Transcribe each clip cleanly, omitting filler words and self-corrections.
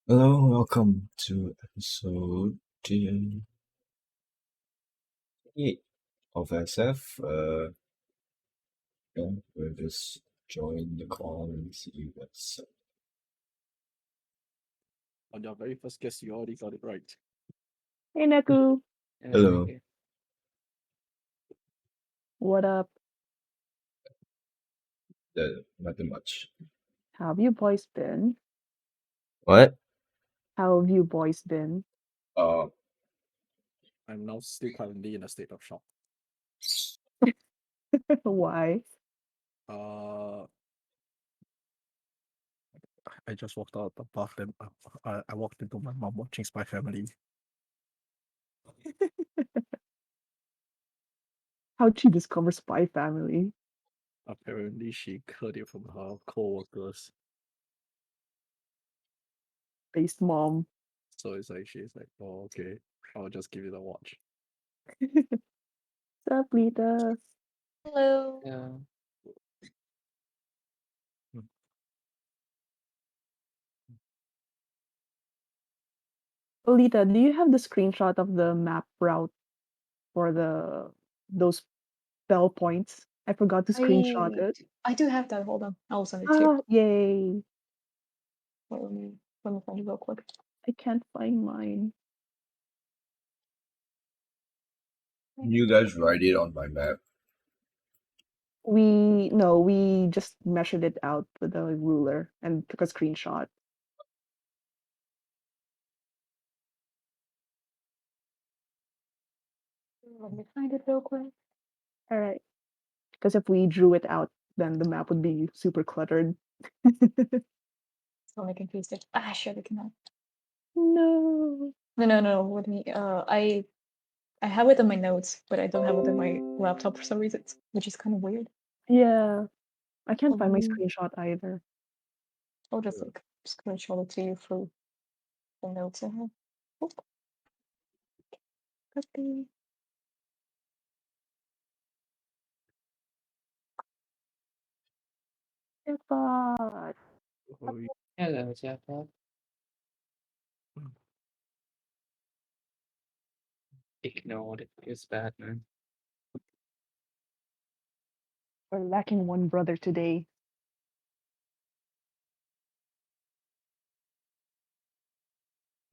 Hello, welcome to episode 8 of SF. Yeah, we'll just join the call and see what's up. On your very first guess, you already got it right. Hey Naku, Hello. what up? Nothing much. How have you boys been? What? How have you boys been? Uh, I'm now still currently in a state of shock. Why? Uh, I just walked out the bathroom. I walked into my mom watching Spy Family. How'd she discover Spy Family? Apparently, she heard it from her co-workers. Based mom. So it's like she's like, "Oh, okay, I'll just give it a watch." Sup, Lita? Hello. Yeah. Oh, Lita, do you have the screenshot of the map route for those bell points? I forgot to screenshot I it. I do have that. Hold on. I'll send it to you. Ah, yay! Wait, let me find it real quick. I can't find mine. you guys write it on my map. We just measured it out with a ruler and took a screenshot. Let me find it real quick. All right. Because if we drew it out, then the map would be super cluttered. So I confused it. Ah, shit! I cannot. No. No. With me. I have it in my notes, but I don't have it in my laptop for some reason, which is kind of weird. Yeah. I can't find my Um, screenshot either. I'll just like screenshot it to you through the notes I have. Oop, copy. Jackpot. Oh, yeah. Hello, Jacob. Ignored it. It's bad, man. We're lacking one brother today.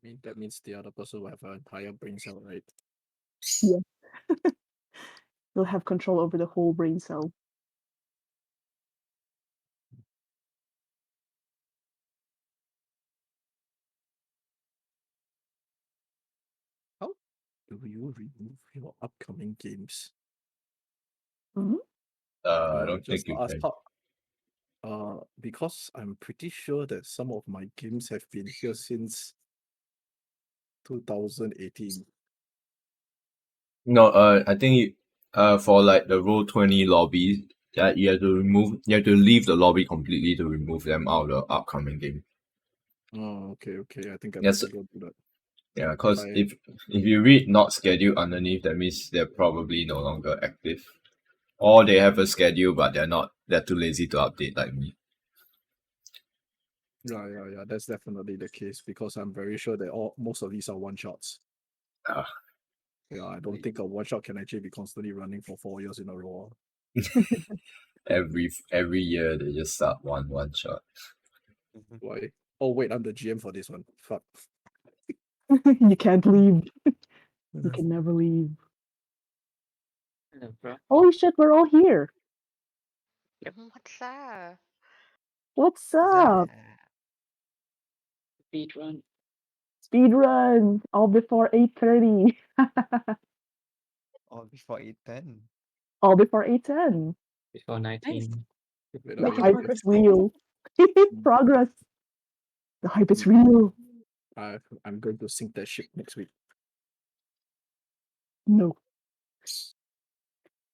I mean, that means the other person will have an entire brain cell, right? Yeah. We'll have control over the whole brain cell. How do you remove your upcoming games? Mhm. I don't Just think to you ask can. how. Because I'm pretty sure that some of my games have been here since 2018. No, I think for like the Roll20 lobby, that you have to leave the lobby completely to remove them out of the upcoming game. Oh, okay. I think I Yes, better go do that. yeah, because I if you read not scheduled underneath, that means they're probably no longer active. Or they have a schedule but they're too lazy to update like me. yeah. That's definitely the case because I'm very sure that most of these are one shots. Ah, Yeah, I don't think a one shot can actually be constantly running for 4 years in a row. every year they just start one shot. Why? Oh wait, I'm the GM for this one. Fuck. You can't leave. You can never leave. Hello, bro. Holy shit, we're all here. What's that? What's up? Speed run. Speed run. All before 8:30. All before 8:10. All before 8:10. Before Nice. 19. Wait, The Making hype progress. is real. Progress. The hype is real. I'm going to sink that ship next week. No.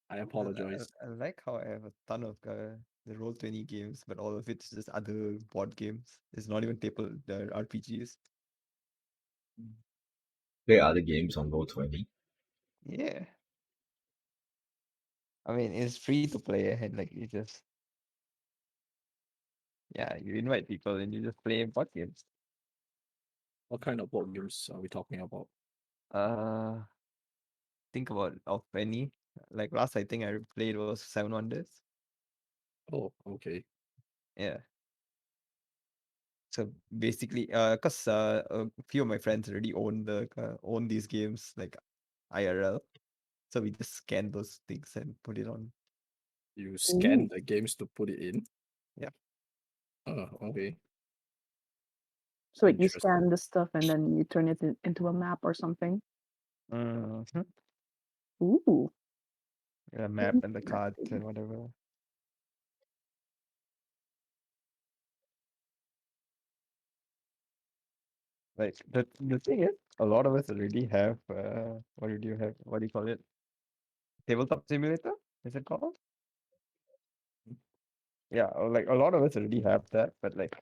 I apologize. I like how I have a ton of the Roll20 games, but all of it's just other board games. It's not even the RPGs. Play other games on Roll20. Yeah. I mean, it's free to play, and like you just, yeah, you invite people and you just play board games. What kind of board games are we talking about? Think about of any. Like last I think I played was Seven Wonders. Oh, okay. Yeah. So basically, cause a few of my friends already own these games like IRL. So we just scan those things and put it on. You scan Ooh. the games to put it in. Yeah. Oh, okay. So wait, you Interesting. scan the stuff and then you turn it into a map or something. Mhm. Ooh. The map and the cards Interesting. and whatever. Like the thing is, a lot of us already have what did you have? What do you call it? Tabletop simulator? Is it called? Yeah, or like a lot of us already have that, but like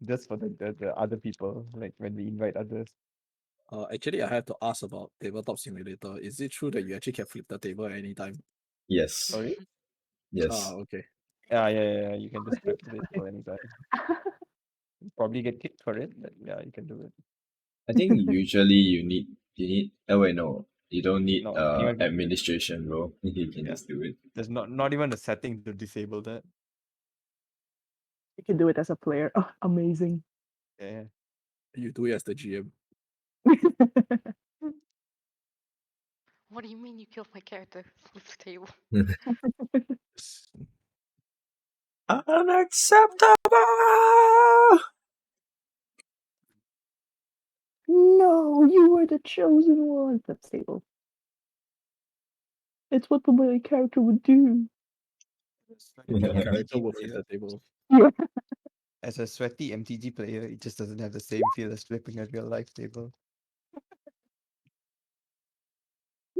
just for the other people, like when we invite others. Actually, I have to ask about Tabletop Simulator. Is it true that you actually can flip the table at any time? Yes. Sorry? Yes. Okay. Yeah. You can just flip it for anytime. Probably get kicked for it, but yeah, you can do it. I think usually you need. Oh wait, no, you don't need No, anyone can do it. administration role. You can Yeah. just do it. There's not even a setting to disable that. You can do it as a player. Oh, amazing. Yeah. You do it as the GM. What do you mean you killed my character? Flip the table. Unacceptable. No, you were the chosen one. That's stable. It's what my character would do. Your Yeah. character MTG will flip player. the table. Yeah. As a sweaty MTG player, it just doesn't have the same feel as flipping a real life table.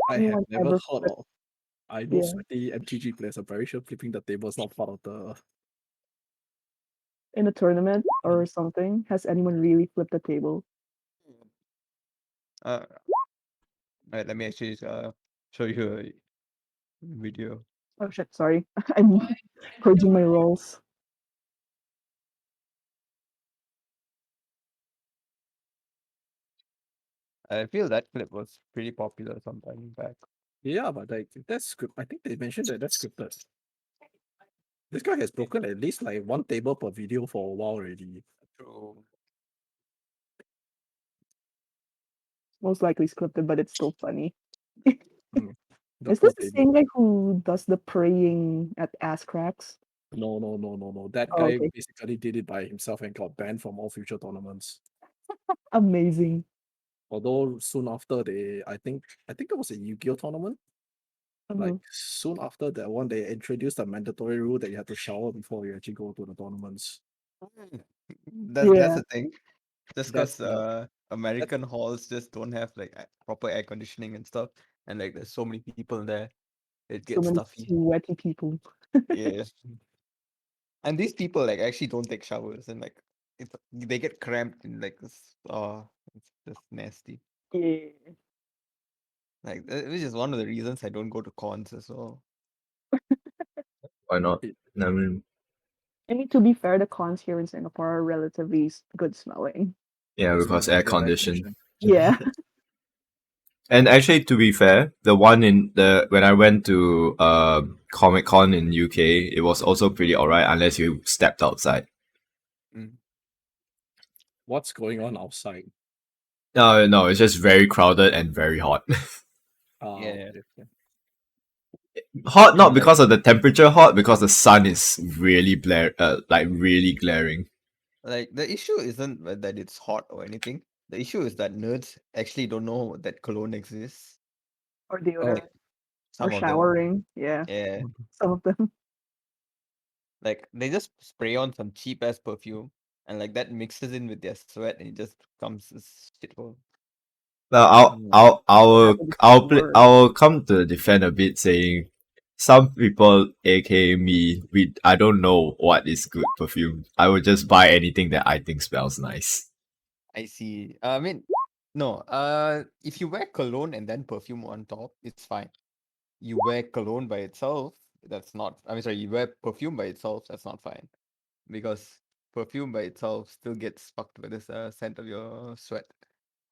I have Anyone never ever heard flip? of. I know Yeah. sweaty MTG players. I'm very sure flipping the table is not part of the. In a tournament or something? Has anyone really flipped the table? Alright, let me actually show you a video. Oh shit, sorry. I'm purging my roles. I feel that clip was pretty popular some time back. Yeah, but like that's script. I think they mentioned that that's scripted. This guy has broken at least like one table per video for a while already. True. Most likely scripted, but it's still funny. The Is poor this the table. same guy who does the praying at ass cracks? No. That Oh, guy okay. basically did it by himself and got banned from all future tournaments. Amazing. Although soon after I think it was a Yu-Gi-Oh tournament. Like Mhm. soon after that one, they introduced a mandatory rule that you have to shower before you actually go to the tournaments. That's Yeah. the thing. Just That's because the American halls just don't have like proper air conditioning and stuff, and like there's so many people there, it So gets many stuffy. sweaty people. Yeah. And these people like actually don't take showers and like they get cramped in like this. Oh, it's just nasty. Yeah. Like which is one of the reasons I don't go to cons as well. Why not? it- I mean, I mean, to be fair, the cons here in Singapore are relatively good smelling. yeah, it's because because air they have air condition. Yeah. And actually, to be fair, the one in the when I went to Comic Con in UK, it was also pretty alright unless you stepped outside. Mm. What's going on outside? No, it's just very crowded and very hot. Yeah. Okay. Hot not And like because of the temperature, hot because the sun is really really glaring. the issue isn't that it's hot or anything. The issue is that nerds actually don't know that cologne exists. Or Oh, deodorant. Or Some of them. showering. Yeah. Yeah. Some of them. Like they just spray on some cheap ass perfume and like that mixes in with their sweat and it just comes as shithole. Well, Happened before. I'll come to defend a bit, saying some people, aka me, I don't know what is good perfume. I would just buy anything that I think smells nice. I see. I mean, no. If you wear cologne and then perfume on top, it's fine. You wear cologne by itself, that's not. I mean, sorry, you wear perfume by itself, that's not fine, because perfume by itself still gets fucked with this scent of your sweat.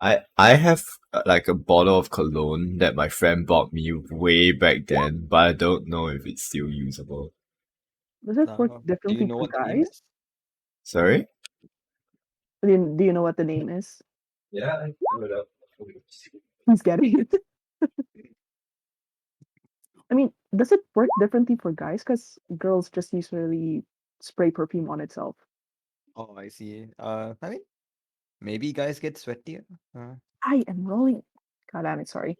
I have like a bottle of cologne that my friend bought me way back then, but I don't know if it's still usable. Does it work Do you differently know for what the name guys? is? Sorry? Do you know what the name is? Yeah, I can look it up. He's getting it. I mean, does it work differently for guys? Because girls just usually spray perfume on itself. Oh, I see. I mean, maybe guys get sweatier. I am rolling. God damn it, sorry.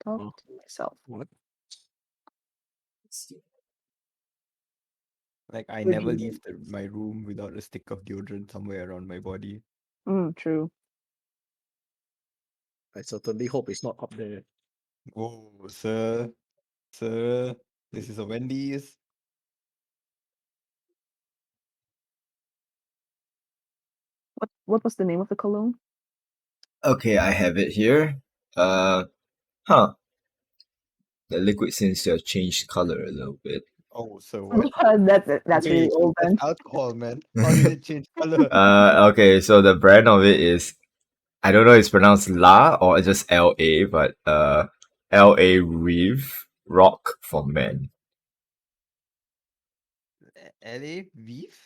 Talk Oh. to myself. What? Like I We're never leave humans. my room without a stick of deodorant somewhere around my body. True. I certainly hope it's not up there. Oh, sir, this is a Wendy's. What was the name of the cologne? Okay, I have it here. Huh. The liquid seems to have changed color a little bit. Oh, so what? That's really Wait, old that's then. alcohol, man. How did it change color? Okay, so the brand of it is, I don't know if it's pronounced La or just LA, but LA Reeve Rock for Men. LA Vive?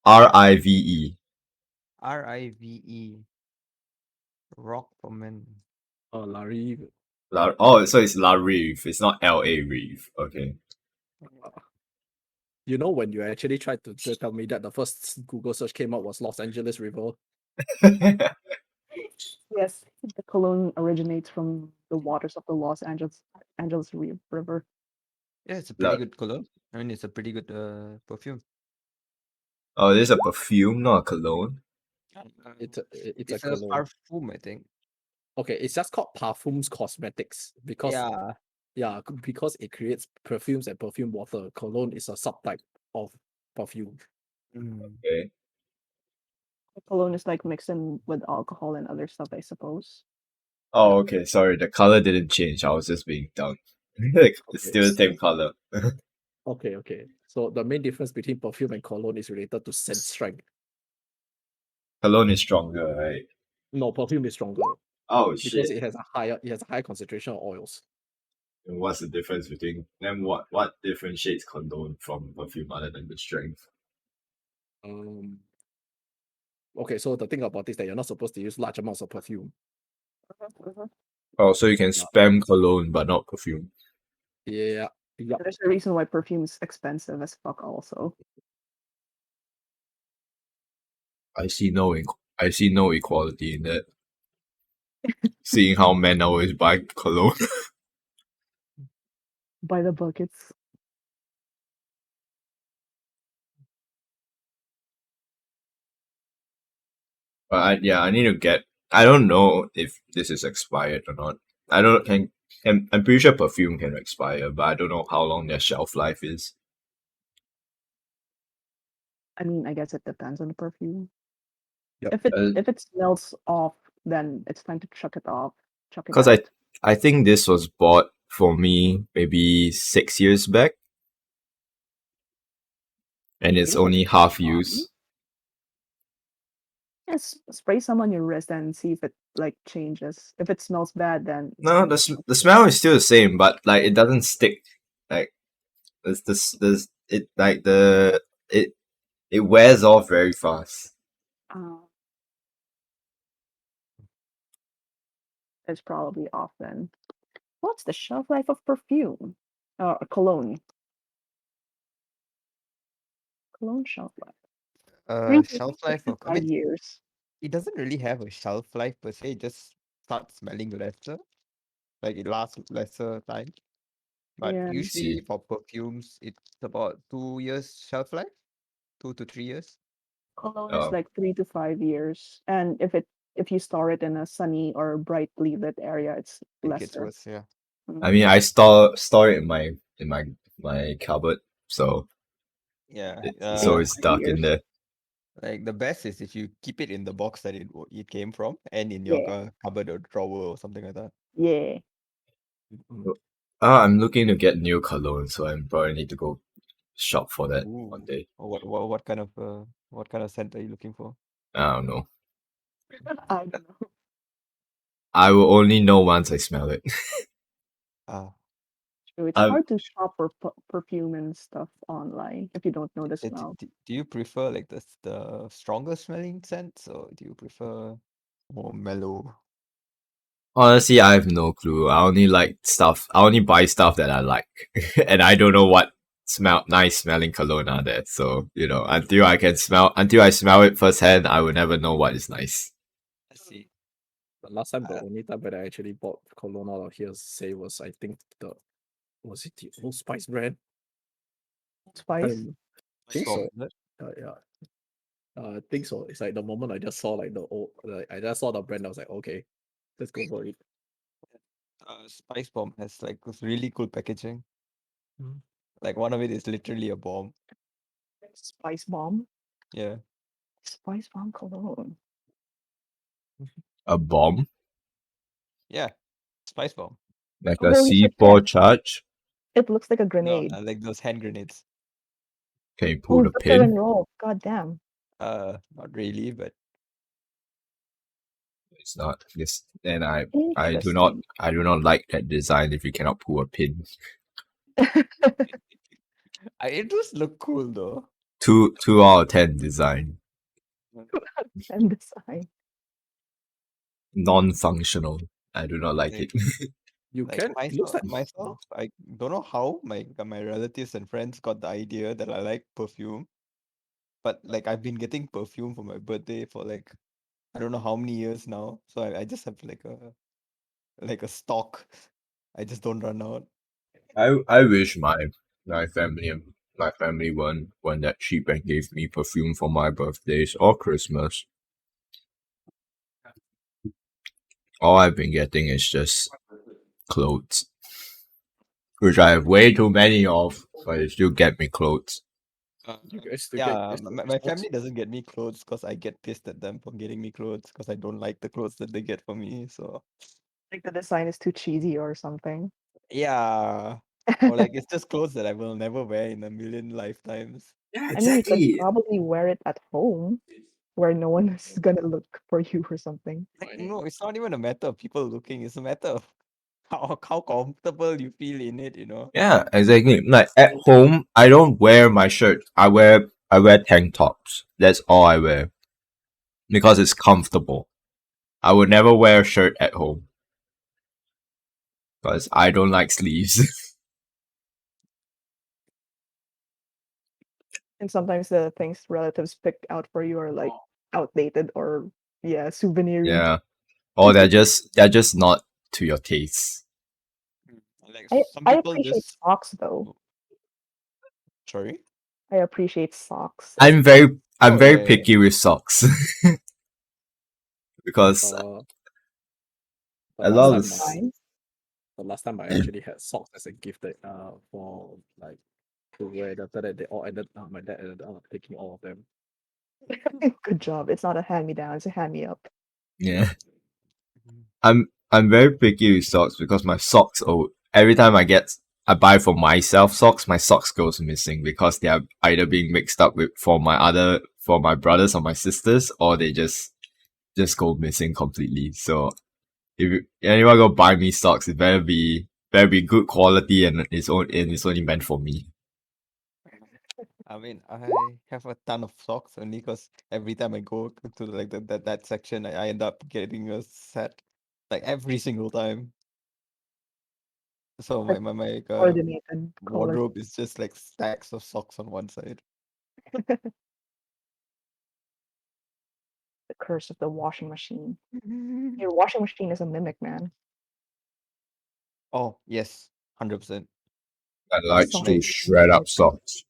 RIVE. RIVE. Rock for men. Larry, So it's La Reeve. It's not LA Reeve. Okay. you know when you actually tried to tell me that the first Google search came up was Los Angeles River. Yes, the cologne originates from the waters of the Los Angeles River. Yeah, it's a La- pretty good cologne. I mean, it's a pretty good perfume. Oh, this is a perfume, not a cologne. It's a It's a cologne. parfum, I think. Okay, it's just called Parfums Cosmetics because because it creates perfumes and perfume water. Cologne is a subtype of perfume. Okay. The cologne is like mixed in with alcohol and other stuff, I suppose. Oh, okay. Sorry, the color didn't change. I was just being dumb. Like, it's Okay. still the same color. Okay. So the main difference between perfume and cologne is related to scent strength. Cologne is stronger, right? No, perfume is stronger Oh because shit. it has a higher concentration of oils. And what's the difference between then? What differentiates cologne from perfume other than the strength? Okay, so the thing about this is that you're not supposed to use large amounts of perfume. Oh, so you can Yeah. spam cologne but not perfume. Yeah. There's a reason why perfume is expensive as fuck also. I see no equality in that. Seeing how men always buy cologne. By the buckets. But I need to get. I don't know if this is expired or not. I don't can. I'm pretty sure perfume can expire, but I don't know how long their shelf life is. I mean, I guess it depends on the perfume. Yep. If it smells off, then it's time to chuck it off. Chuck it Because out. I think this was bought for me maybe 6 years back, and it's Maybe that's only half fine. used. Yes, spray some on your wrist and see if it like changes. If it smells bad, then it's No, time the to the smell is still the same, but like it doesn't stick. Like there's it like it wears off very fast. uh, it's probably off then. What's the shelf life of perfume? Cologne. Cologne shelf life. Shelf Six life to of, I 5 years. it doesn't really have a shelf life per se, it just starts smelling lesser. Like it lasts lesser time. But Yeah. usually See. for perfumes, it's about 2 years shelf life, 2 to 3 years. Cologne is Oh, like 3 to 5 years. And if you store it in a sunny or brightly lit area, it's It gets lesser. worse, yeah. I mean, I store it in my cupboard, so Yeah. so Yeah, it's 5 dark in years. there. Like the best is if you keep it in the box that it came from and in your Yeah. cupboard or drawer or something like that. Yeah. I'm looking to get new cologne, so I probably need to go shop for that one Ooh. day. What kind of scent are you looking for? I don't know. I don't know. I will only know once I smell it. True, it's I'm hard to shop for perfume and stuff online if you don't know the Do, smell. do you prefer like the stronger smelling scents, or do you prefer more mellow? honestly, I have no clue. I only like stuff. I only buy stuff that I like, and I don't know what nice smelling cologne are there. So until I smell it firsthand, I will never know what is nice. I see. The last time, the only time that I actually bought cologne out of here, say, was I think was it the Old Spice brand? Spice. I think so. Is it? Yeah. I think so. It's like the moment I just saw like I just saw the brand, I was like, okay, let's go for it. Spice Bomb has like this really cool packaging. Mm. Like one of it is literally a bomb. Spice Bomb. Yeah. Spice Bomb cologne. A bomb, Yeah. Spice Bomb. like a Holy shit, C4 Ken. charge. It looks like a No, grenade. like those hand grenades. Can you pull the Victor and pin? roll. God damn. Not really, but It's not. Yes, and I do not. Interesting. I do not like that design. If you cannot pull a pin, it does look cool though. 2 out of 10 design. And design. Non-functional. I do not like it. You Like can. It looks like myself, I don't know how my relatives and friends got the idea that I like perfume, but like I've been getting perfume for my birthday for like I don't know how many years now. So I just have like a stock. I just don't run out. I wish my family weren't that cheap and gave me perfume for my birthdays or Christmas. All I've been getting is just clothes, which I have way too many of, but they still get me clothes. you guys to Yeah, get my family doesn't get me clothes because I get pissed at them for getting me clothes because I don't like the clothes that they get for me. So Like the design is too cheesy or something. yeah, or like it's just clothes that I will never wear in a million lifetimes. Yeah, I mean, you could probably wear it at home where no one is gonna look for you or something. Like, no, it's not even a matter of people looking. It's a matter of how comfortable you feel in it. Yeah, exactly. Like at home, I don't wear my shirt. I wear tank tops. That's all I wear because it's comfortable. I would never wear a shirt at home because I don't like sleeves. And sometimes the things relatives pick out for you are like outdated or souvenir. Yeah, or they're just not to your taste. Like some I people appreciate just socks though. sorry. I appreciate socks. I'm very Oh very yeah. picky with socks because the a last lot time of Fine. the last time I actually had socks as a gift that for like to wear. After that, they all ended. My dad ended up taking all of them. Good job. It's not a hand me down, it's a hand me up. yeah. I'm very picky with socks because my socks. Oh, every time I buy for myself socks, my socks goes missing because they are either being mixed up with for my brothers or my sisters, or they just go missing completely. So if anyone go buy me socks, it better be good quality and it's only meant for me. I mean, I have a ton of socks only because every time I go to like that section, I end up getting a set like every single time. So Like my coordinated color. wardrobe is just like stacks of socks on one side. The curse of the washing machine. Your washing machine is a mimic, man. Oh yes, 100%. I like Socks to is shred up socks.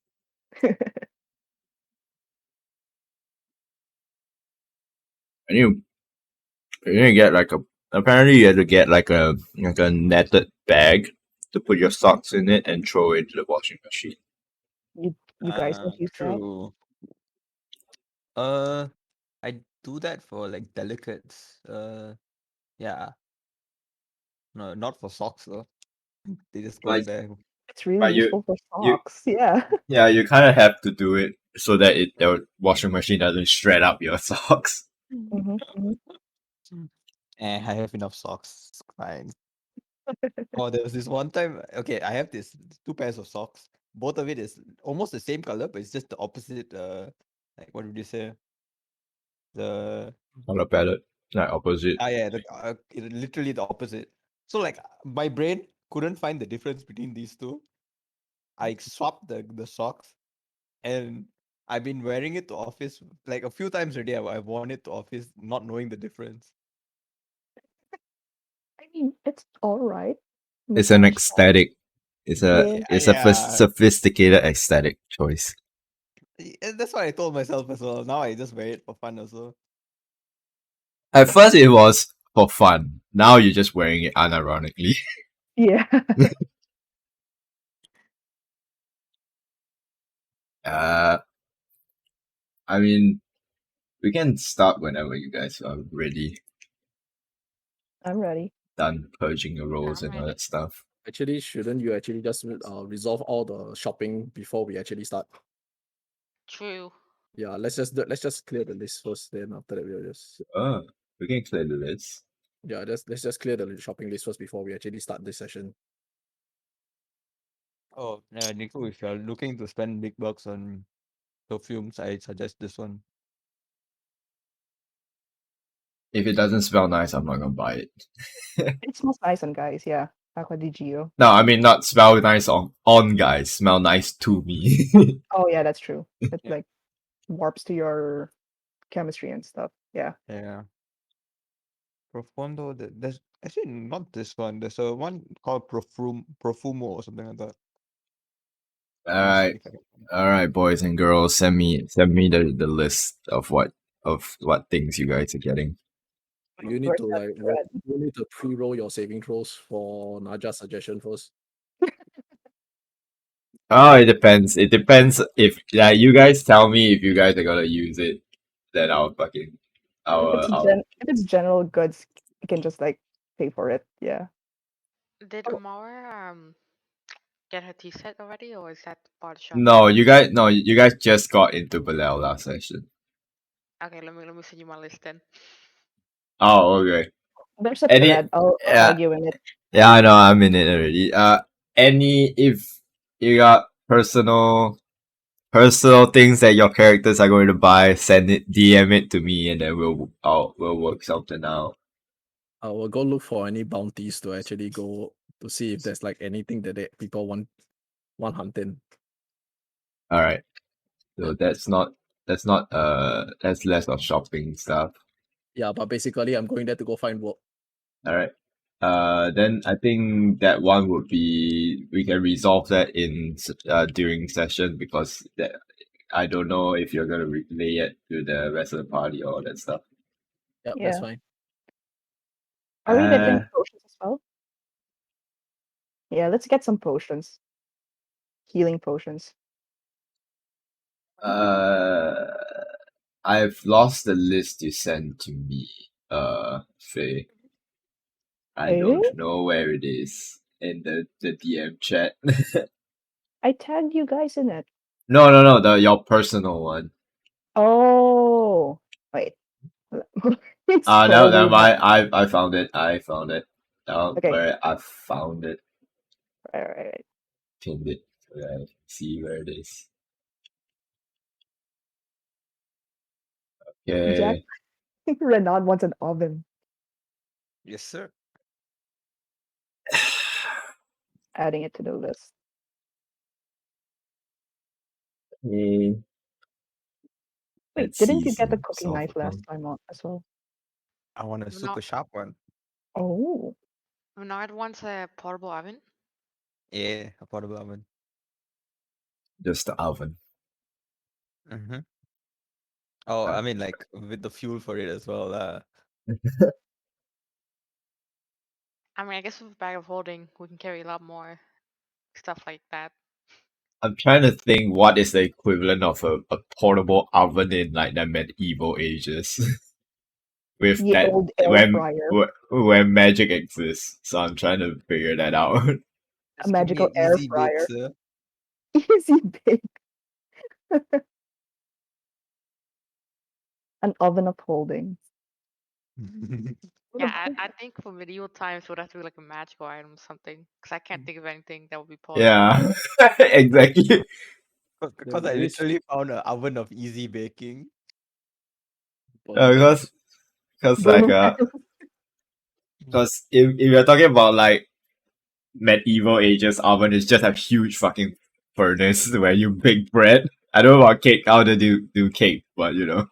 And you need to get apparently you have to get like a netted bag to put your socks in it and throw it into the washing machine. You guys don't use that? True. I do that for like delicates. Yeah. No, not for socks though. They just go in Like, there. It's really but useful for you socks. Yeah. yeah, you kind of have to do it so that the washing machine doesn't shred up your socks. Mhm, mhm. I have enough socks. It's fine. Oh, there was this one time. Okay, I have this 2 pairs of socks. Both of it is almost the same color, but it's just the opposite. Like what would you say? The Color palette, like opposite. yeah, literally the opposite. So like my brain couldn't find the difference between these two. I swapped the socks, and I've been wearing it to office like a few times already. I've worn it to office, not knowing the difference. I mean, it's all right. It's an Mismatched socks. aesthetic. It's a Yeah. it's a Yeah, sophisticated aesthetic choice. that's what I told myself as well. Now I just wear it for fun also. At first, it was for fun. Now you're just wearing it unironically. Yeah. I mean, we can start whenever you guys are ready. I'm ready. Done purging your roles I'm and all ready. that stuff. Actually, shouldn't you actually just resolve all the shopping before we actually start? True. Yeah, let's just clear the list first. Then after that, we'll just We can clear the list. let's just clear the shopping list first before we actually start this session. Oh, yeah, Nico, if you're looking to spend big bucks on perfumes, I suggest this one. If it doesn't smell nice, I'm not gonna buy it. It smells nice on guys. Yeah. Aqua di Gio. No, I mean not smell nice on guys. Smell nice to me. Oh yeah, that's true. It Yeah. like warps to your chemistry and stuff. Yeah. Yeah. Profondo, there's actually not this one. There's a one called Profumo or something like that. All Let me see right, if I can find it. all right, boys and girls, send me the list of what things you guys are getting. You need Where's to that like thread? you need to pre-roll your saving throws for Naja's suggestion first. Oh, it depends. It depends if you guys tell me if you guys are gonna use it, then If it's general goods, you can just like pay for it. Yeah. Did Oh. Amara get her tea set already, or is that part of shop? No, you guys just got into Balel last session. Okay, let me send you my list then. Oh, okay. There's a Any thread. I'll yeah, tag you in it. yeah, I know I'm in it already. If you got personal things that your characters are going to buy, send it, DM it to me, and then we'll work something out. I will go look for any bounties to actually go to see if there's like anything that people want hunting. All right. So that's less of shopping stuff. Yeah, but basically I'm going there to go find work. All right. Then I think that one would be we can resolve that in during session because that I don't know if you're gonna relay it to the rest of the party or that stuff. Yep, Yeah. that's fine. Are we getting Uh, potions as well? Yeah, let's get some potions. Healing potions. uh, I've lost the list you sent to me, Faye. I Eh? don't know where it is in the DM chat. I tagged you guys in it. No, your personal one. Oh, wait. It's No, scrolling never down. mind. I found it. Don't Okay. worry, I found it. Right. Pinned it. Okay, see where it is. Jack Okay. Renaud wants an oven. Yes, sir. Adding it to the list. Okay. Wait, Let's didn't see you get the some cooking soft knife last account. time as well? I want a super sharp one. Oh. Menard wants a portable oven. Yeah, a portable oven. Just the oven. Mm-hmm. Oh, I mean, like with the fuel for it as well. I mean, I guess with a bag of holding, we can carry a lot more stuff like that. I'm trying to think what is the equivalent of a portable oven in like the medieval ages. With The that old air fryer. when magic exists. So I'm trying to figure that out. A Just give me magical an air easy bake, fryer. sir. Easy bake. An oven of holding. Yeah, I think for medieval times it would have to be like a magical item or something. Because I can't think of anything that would be possible. Yeah, exactly. Because I There is- literally found an oven of easy baking. Because like because if you're talking about like medieval ages oven, it's just a huge fucking furnace where you bake bread. I don't know about cake, how to do cake, but you know.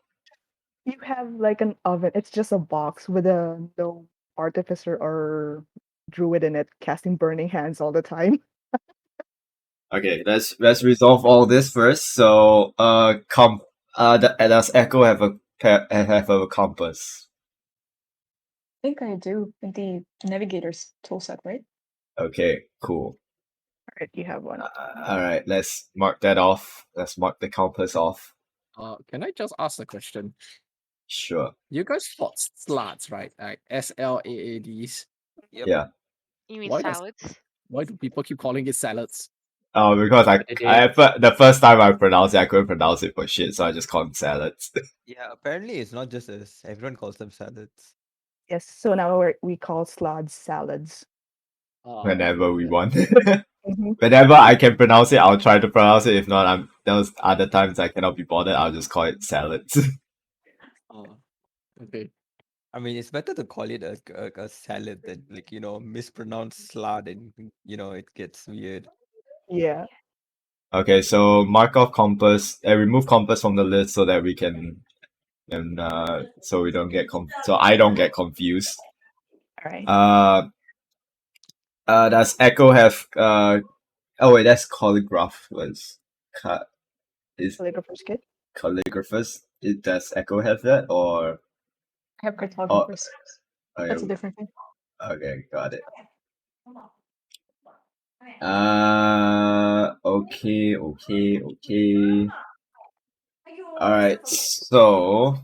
You have like an oven. It's just a box with a no artificer or druid in it, casting burning hands all the time. Okay, let's resolve all this first. So does Echo have have a compass? I think I do in the navigator's toolset, right? Okay, cool. Alright, you have one. Alright, let's mark that off. Let's mark the compass off. Can I just ask a question? Sure. You guys thought slads, right? Like SLAADs. Yep. Yeah. You mean Why salads? Why do people keep calling it salads? Oh, because the first time I pronounced it, I couldn't pronounce it for shit, so I just called them salads. Yeah, apparently it's not just us. Everyone calls them salads. Yes, so now we call slads salads. Whenever we yeah. want. Mhm. Whenever I can pronounce it, I'll try to pronounce it. If not, those other times I cannot be bothered, I'll just call it salads. Okay. I mean, it's better to call it a salad than mispronounce slad and it gets weird. Yeah. Okay, so mark off compass and remove compass from the list so that we can and so we don't get so I don't get confused. Alright. Does Echo have oh wait, that's calligraph was is Calligrapher's kit. calligraphers. Does Echo have that or I have cartographers. okay, That's a different thing. okay, got it. Okay. Alright, so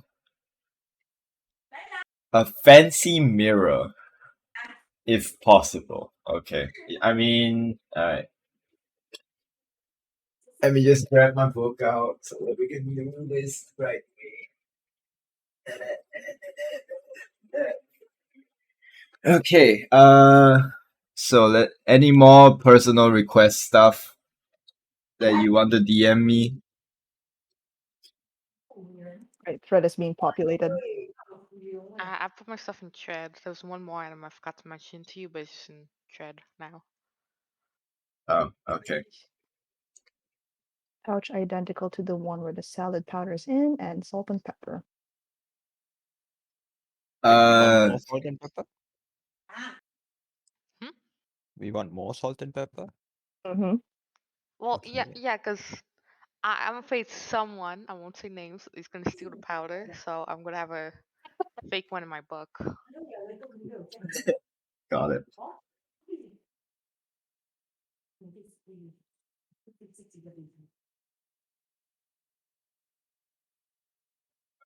a fancy mirror, if possible. Okay. I mean, alright. Let me just grab my book out so that we can do this right way. Okay. So let any more personal request stuff that you want to DM me? Right, thread is being populated. I put my stuff in thread. There was one more item I forgot to mention to you, but it's just in thread now. Oh, okay. Pouch identical to the one where the salad powder is in, and salt and pepper. Wait, we want Uh, more salt and pepper? Hmm? We want more salt and pepper? Mm-hmm. Well, yeah, Okay. because I'm afraid someone, I won't say names, is gonna steal the powder. So I'm gonna have a fake one in my book. got it.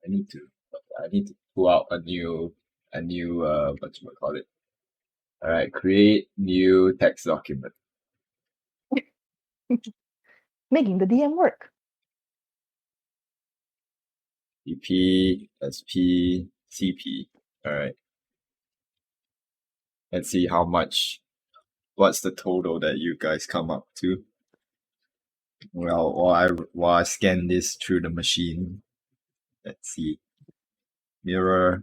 I need to pull out a new whatchamacallit. Alright, create new text document. Making the DM work. EP, SP, CP. Alright. Let's see what's the total that you guys come up to. Well, while I scan this through the machine, let's see. Mirror.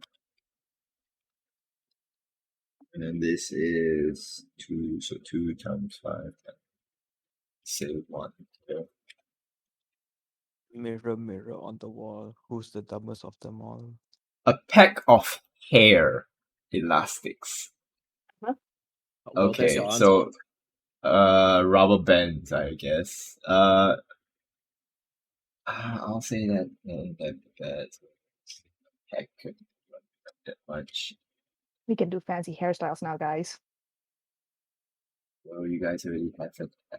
And then this is 2, so 2 times 5. Save 1. Okay. Mirror, mirror on the wall. Who's the dumbest of them all? A pack of hair elastics. Well, that's your Okay, answer. so rubber bands, I guess. I'll say that heck could not that much. We can do fancy hairstyles now, guys. Well, you guys already have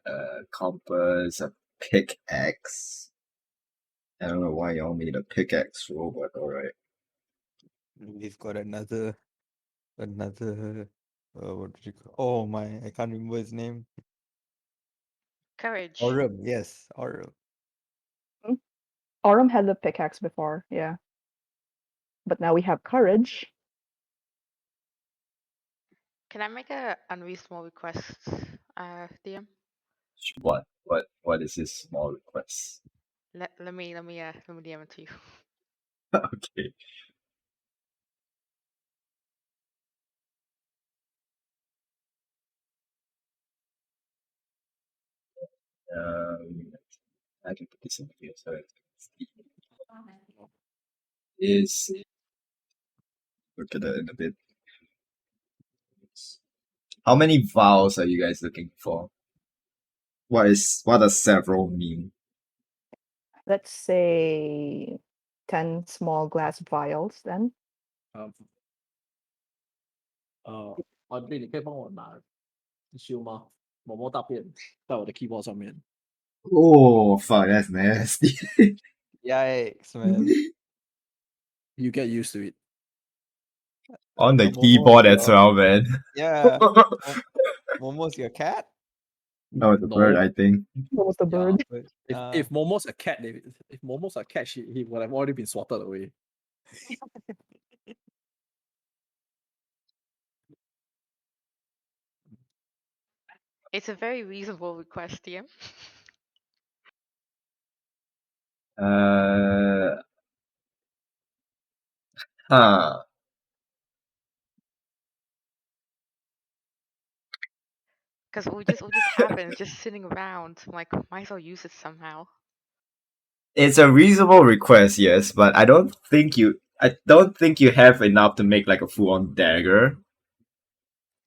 a compass, a pickaxe. I don't know why y'all made a pickaxe roll, but alright. We've got another what did you call? Oh my, I can't remember his name. Courage. Aurum, yes, Aurum. Aurum had the pickaxe before, yeah. But now we have courage. Can I make a unreasonable request, DM? What is this small request? Let me DM it to you. Okay. I can put this in here so is look at that in a bit. How many vowels are you guys looking for? What does several mean? Let's say 10 small glass vials then. 阿弟，你可以帮我拿 tissue 吗？某某大便在我的 keyboard 上面。 Oh fuck, that's nasty. Yikes, man. You get used to it. On the Momo's keyboard as your- well, man. Yeah. Momo's your cat? No, it's a bird, No. I think. What was the Yeah, bird? but, If Momo's a cat, if Momo's a cat, he would have already been swatted away. It's a very reasonable request, DM. Huh. Because we just have it, it's just sitting around. I'm like, might as well use it somehow. It's a reasonable request, yes, but I don't think you have enough to make like a full on dagger.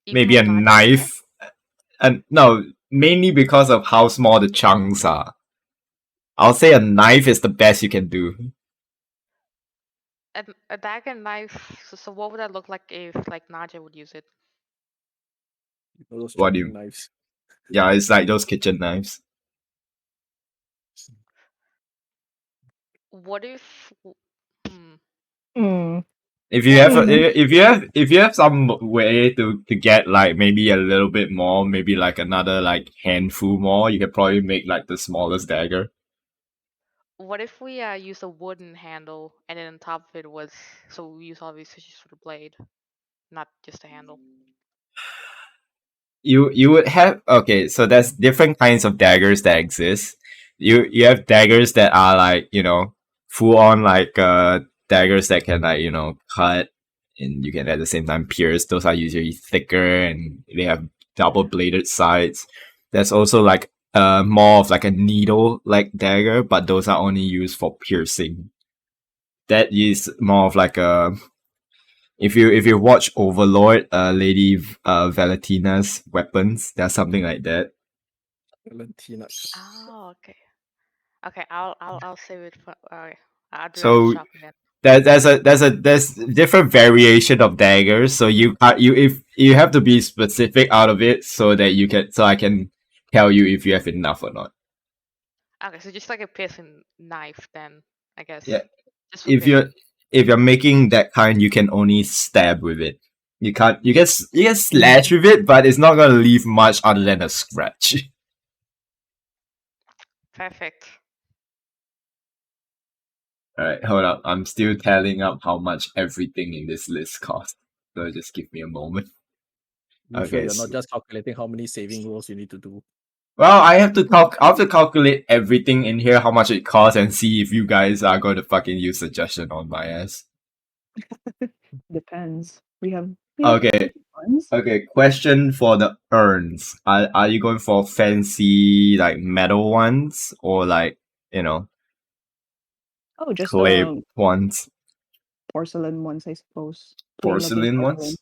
Even Maybe a with larger dagger? knife. And no, mainly because of how small the chunks are. I'll say a knife is the best you can do. A dagger and knife. So what would that look like if like Naja would use it? You know those What do chopping you- knives. Yeah, it's like those kitchen knives. What if? Hmm. Hmm. If you have if you have some way to get like maybe a little bit more, maybe like another like handful more, you could probably make like the smallest dagger. What if we use a wooden handle and then on top of it was so we use all these fishes for the blade, not just a handle. You would have okay, so there's different kinds of daggers that exist. You have daggers that are like, full on like daggers that can like, cut and you can at the same time pierce. Those are usually thicker and they have double bladed sides. There's also like more of like a needle like dagger, but those are only used for piercing. That is more of like a if you watch Overlord, Lady Valentina's weapons, there's something like that. Valentina. Oh, okay. Okay, I'll save it for. Okay, I'll do So that shopping then. there's different variation of daggers. So if you have to be specific out of it so that I can tell you if you have enough or not. Okay, so just like a piercing knife then, I guess. Yeah. Just for If you're making that kind, you can only stab with it. You can slash with it, but it's not gonna leave much other than a scratch. Perfect. Alright, hold up. I'm still tallying up how much everything in this list costs. So just give me a moment. You sure Okay, you're not so- just calculating how many saving rolls you need to do? Well, I have to calculate everything in here, how much it costs, and see if you guys are going to fucking use suggestion on my ass. Depends. We have Okay. different ones. Okay, question for the urns. Are you going for fancy like metal ones or like, Oh, just clay ones? porcelain ones, I suppose. Plain looking Porcelain ones? porcelain.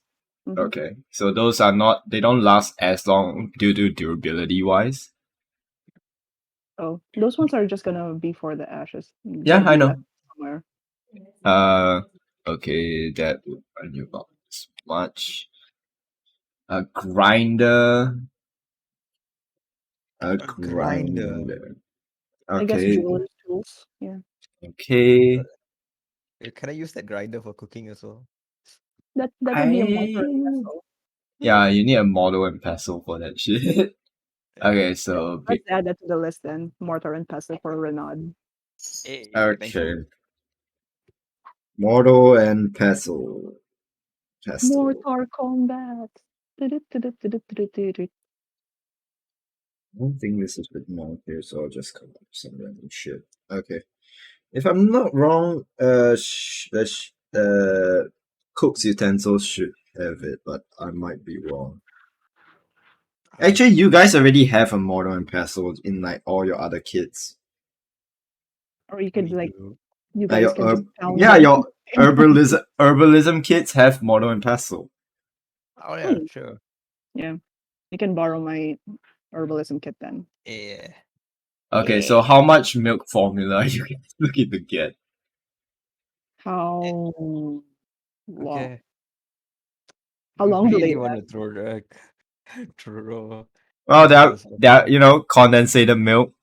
Mhm. Okay. So those they don't last as long due to durability wise. Oh, those ones are just gonna be for the ashes. Yeah, Gonna I be know. left somewhere. Okay, that would run you about this much. A grinder. A grinder. grinder. I guess Okay. jeweler's tools. Yeah. Okay. Can I use that grinder for cooking as well? That would be a mortar and I- pestle. Yeah, you need a model and pestle for that shit. Okay, so Let's add that to the list then. Mortar and pestle for Renaud. Hey, thank okay. you. Model and pestle. Pestle. Mortar combat. I don't think this is written on here, so I'll just come up with some random shit. Okay. If I'm not wrong, cook's utensils should have it, but I might be wrong. Actually, you guys already have a mortar and pestle in like all your other kits. Or you could We like, do. you guys can just pound Yeah, them. your herbalism kits have mortar and pestle. Oh yeah, Hmm. sure. Yeah, you can borrow my herbalism kit then. Yeah. Okay, so how much milk formula are you looking to get? How long? Okay. How We long do really they want last? to throw throw Well, resources at they're that. condensated milk.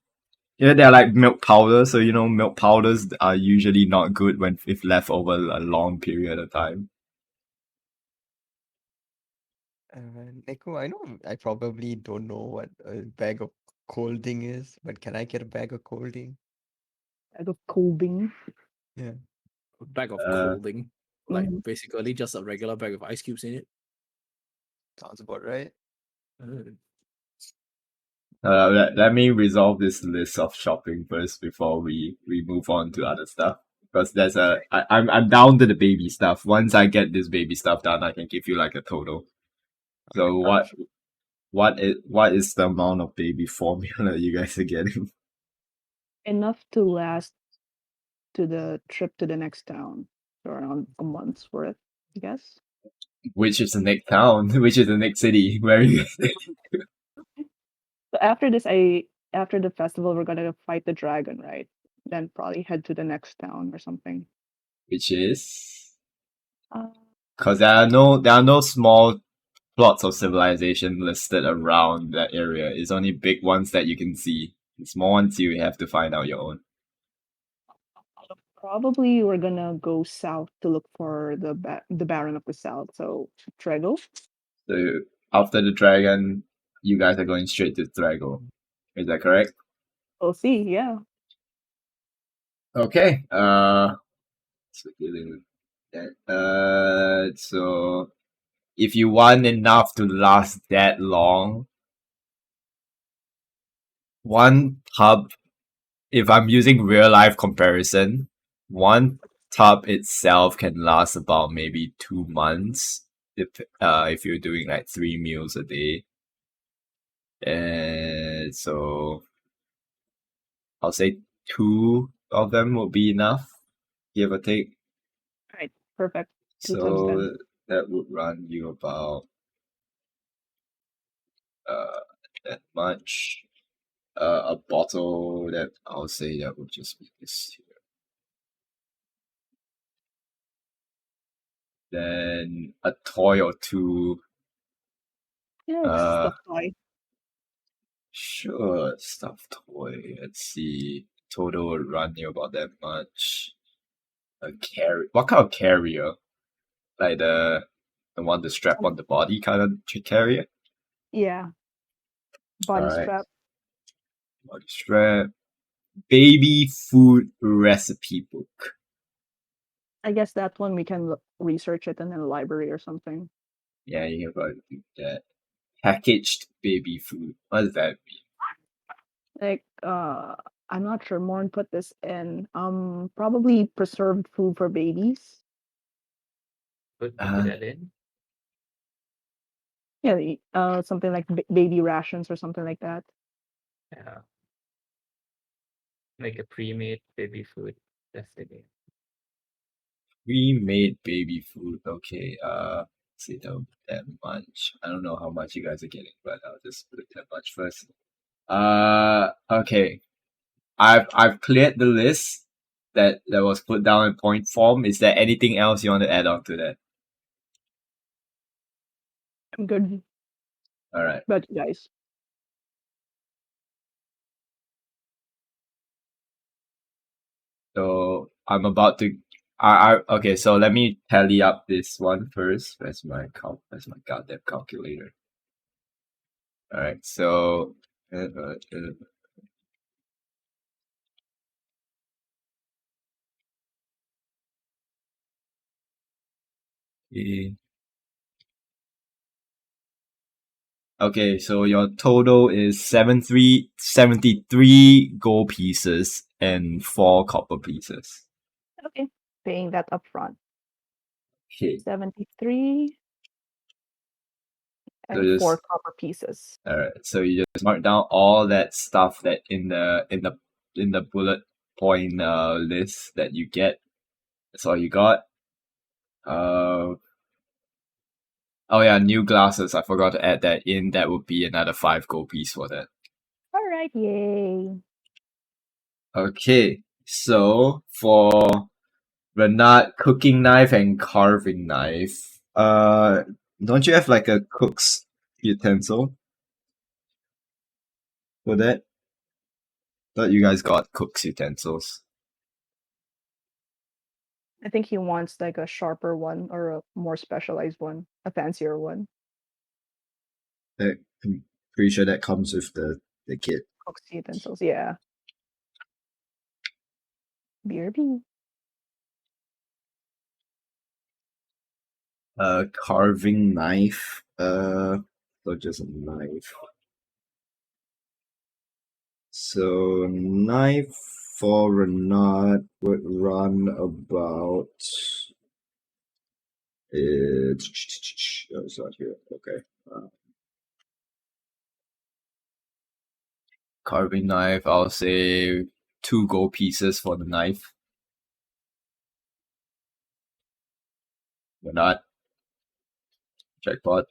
Yeah, they're like milk powder, so milk powders are usually not good when if left over a long period of time. Neko, I know I probably don't know what a bag of colding is, but can I get a bag of colding? Bag of cobing. Yeah. A bag of Uh, colding, like Mhm. basically just a regular bag of ice cubes in it. Sounds about right. Mm. let me resolve this list of shopping first before we move on to other stuff. Because I'm down to the baby stuff. Once I get this baby stuff done, I can give you like a total. So Okay. what is the amount of baby formula you guys are getting? Enough to last to the trip to the next town. So around a month's worth, I guess. Which is the next town? Which is the next city? Where are you guys? So after the festival, we're gonna fight the dragon, right? Then probably head to the next town or something. Which is Uh, because there are no small plots of civilization listed around that area. It's only big ones that you can see. The small ones you have to find out your own. Probably we're gonna go south to look for the Baron of the South. So Trego. So after the dragon, you guys are going straight to Thrago. Is that correct? We'll see. Yeah. Okay. So dealing with that. So if you want enough to last that long, one tub. If I'm using real life comparison, one tub itself can last about maybe 2 months if you're doing like 3 meals a day. And so I'll say two of them will be enough, give or take. All right. Perfect. 2 tubs then. So that would run you about uh that much. A bottle that I'll say that would just be this here. Then a toy or two. Yeah, it's Uh, stuff toy. Sure, stuffed toy. Let's see. Total would run you about that much. A carry. What kind of carrier? Like the one to strap on the body kind of carrier. Yeah. All Body right, strap. body strap. Baby food recipe book. I guess that one we can research it in the library or something. Yeah, you can probably do that. Packaged baby food. What does that mean? Like I'm not sure. Morn put this in. Probably preserved food for babies. Put Uh, that in. Yeah, something like baby rations or something like that. Yeah. Like a pre-made baby food. That's the game. pre-made baby food. Okay. Say that much. I don't know how much you guys are getting, but I'll just put it that much first. Okay. I've cleared the list that was put down in point form. Is there anything else you want to add on to that? I'm good. All right. But you guys. So I'm about to. I okay. So let me tally up this one first. Where's my goddamn calculator? All right. So. Okay, so your total is 73 gold pieces and 4 copper pieces. Okay, paying that upfront. Okay, 73 so and just 4 copper pieces. alright. So you just mark down all that stuff that in the bullet point list that you get. That's all you got. Oh yeah, new glasses. I forgot to add that in. That would be another 5 gold piece for that. All right, yay. Okay, so for Renat, cooking knife and carving knife. Don't you have like a cook's utensil for that? Thought you guys got cook's utensils. I think he wants like a sharper one or a more specialized one, a fancier one. I'm pretty sure that comes with the kit. Cook's utensils, yeah. BRB. Carving knife. So just a knife. So knife for Renat would run about. It's not here. Okay. Carving knife. I'll say 2 gold pieces for the knife. Renat. Jackpot.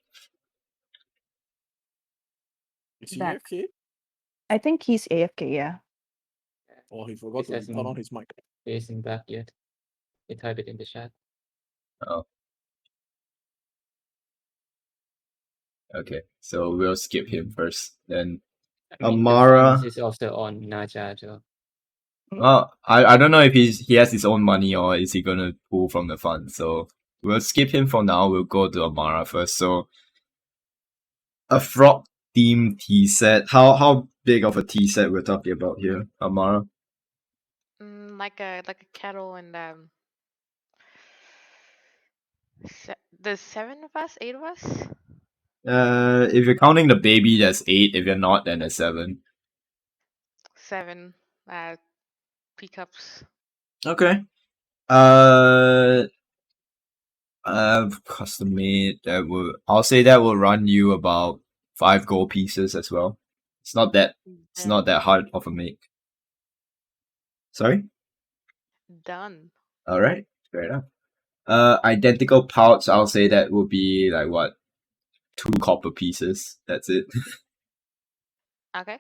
Is he That- AFK? I think he's AFK, yeah. Or he forgot This to turn on hasn't- his mic. Facing back yet. You type it in the chat. Oh. Okay, so we'll skip him first. Then I mean, Amara. the funds is also on Naja, so Well, I don't know if he has his own money or is he gonna pull from the fund. So we'll skip him for now. We'll go to Amara first. So a frog themed tea set. How big of a tea set we're talking about here, Amara? Like a kettle and there's 7 of us, 8 of us. If you're counting the baby, there's 8. If you're not, then there's 7. 7 teacups. Okay. Custom made. I'll say that will run you about 5 gold pieces as well. It's not that hard of a make. Sorry? Done. Alright, fair enough. Identical pouch, I'll say that will be like what? 2 copper pieces. That's it. Okay.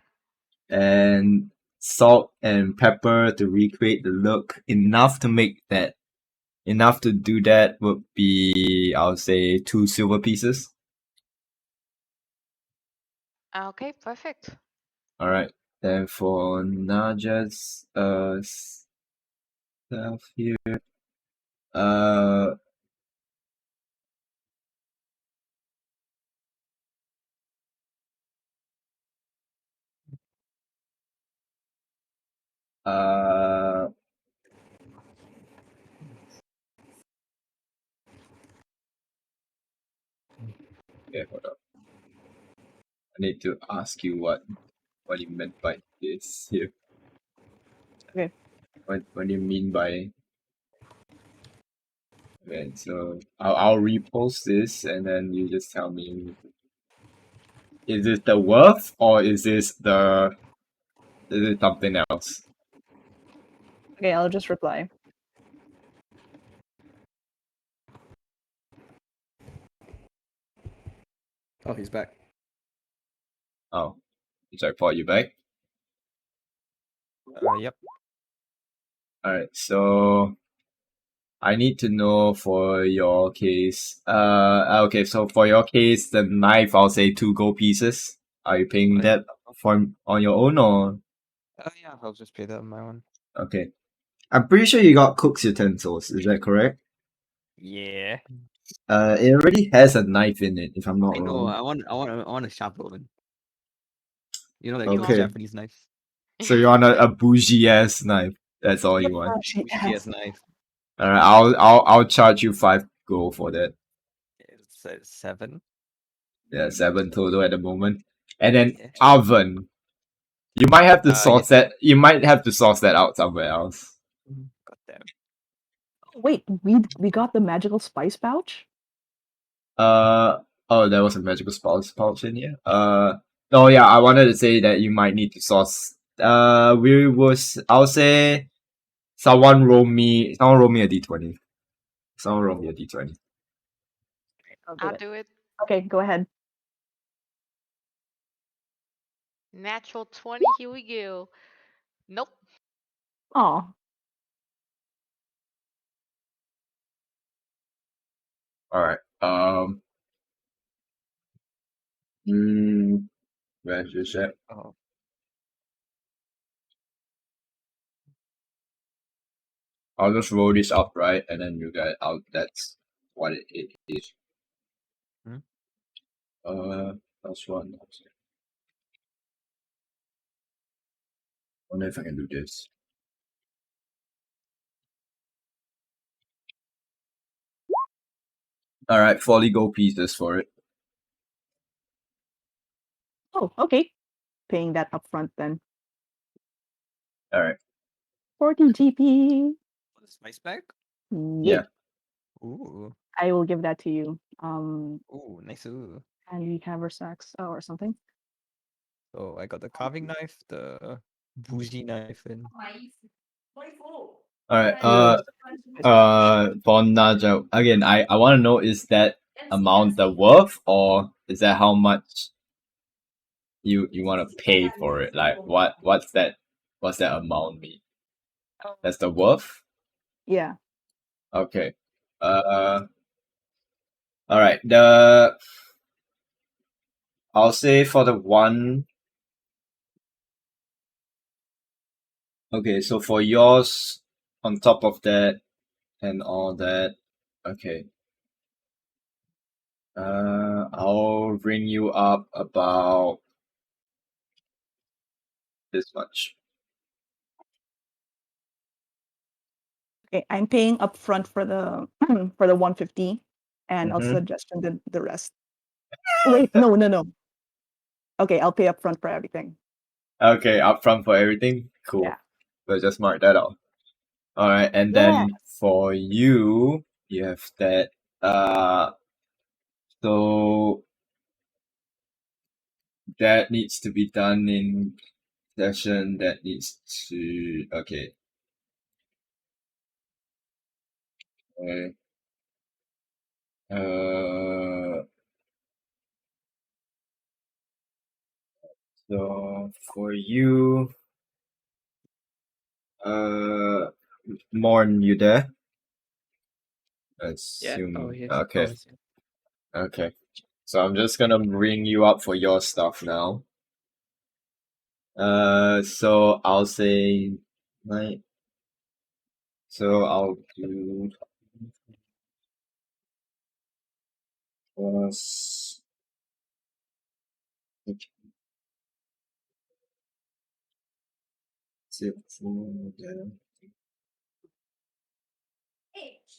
And salt and pepper to recreate the look. Enough to do that would be, I'll say, 2 silver pieces. Okay, perfect. Alright. Then for Naja's stuff here. Uh uh Okay, hold up. I need to ask you what you meant by this here. Okay. What do you mean by? Okay, so I'll repost this and then you just tell me, is it the worth or is it something else? Okay, I'll just reply. Oh, he's back. Oh, jackpot, you back? Yep. Alright, so I need to know for your case. Okay, so for your case, the knife, I'll say 2 gold pieces. Are you paying that on your own or? Yeah, I'll just pay that on my own. Okay. I'm pretty sure you got cook's utensils, is that correct? Yeah. It already has a knife in it, if I'm not I know. wrong. I want a sharp one. You know, like Okay. those Japanese knives. So you want a bougie ass knife. That's all you Yeah, want. she Bushy has. ass knife. Alright, I'll charge you 5 gold for that. It's 7. Yeah, 7 total at the moment. And then Yeah. oven. You might have to source yes. that. You might have to source that out somewhere else. God damn. Wait, we got the magical spice pouch? Oh, there was a magical spouse pouch in here. No, yeah, I wanted to say that you might need to source. I'll say someone roll me a d20. Someone roll me a d20. I'll do it. Okay, go ahead. Natural 20. Here we go. Nope. Oh, All right. Where's your shit? Oh. I'll just roll this up, right, and then you get out. That's what it is. Hmm? That's one. Wonder if I can do this. All right, 40 gold pieces for it. oh, okay. Paying that upfront then. All right. 40 GP. The spice bag? Yeah. Ooh. I will give that to you. Ooh, nice. Ooh. And we haversacks or something. So I got the carving knife, the bougie knife, and All right. For Naja, again, I want to know, is that amount the worth, or is that how much you want to pay for it? Like, what's that amount mean? That's the worth. Yeah. Okay. All right. I'll say for the one. Okay, so for yours, on top of that and all that, okay. I'll bring you up about this much. Okay, I'm paying upfront for the for the 150, and I'll Mhm. suggestion the rest. Wait, no. Okay, I'll pay upfront for everything. Okay, upfront for everything. Cool. Yeah. We'll just mark that out. All right, and then for you, you have that. So that needs to be done in session. That needs to. Okay. Okay. So for you, Morn, you there? Yeah. Oh, Assume. yes. Okay. Oh, yes. Okay. So I'm just gonna bring you up for your stuff now. So I'll say nine. So I'll do plus. Six,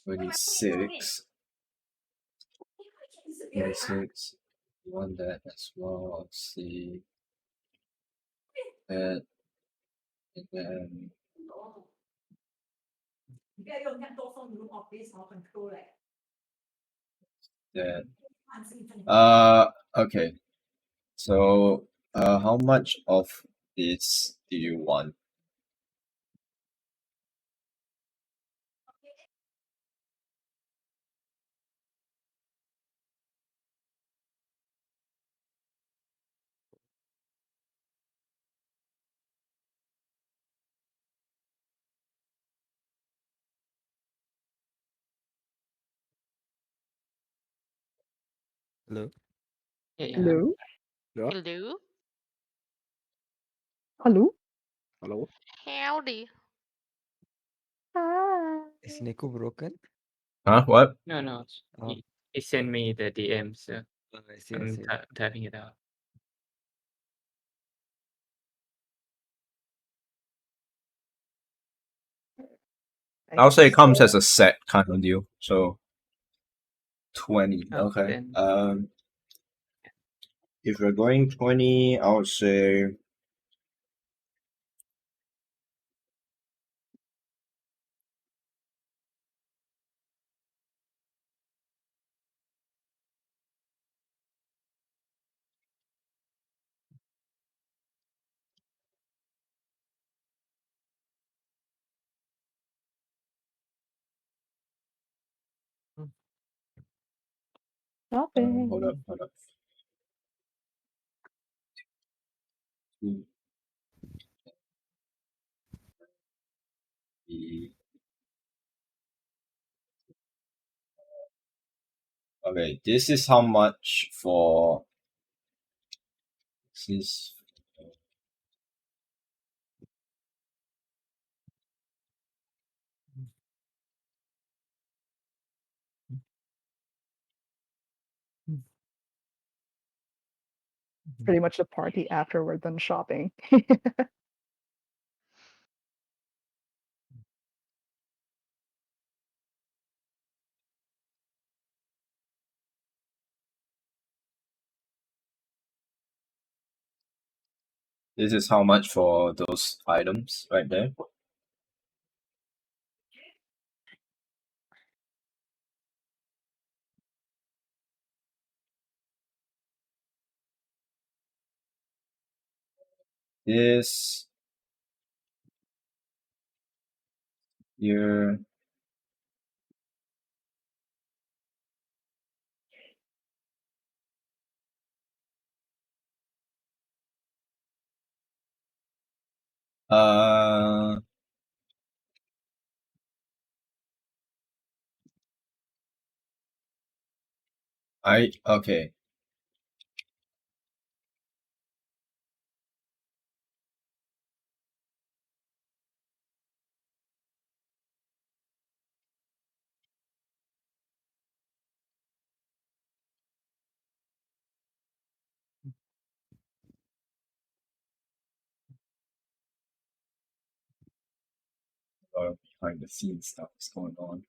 26. 26. You want that as well. I'll see that. And then that. Okay. So, how much of this do you want? hello. Yeah. Hello? Yeah. Hello? Hello? Hello? Howdy. Hi. Is Neko broken? Huh? What? No. Oh, He sent me the DM, so I see. I I'm see. typing it out. I'll say it comes as a set kind of deal. So 20. Oh, Okay. then If we're going 20, I would say Shopping. hold up. Two, three. Okay, this is how much for this is Pretty much the party after we're done shopping. this is how much for those items right there. This here. Uh, okay. A lot of behind the scenes stuff is going on.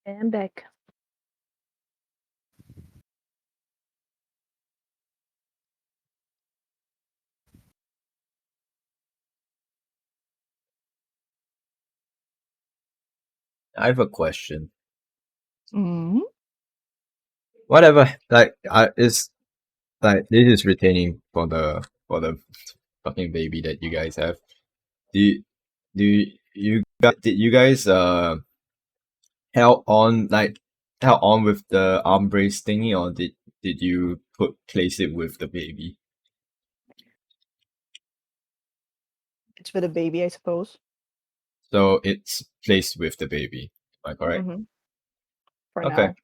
And back. I have a question. Mm. Whatever, like, is like this is retaining for the fucking baby that you guys have. Did you guys held on like held on with the arm brace thingy, or did you place it with the baby? It's with a baby, I suppose. So it's placed with the baby. Am I correct? Mm-hmm. For Okay. now.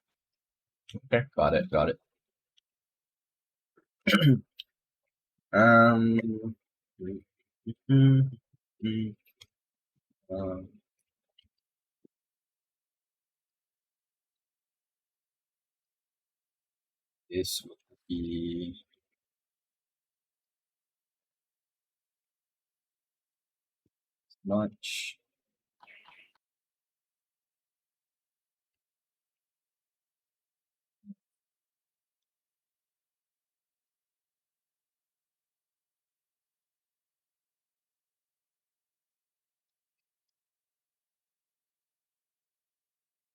Okay. Got it. Um. mm, mm, um, this would be much.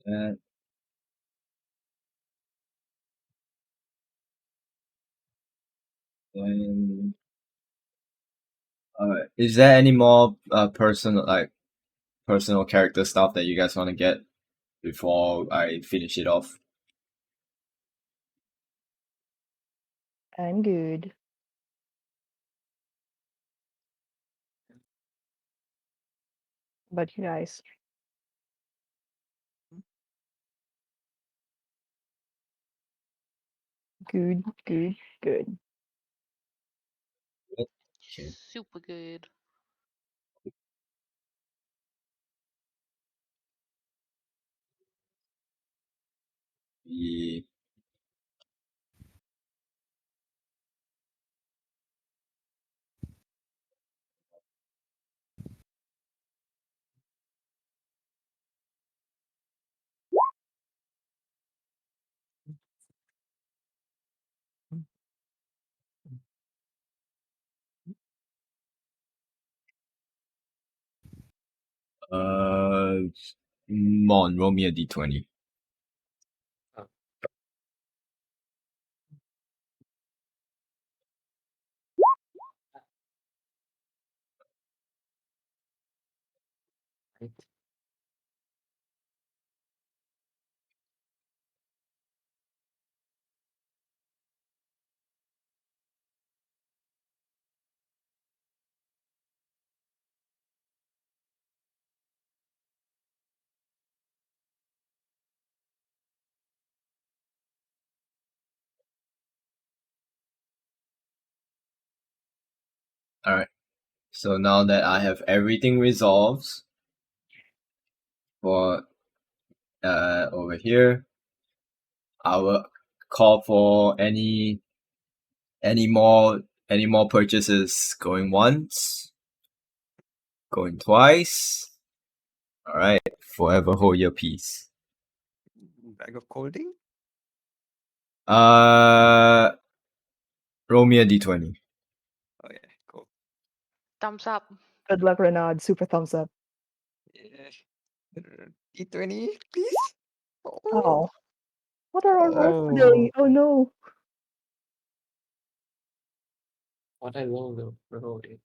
That and is there any more personal character stuff that you guys want to get before I finish it off? I'm good. But you guys. Good, good, good. Okay. Super good. Yeah. Mon, roll me a d20. Right. Alright. So now that I have everything resolved for over here, I will call for any more purchases going once, going twice. Alright, forever hold your peace. Bag of colding? Roll me a d20. Oh yeah, cool. Thumbs up. Good luck, Renaud. Super thumbs up. Yeah. D20, please. Oh. What are our rolls Oh. today? Oh no. What I roll it.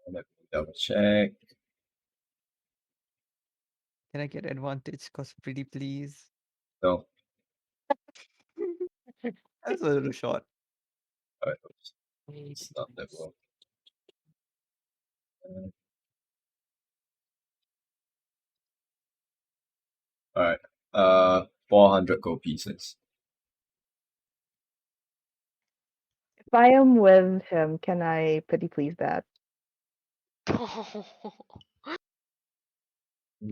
Let me double check. Can I get advantage? Cause pretty please. No. That's a little short. Alright, it's not that well. Alright. 400 gold pieces. If I am with him, can I pretty please that?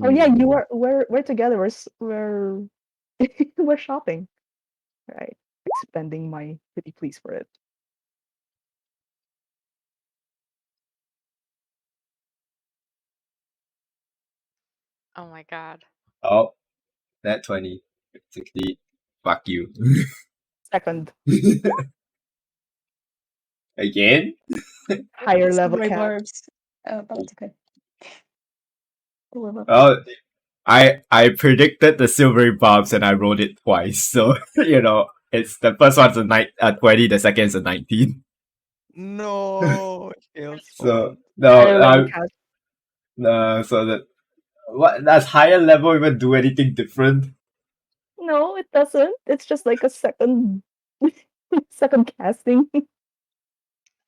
Oh yeah, you are. We're together. We're we're shopping, right? Spending my pretty please for it. Oh my god. Oh, that 20. 60. Fuck you. Second, Again? higher level Silvery cap. barbs. Oh, but it's okay. Well, I predicted the silvery barbs and I rolled it twice. So, it's the first one's a 20, the second is a 19. No, So, Hailstorm. Higher level no, cap. no, so does higher level even do anything different? No, it doesn't. It's just like a second, second casting.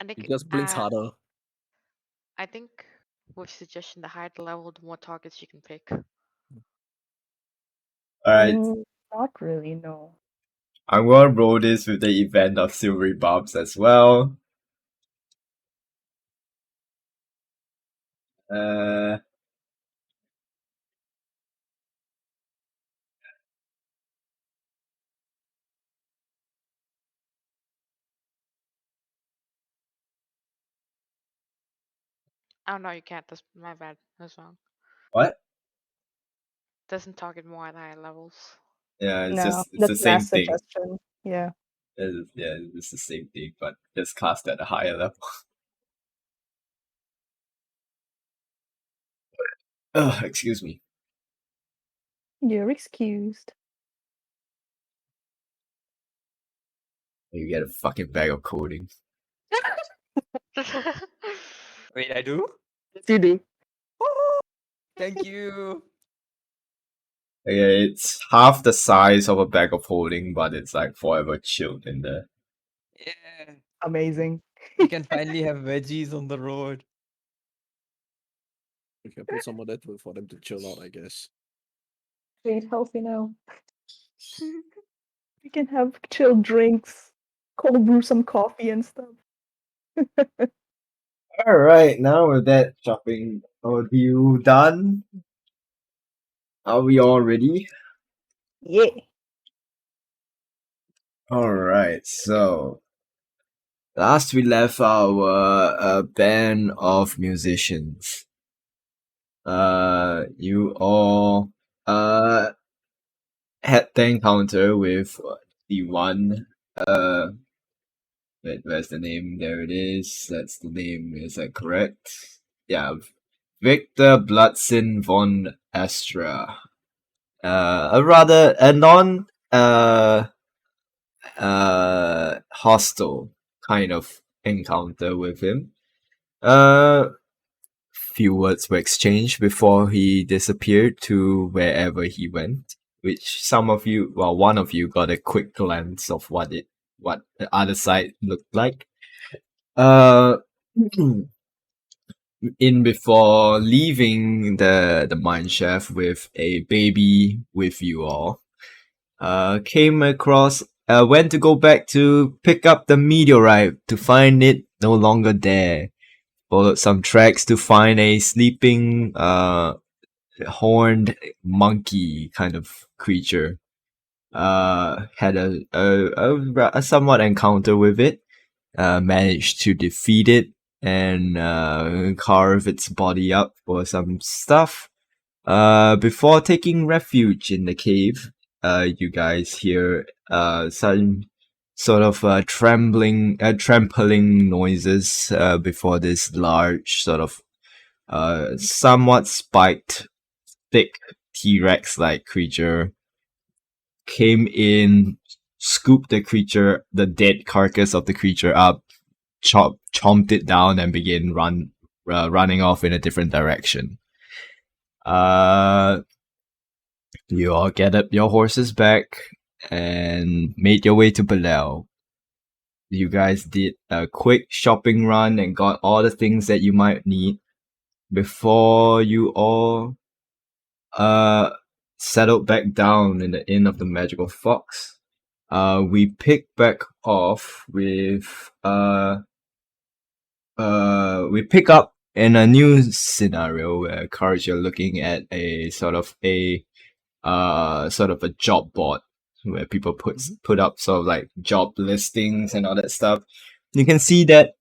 I think It just blinks harder. I think with suggestion the higher the level, the more targets you can pick. Alright, Not really. No. I'm gonna roll this with the event of silvery barbs as well. Uh, Oh no, you can't. That's my bad. That's wrong. what? Doesn't target more at higher levels. Yeah, it's No, the that's same last thing. suggestion. Yeah. It's the same thing, but just cast at a higher level. Ugh, excuse me. You're excused. You get a fucking bag of coding. Wait, I do? Yes, you do. Thank you. Okay, it's half the size of a bag of holding, but it's like forever chilled in there. Yeah. Amazing. We can finally have veggies on the road. We can put some of that for them to chill out, I guess. We eat healthy now. We can have chilled drinks, cold brew some coffee and stuff. All right, now with that shopping overview done, are we all ready? Yeah. All right, so last we left our band of musicians. You all had the encounter with the one wait, where's the name? There it is. That's the name. Is that correct? Yeah, Victor Bloodsin von Astra. A rather a non hostile kind of encounter with him. Few words were exchanged before he disappeared to wherever he went, which some of you, well, one of you got a quick glance of what the other side looked like. In before leaving the mine shaft with a baby with you all, came across, went to go back to pick up the meteorite to find it no longer there. Followed some tracks to find a sleeping, horned monkey kind of creature. Had a somewhat encounter with it. Managed to defeat it and carve its body up for some stuff. Before taking refuge in the cave, you guys hear some sort of trampling noises before this large sort of somewhat spiked, thick T-Rex like creature came in, scooped the dead carcass of the creature up, chomped it down, and began running off in a different direction. You all get up your horses back and made your way to Belel. You guys did a quick shopping run and got all the things that you might need before you all settled back down in the Inn of the Magical Fox. We pick back off with we pick up in a new scenario where Courage, you're looking at a sort of a job board where people put up sort of like job listings and all that stuff. You can see that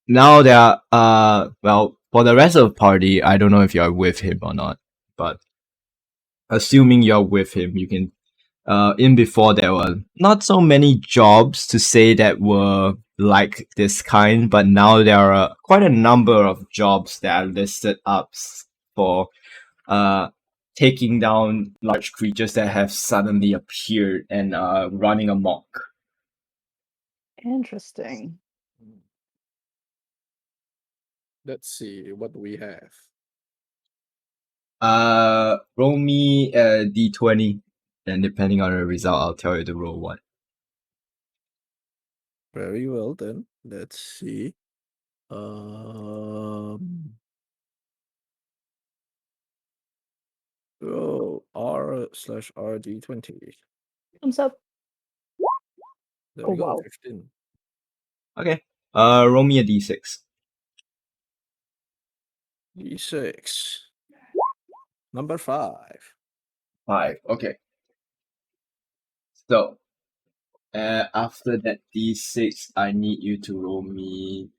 now there are well, for the rest of the party, I don't know if you're with him or not, but assuming you're with him, you can in before there were not so many jobs to say that were like this kind, but now there are quite a number of jobs that are listed up for taking down large creatures that have suddenly appeared and running amok. Interesting. Let's see, what do we have? Roll me a d20, and depending on the result, I'll tell you to roll what. Very well then. Let's see. R/RD20. Thumbs up. There Oh, we go. wow. 15. Okay. Roll me a d6. D6. Number 5. 5. Okay. So, after that d6, I need you to roll me.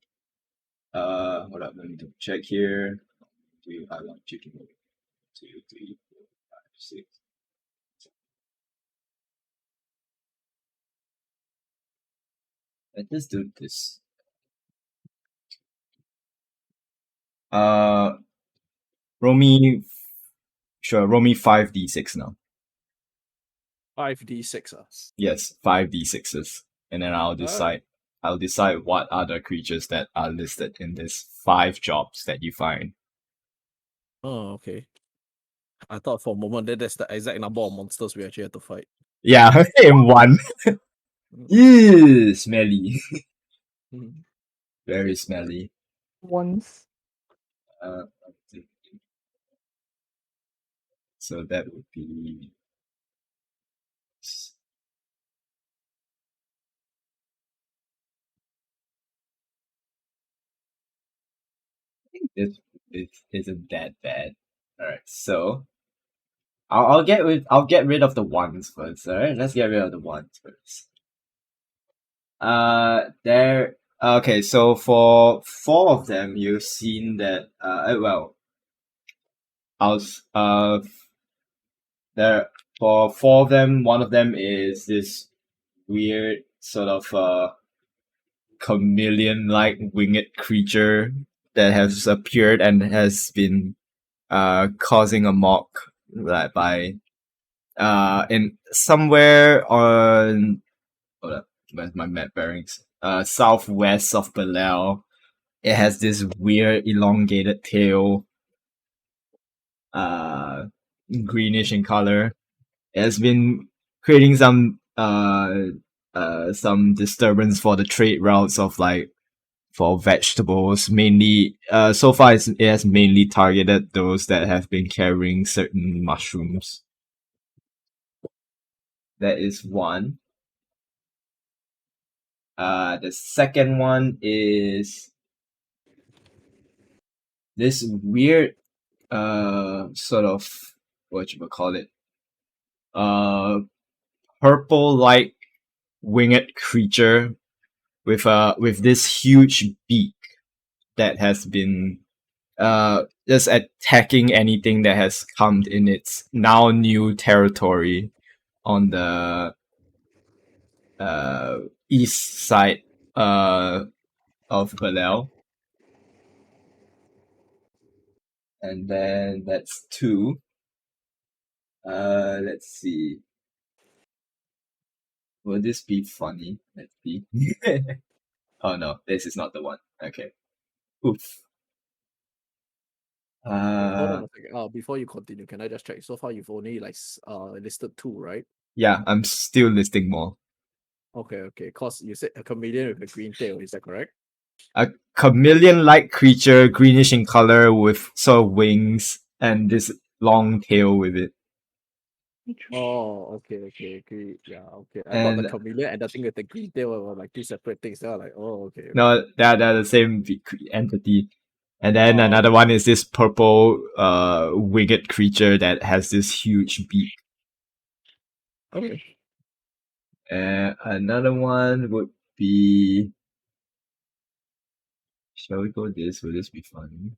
Hold up, let me double check here. I want you to roll 2, 3, 4, 5, 6. Let's just do this. Roll me 5d6 now. 5d6. Yes, 5d6s, and then I'll decide. I'll decide what other creatures that are listed in this 5 jobs that you find. Oh, okay. I thought for a moment that that's the exact number of monsters we actually had to fight. Yeah, in one. Ew, smelly. Mhm. Very smelly. Once. I'm thinking. So that would be. I think this isn't that bad. Alright, so I'll get rid of the ones first. Alright, let's get rid of the ones first. There. Okay, so for 4 of them, you've seen that. Well, there for 4 of them. One of them is this weird sort of chameleon-like winged creature that has appeared and has been causing a mock like by in somewhere on hold up, where's my map bearings? Southwest of Belial. It has this weird elongated tail, greenish in color. It has been creating some disturbance for the trade routes of like for vegetables mainly. So far it has mainly targeted those that have been carrying certain mushrooms. That is one. The second one is this weird sort of what you would call it purple like winged creature with this huge beak that has been just attacking anything that has come in its now new territory on the east side of Belial. And then that's 2. Let's see. Will this be funny? Let's see. Oh no, this is not the one. Okay. Oof. Hold on a second. Before you continue, can I just check? So far, you've only listed 2, right? Yeah, I'm still listing more. Okay. Cause you said a chameleon with a green tail. Is that correct? A chameleon-like creature, greenish in color, with sort of wings and this long tail with it. Oh, okay. Yeah, okay. I thought the And chameleon and the thing with the green tail were like 2 separate things. They were like, oh, okay. no, they're the same entity. And then Oh. another one is this purple winged creature that has this huge beak. Okay. Another one would be. Shall we go this? Will this be funny?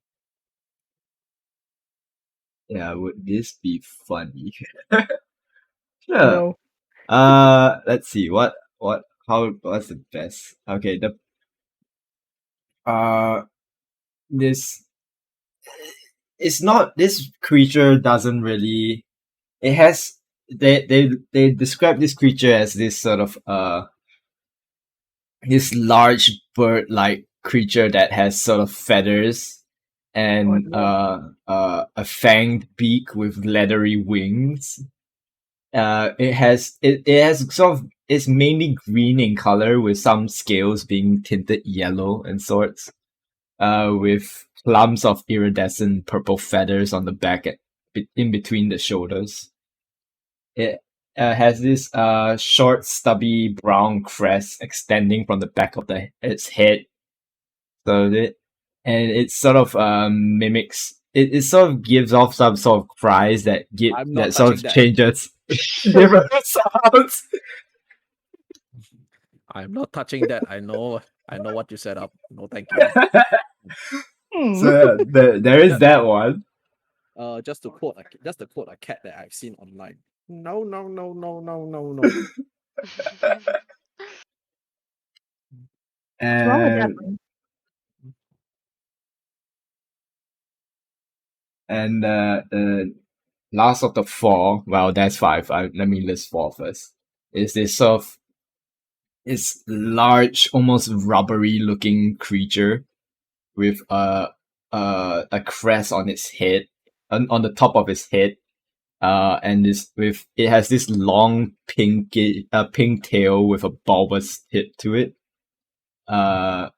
Yeah, would this be funny? Sure. No. Let's see. What's the best? Okay, this it's not this creature doesn't really it has they describe this creature as this sort of this large bird like creature that has sort of feathers and a fanged beak with leathery wings. It has sort of it's mainly green in color with some scales being tinted yellow and sorts. With clumps of iridescent purple feathers on the back in between the shoulders. It has this short, stubby brown crest extending from the back of its head. So it sort of mimics. It sort of gives off some sort of cries I'm not that sort of touching that. changes different sounds. I'm not touching that. I know what you set up. No, thank you. So there is that one. Just to quote a cat that I've seen online. No. What's wrong with that And one? and the last of the 4, well, that's 5. Let me list 4 first. Is this sort of this large, almost rubbery looking creature with a crest on its head, on the top of its head, And it has this long pink tail with a bulbous tip to it. And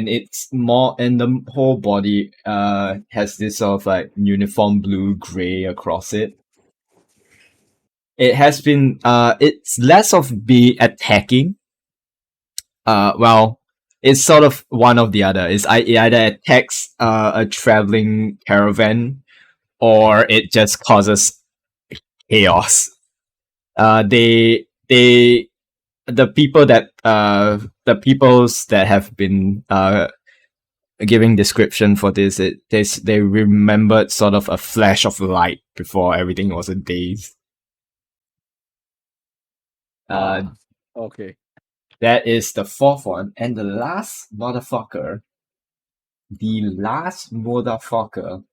the whole body has this sort of like uniform blue gray across it. It has been it's less of be attacking. Well, it's sort of one of the other. It either attacks a traveling caravan, or it just causes chaos. They the peoples that have been giving description for this, they remembered sort of a flash of light before everything was a daze. Okay. That is the fourth one, and the last motherfucker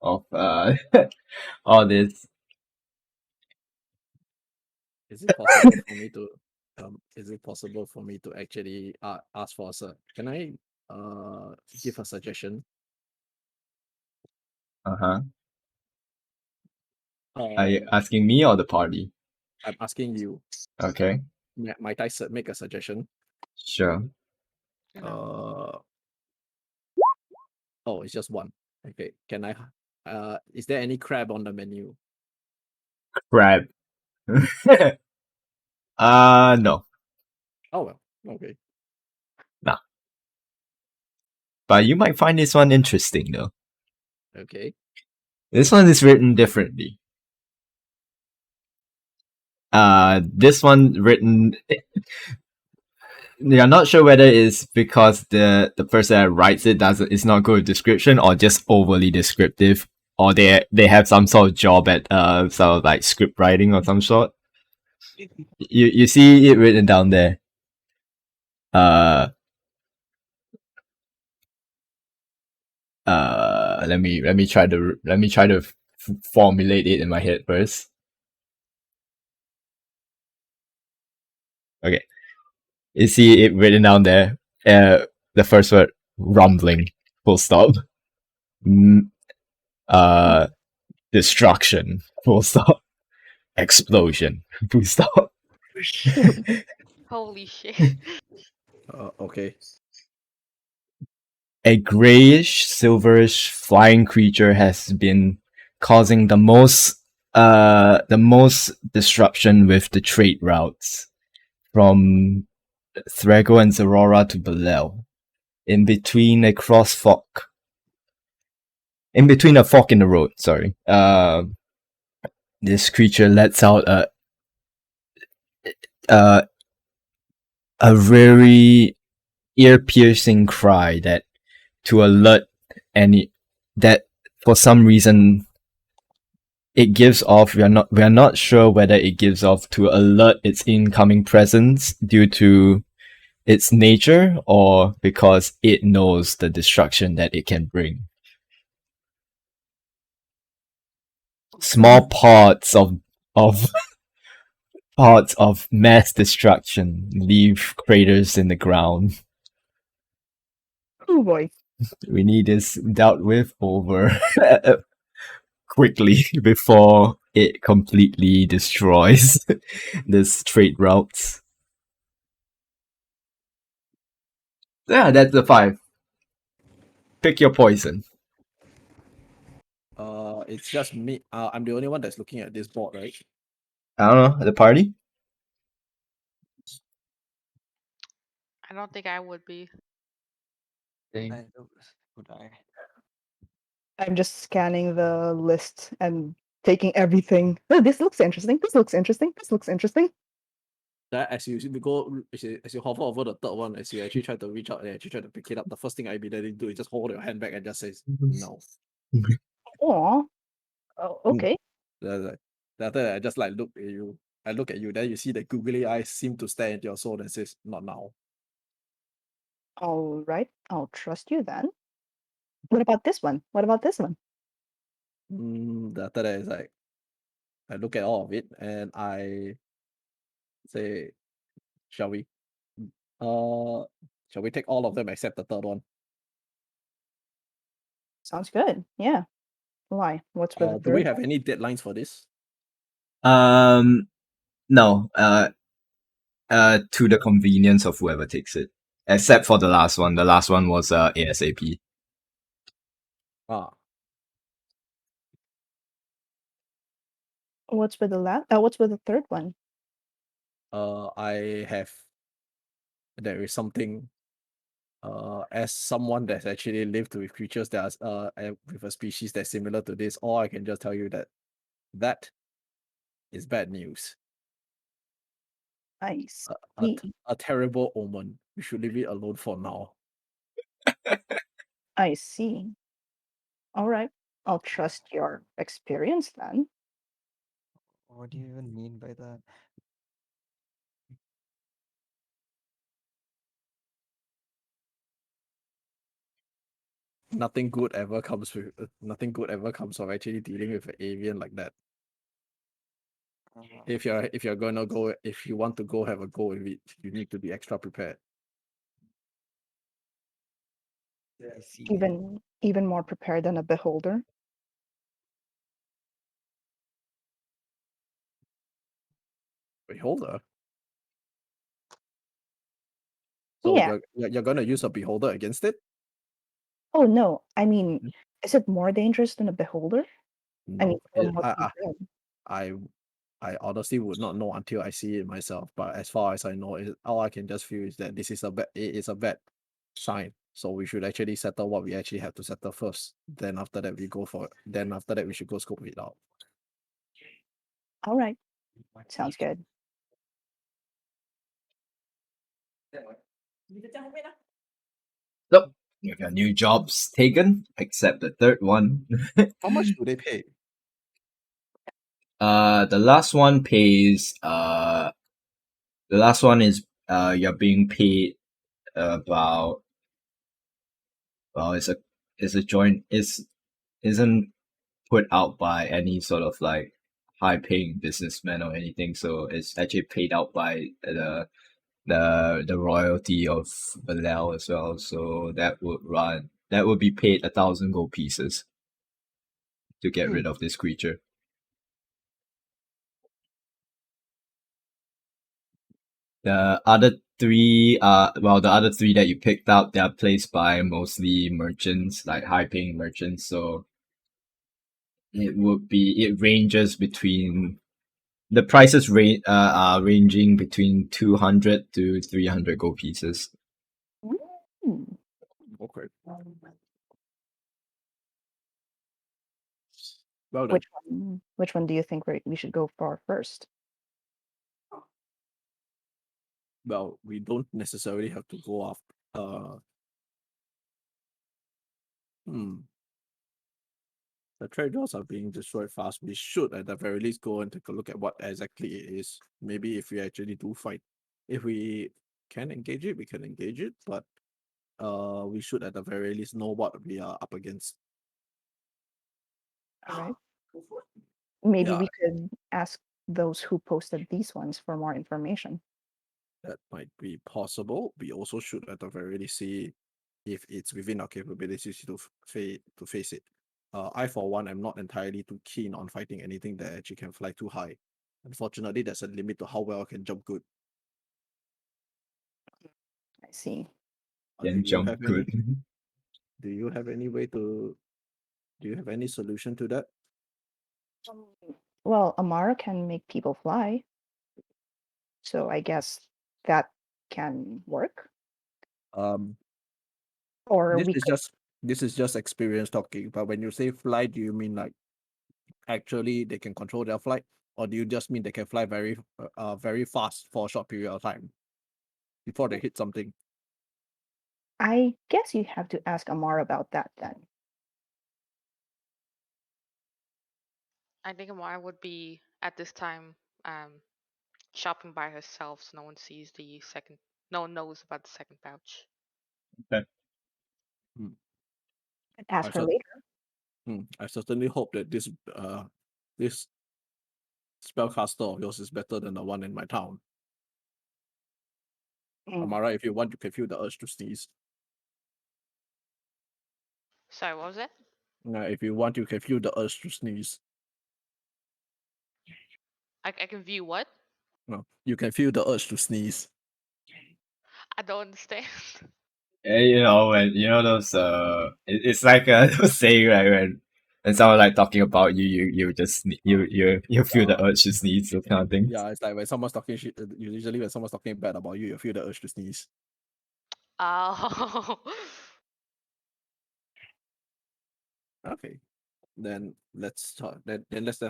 of all this. Is it possible for me to actually ask for a can I give a suggestion? Are you asking me or the party? I'm asking you. Okay. Might I make a suggestion? Sure. No. Oh, it's just one. Okay. Can I? Is there any crab on the menu? Crab. No. Oh well. Okay. Nah. But you might find this one interesting though. Okay. This one is written differently. This one written. You're not sure whether it's because the person that writes it's not good with description, or just overly descriptive, or they have some sort of job at sort of like script writing or some sort. You see it written down there. Let me try to formulate it in my head first. Okay. You see it written down there. The first word, rumbling, full stop. Destruction, full stop. Explosion, full stop. Holy shit. Okay. A grayish, silverish flying creature has been causing the most disruption with the trade routes from Thrago and Zerora to Belel. In between a fork in the road, sorry. This creature lets out a very ear-piercing cry that to alert that for some reason it gives off. We are not sure whether it gives off to alert its incoming presence due to its nature, or because it knows the destruction that it can bring. Small parts of parts of mass destruction leave craters in the ground. Oh boy. We need this dealt with over quickly before it completely destroys this trade routes. Yeah, that's the 5. Pick your poison. It's just me. I'm the only one that's looking at this board, right? I don't know, the party? I don't think I would be. I'm just scanning the list and taking everything. Oh, this looks interesting. This looks interesting. This looks interesting. That as you go, as you hover over the third one, as you actually try to reach out and actually try to pick it up, the first thing I immediately do is just hold your hand back and just says no. Aw. Oh, okay. Then after that, I just like look at you. I look at you, then you see the googly eyes seem to stare into your soul and says, not now. All right. I'll trust you then. What about this one? What about this one? After that, it's like I look at all of it and I say, shall we? Shall we take all of them except the third one? Sounds good. Yeah. Why? What's with the Do we third have one? any deadlines for this? No. To the convenience of whoever takes it, except for the last one. The last one was ASAP. Ah, What's with the what's with the third one? I have. There is something. As someone that's actually lived with creatures that are with a species that's similar to this, all I can just tell you that is bad news. I A see. a terrible omen. We should leave it alone for now. I see. All right. I'll trust your experience then. What do you even mean by that? Nothing good ever comes of actually dealing with an avian like that. If you want to go have a go with it, you need to be extra prepared. I see. Even more prepared than a beholder. Beholder. So Yeah. you're gonna use a beholder against it? Oh no. I mean, is it more dangerous than a beholder? I mean, No. from what you said. I honestly would not know until I see it myself. But as far as I know, all I can just feel is that this is a bad sign. So we should actually settle what we actually have to settle first. Then after that we should go scope it out. All right. Sounds good. So, with your new jobs taken, except the third one. How much do they pay? The last one pays. The last one is you're being paid about. Well, it's a joint. Isn't put out by any sort of like high paying businessman or anything. So it's actually paid out by the royalty of Valel as well. So that would be paid 1,000 gold pieces to get rid of this creature. The other the other three that you picked up, they are placed by mostly merchants, like high paying merchants. So it ranges between the prices are ranging between 200 to 300 gold pieces. Mm. Okay. Well then, Which one do you think we should go for first? well, we don't necessarily have to go off. Hmm. The trade-offs are being destroyed fast. We should at the very least go and take a look at what exactly it is. Maybe if we actually do fight, if we can engage it, we can engage it. But we should at the very least know what we are up against. All right. Maybe Yeah, we could ask those who posted these ones for more information. that might be possible. We also should at the very least see if it's within our capabilities to face it. I for one am not entirely too keen on fighting anything that actually can fly too high. Unfortunately, there's a limit to how well I can jump good. I see. Do Then you jump have good. any? Do you have any way to? Do you have any solution to that? Um, Well, Amara can make people fly, so I guess that can work. Um, Or this we is could, just this is just experience talking. But when you say fly, do you mean like actually they can control their flight, or do you just mean they can fly very fast for a short period of time before they hit something? I guess you have to ask Amara about that then. I think Amara would be at this time shopping by herself, so no one sees the second. No one knows about the second pouch. Ask I her cer- later. I certainly hope that this spellcaster of yours is better than the one in my town. Mm. Amara, if you want, you can feel the urge to sneeze. Sorry, what was that? If you want, you can feel the urge to sneeze. I can view what? No, you can feel the urge to sneeze. I don't understand. You know, when you know those it's like those saying, right, when someone like talking about you, you just you feel the urge to sneeze, those kind of things. Yeah, it's like when someone's talking shit. Usually, when someone's talking bad about you, you feel the urge to sneeze. Oh. Okay, then let's talk. Then let's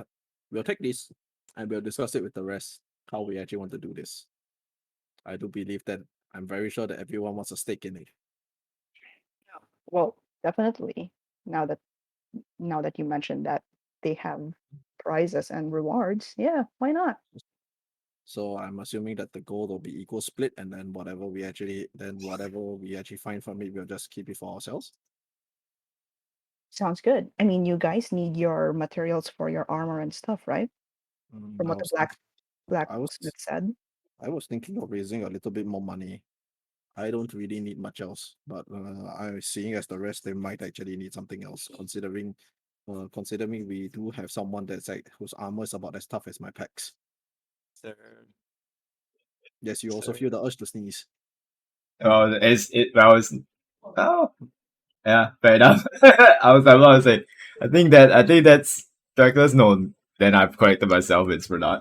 we'll take this and we'll discuss it with the rest. How we actually want to do this. I do believe that I'm very sure that everyone wants a stake in it. Well, definitely. Now that now that you mentioned that they have prizes and rewards, yeah, why not? So I'm assuming that the goal will be equal split, and then whatever we actually find from it, we'll just keep it for ourselves. Sounds good. I mean, you guys need your materials for your armor and stuff, right? From I what the was think- I was blacksmith said. I was thinking of raising a little bit more money. I don't really need much else, but I seeing as the rest they might actually need something else. Considering we do have someone that's like whose armor is about as tough as my pecs. Sir. Yes, you also Sir. feel the urge to sneeze. Well, oh yeah, fair enough. I was about to say, I think that's Douglas. No, then I've corrected myself. It's Renat.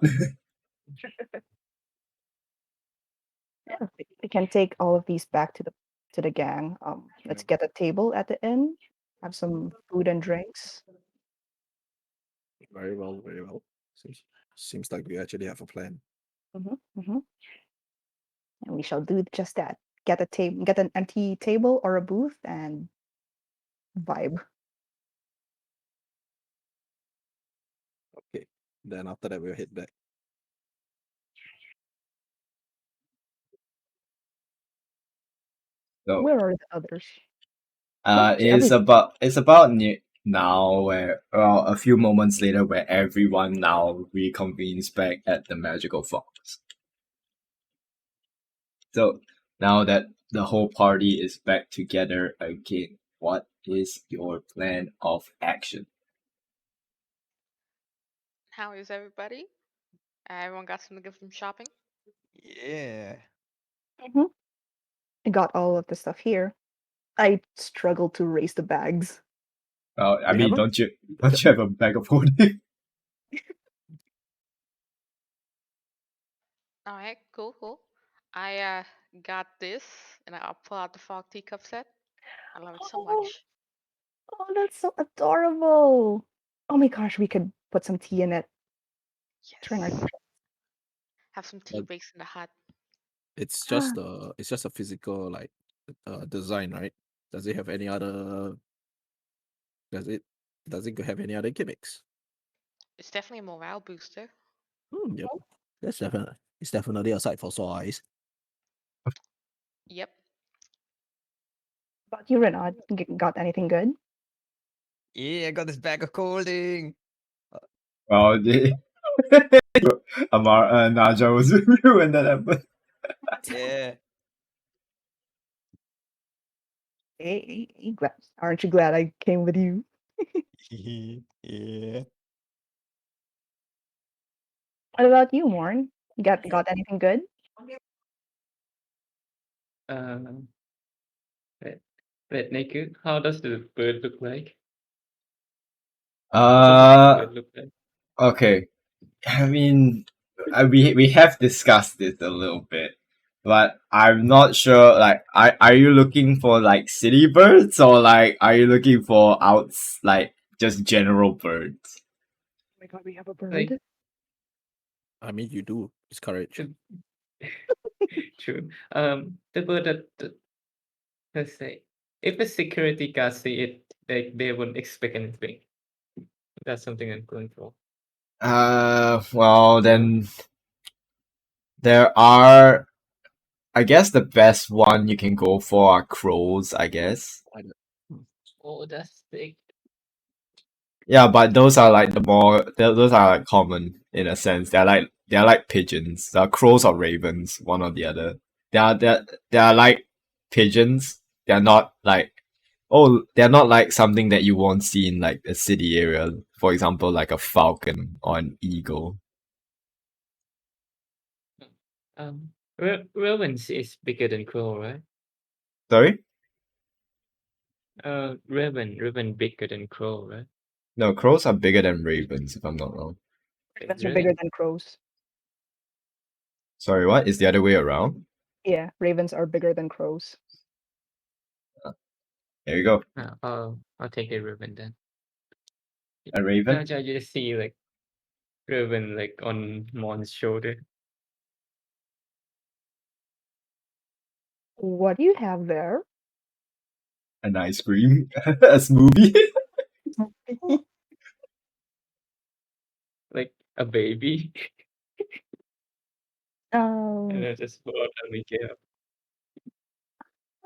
Yeah, we can take all of these back to the gang. Let's get a table at the inn, have some food and drinks. Very well, very well. Seems like we actually have a plan. Hmm. And we shall do just that. Get a table, get an empty table or a booth, and vibe. Okay. Then after that we'll head back. So Where are the others? Oh, so it's about now where well a few moments later where everyone now reconvenes back at the magical fox. So now that the whole party is back together again, what is your plan of action? How is everybody? Everyone got something good from shopping? Yeah. Mhm. I got all of the stuff here. I struggle to raise the bags. Well, I We mean, haven't- don't you have a bag of holding? Alright, cool. I got this and I'll pull out the fog teacup set. I love it so Oh, much. oh, that's so adorable. Oh my gosh, we could put some tea in it. Turn our Yes. Have some tea But breaks in the hut. it's ah, just a physical like design, right? Does it have any other does it have any other gimmicks? It's definitely a morale booster. Yep. It's definitely a sight for sore eyes. Yep. about you, Renard? Got anything good? Yeah, I got this bag of holding. Well, Naja was with you when that happened. Yeah. Aren't you glad I came with you? Yeah. What about you, Morn? You got anything good? Um, wait, wait, Niku, how does the bird look like? What does the bird look like? Okay. I mean, we have discussed this a little bit, but I'm not sure. Like, are you looking for like city birds or like are you looking for outs like just general birds? Oh my god, we have a Like, bird. I mean you do. It's courage. true. The bird that let's say, if a security guard see it, they wouldn't expect anything. That's something I'm going for. Well then there are. I guess the best one you can go for are crows. I guess. I don't- Oh, that's big. Yeah, but those are like those are like common in a sense. They're like pigeons. They're crows or ravens, one or the other. They are like pigeons. They're not like they're not like something that you won't see in like a city area. For example, like a falcon or an eagle. Ravens is bigger than crow, right? Sorry? Raven bigger than crow, right? No, crows are bigger than ravens, if I'm not wrong. Ravens are Really? bigger than crows. Sorry, what? Is the other way around? Yeah, ravens are bigger than crows. There you go. I'll take a raven then. A raven? I just see like raven like on Mon's shoulder. What do you have there? An ice cream? A smoothie? Like a baby. And Um, I just pull out and make it up.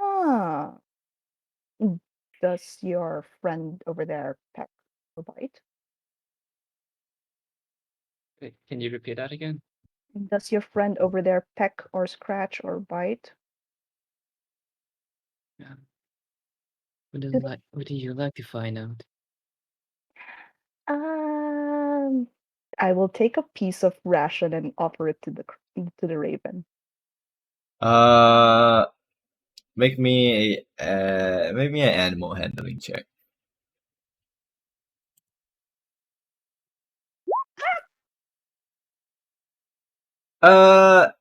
ah, does your friend over there peck or bite? Wait, can you repeat that again? Does your friend over there peck or scratch or bite? Yeah. Do What do you like to find out? I will take a piece of ration and offer it to the raven. Make me an animal handling check.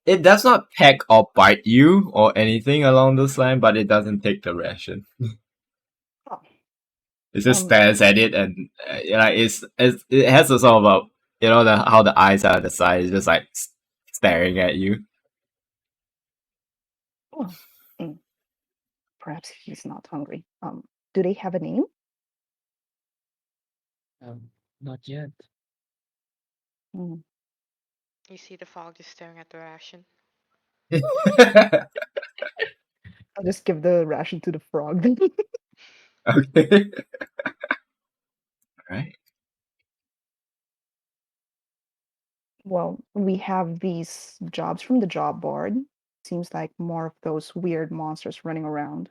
It does not peck or bite you or anything along those lines, but it doesn't take the ration. Oh, It just Um, stares at it, and it has a sort of how the eyes are at the side, it's just like staring at you. oh, perhaps he's not hungry. Do they have a name? Not yet. Mm, You see the frog just staring at the ration. I'll just give the ration to the frog then. Okay. Alright. Well, we have these jobs from the job board. Seems like more of those weird monsters running around.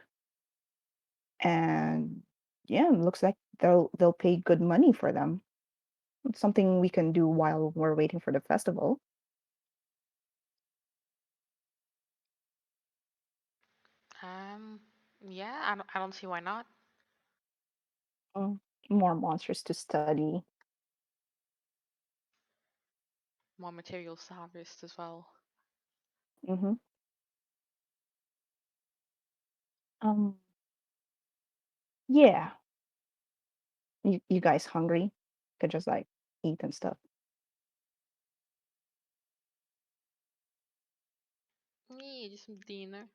And yeah, it looks like they'll pay good money for them. It's something we can do while we're waiting for the festival. Yeah, I don't see why not. More monsters to study. More materials to harvest as well. Mm-hmm. Yeah. You guys hungry? Could just like eat and stuff. Yeah, just some dinner.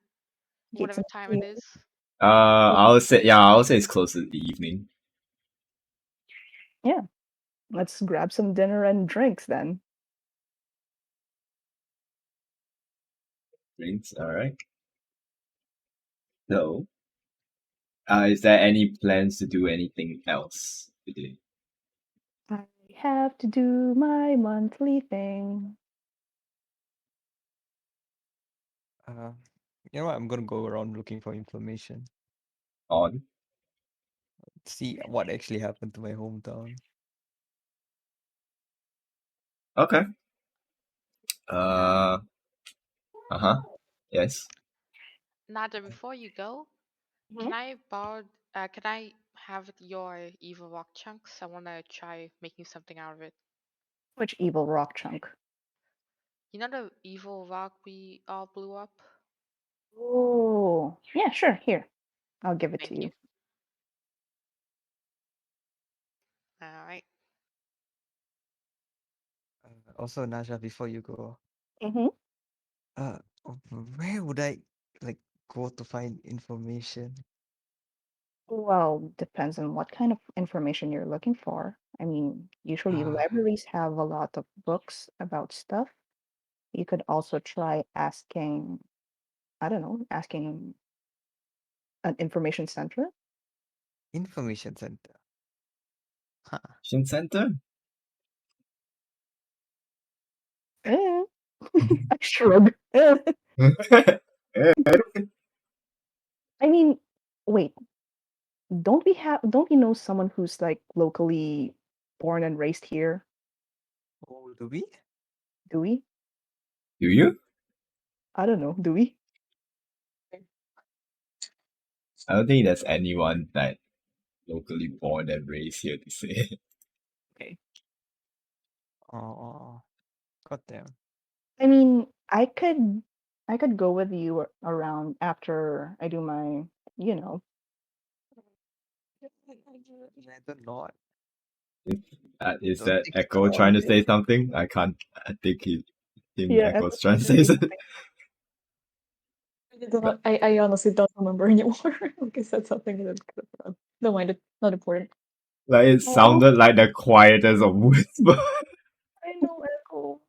Get Whatever some time it dinner. is. I would say it's close to the evening. Yeah. Let's grab some dinner and drinks then. Drinks, alright. So, is there any plans to do anything else today? I have to do my monthly thing. You know what? I'm gonna go around looking for information. On? See what actually happened to my hometown. Okay. Yes. Nada, before you go, Mhm. can I have your evil rock chunks? I wanna try making something out of it. Which evil rock chunk? You know the evil rock we all blew up? Oh, yeah, sure. Here, I'll give it to Thank you. you. Alright. Also, Naja, before you go, Mm-hmm. uh, where would I like go to find information? Well, depends on what kind of information you're looking for. I mean, usually Ah, libraries have a lot of books about stuff. You could also try asking, I don't know, asking an information center. information center. Huh. Shin Center? Eh, I shrug. I mean, wait, don't we know someone who's like locally born and raised here? Oh, do we? Do we? Do you? I don't know. Do we? I don't think there's anyone that locally born and raised here to say. Okay. Oh, goddamn. I mean, I could go with you around after I do my, you know. Rather not. Is Don't that think it's a Echo trying to holiday. say something? I can't. I think Yeah, Echo's Echo's trying to trying say to say something. something. I honestly don't remember anymore. Like I said something that could have forgotten. Don't mind it. Not important. Like it Oh, sounded like the quietest of whisper. I know Echo.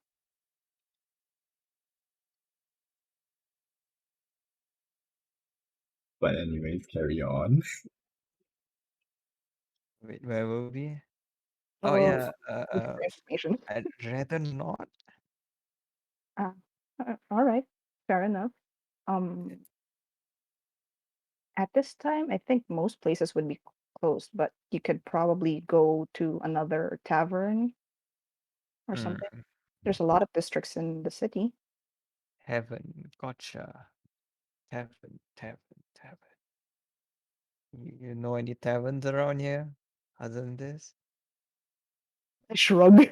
But anyways, carry on. Wait, where were we? Oh Oh, yeah. looking for information. I'd rather not. Ah, all right, fair enough. Um, at this time, I think most places would be closed, but you could probably go to another tavern or Hmm. something. There's a lot of districts in the city. Heaven, gotcha. Tavern. You know any taverns around here other than this? I shrug.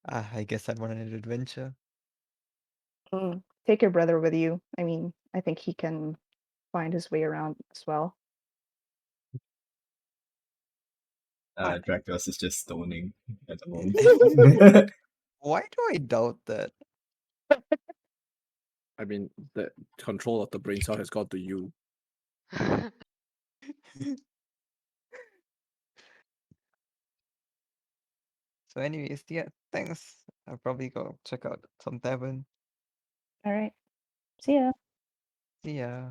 I guess I'd want an adventure. Take your brother with you. I mean, I think he can find his way around as well. Dracula's is just stoning at the moment. Why do I doubt that? I mean, the control of the brain cell has got to you. So anyways, yeah, thanks. I'll probably go check out some tavern. All right. See ya. See ya.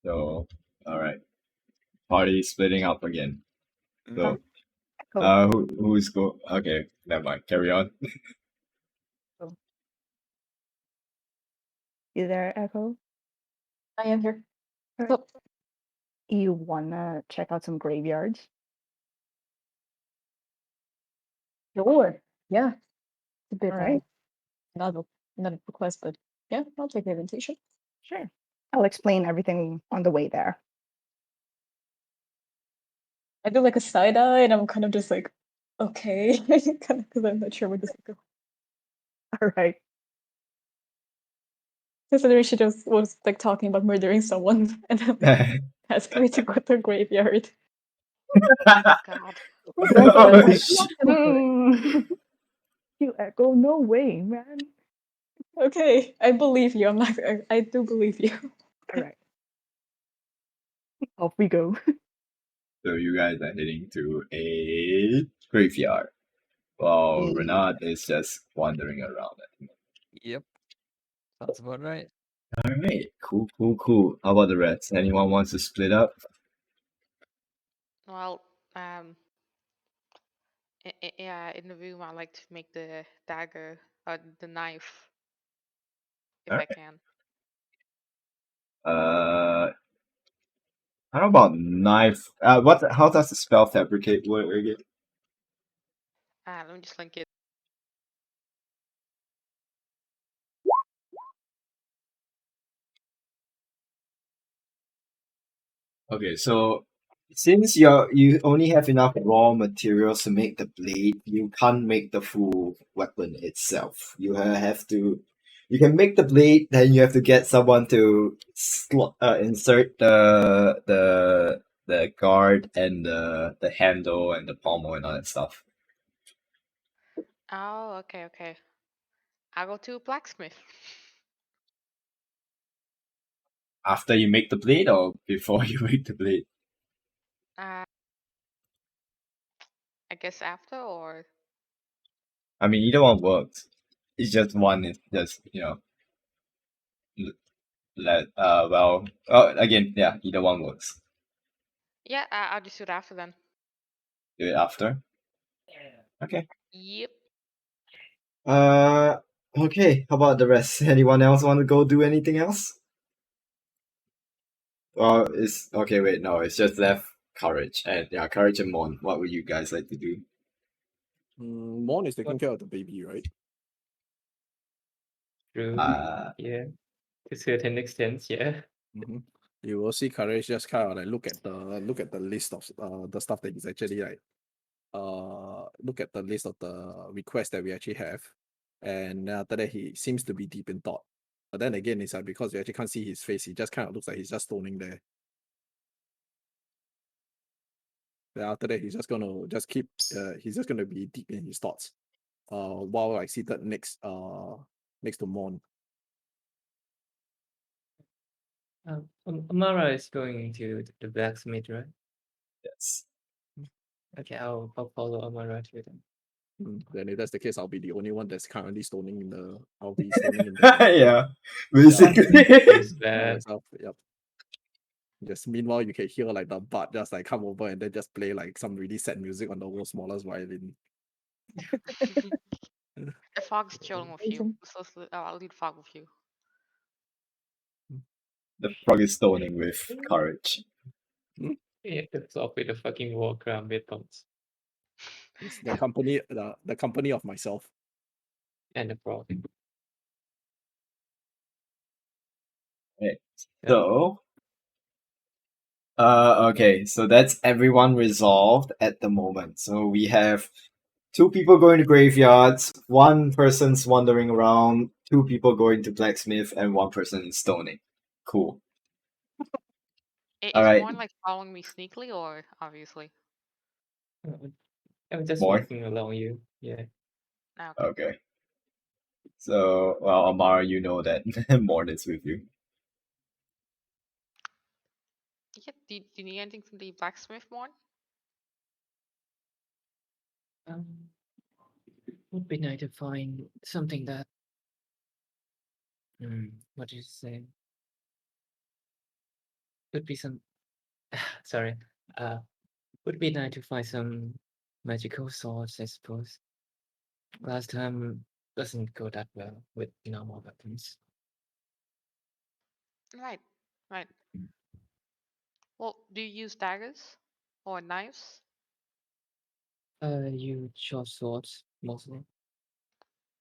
So, alright. Party splitting up again. So, Echo. who's go? Okay, never mind. Carry on. You there, Echo? I am here. Alright. So You wanna check out some graveyards? sure. Yeah. It's a bit All right. not a not a request, but yeah, I'll take the invitation. Sure. I'll explain everything on the way there. I do like a side eye, and I'm kind of just like, okay, kind of because I'm not sure where this is going. All right. Considering she just was like talking about murdering someone, and then asking me to go to a graveyard. God. Echo is Oh, like, shit. you Echo, no way, man. Okay, I believe you. I'm not. I do believe you. All right. Off we go. So you guys are heading to a graveyard. While Renard is just wandering around. Yep. Sounds about right. Alright, cool. How about the rest? Anyone wants to split up? Well, yeah, in the room, I like to make the dagger or the knife if I Alright. can. How about knife? How does the spell fabricate work again? Let me just link it. Okay, so since you only have enough raw materials to make the blade, you can't make the full weapon itself. You can make the blade, then you have to get someone to insert the guard and the handle and the pommel and all that stuff. Oh, okay. I'll go to a blacksmith. After you make the blade or before you make the blade? I guess after, or I mean, either one works. It's just one is just again, yeah, either one works. yeah, I'll just do it after then. Do it after. Okay. Yep. Okay. How about the rest? Anyone else want to go do anything else? It's okay. Wait, no, it's just left Courage and Courage and Mon. What would you guys like to do? Mon is taking What? care of the baby, right? True. Uh, Yeah. To a certain extent, yeah. Mm-hmm. You will see Courage just kind of like look at the list of the stuff that he's actually like look at the list of the requests that we actually have, and then after that he seems to be deep in thought. But then again, it's like because you actually can't see his face, he just kind of looks like he's just stoning there. Then after that, he's just gonna just keep he's just gonna be deep in his thoughts. While like seated next to Mon. Amara is going to the blacksmith, right? yes. Okay, I'll follow Amara to them. Then if that's the case, I'll be the only one that's currently stoning in the. I'll be stoning in the. Yeah, basically. Feels by bad. myself. Yep. Just meanwhile, you can hear like the bard just like come over and then just play like some really sad music on the world's smallest violin. Fog's chilling with you. Amazing. So I'll lead Fog with you. The frog is stoning with courage. Yeah, it's off with the fucking war crown with bombs It's the company of myself. and the frog. Right. Yeah. So, okay, so that's everyone resolved at the moment. So we have 2 people going to graveyards, 1 person's wandering around, 2 people going to blacksmith, and 1 person stoning. Cool. Is Alright. Mon like following me sneakily or obviously? I'm just More? walking along you. Yeah. Ah, okay. Okay. So, well, Amara, you know that Mort is with you. Yeah, do you need anything from the blacksmith, Mon? Would be nice to find something that. What did you say? Could be some. Sorry. Would be nice to find some magical swords, I suppose. Last time doesn't go that well with normal weapons. Right, right. Well, do you use daggers or knives? You short swords mostly.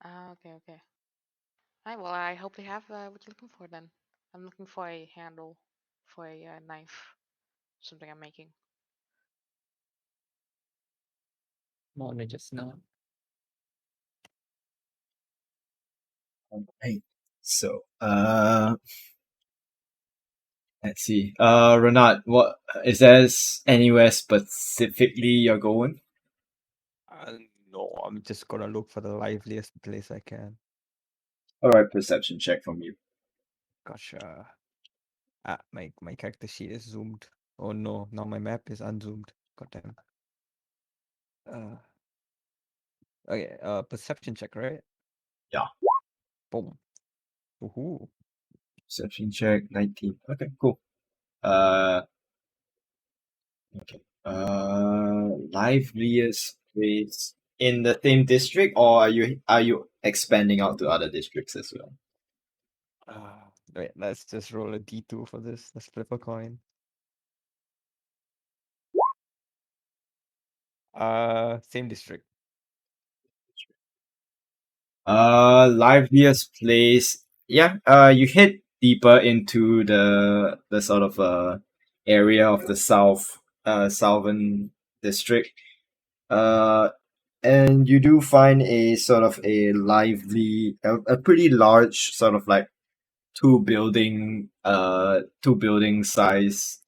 Ah, okay, okay. Alright, well, I hope they have what you're looking for then. I'm looking for a handle for a knife, something I'm making. More than just now. Right. So, let's see. Renat, what is there anywhere specifically you're going? No, I'm just gonna look for the liveliest place I can. Alright, perception check from you. Gosh, my character sheet is zoomed. Oh no, now my map is unzoomed. Goddamn. Okay, perception check, right? Yeah. Boom. Woohoo. Perception check 19. Okay, cool. Okay. Liveliest place in the same district, or are you expanding out to other districts as well? Wait, let's just roll a D2 for this. Let's flip a coin. Same district. Liveliest place. Yeah. You hit deeper into the sort of area of the southern district. And you do find a sort of a lively, a pretty large sort of like two building size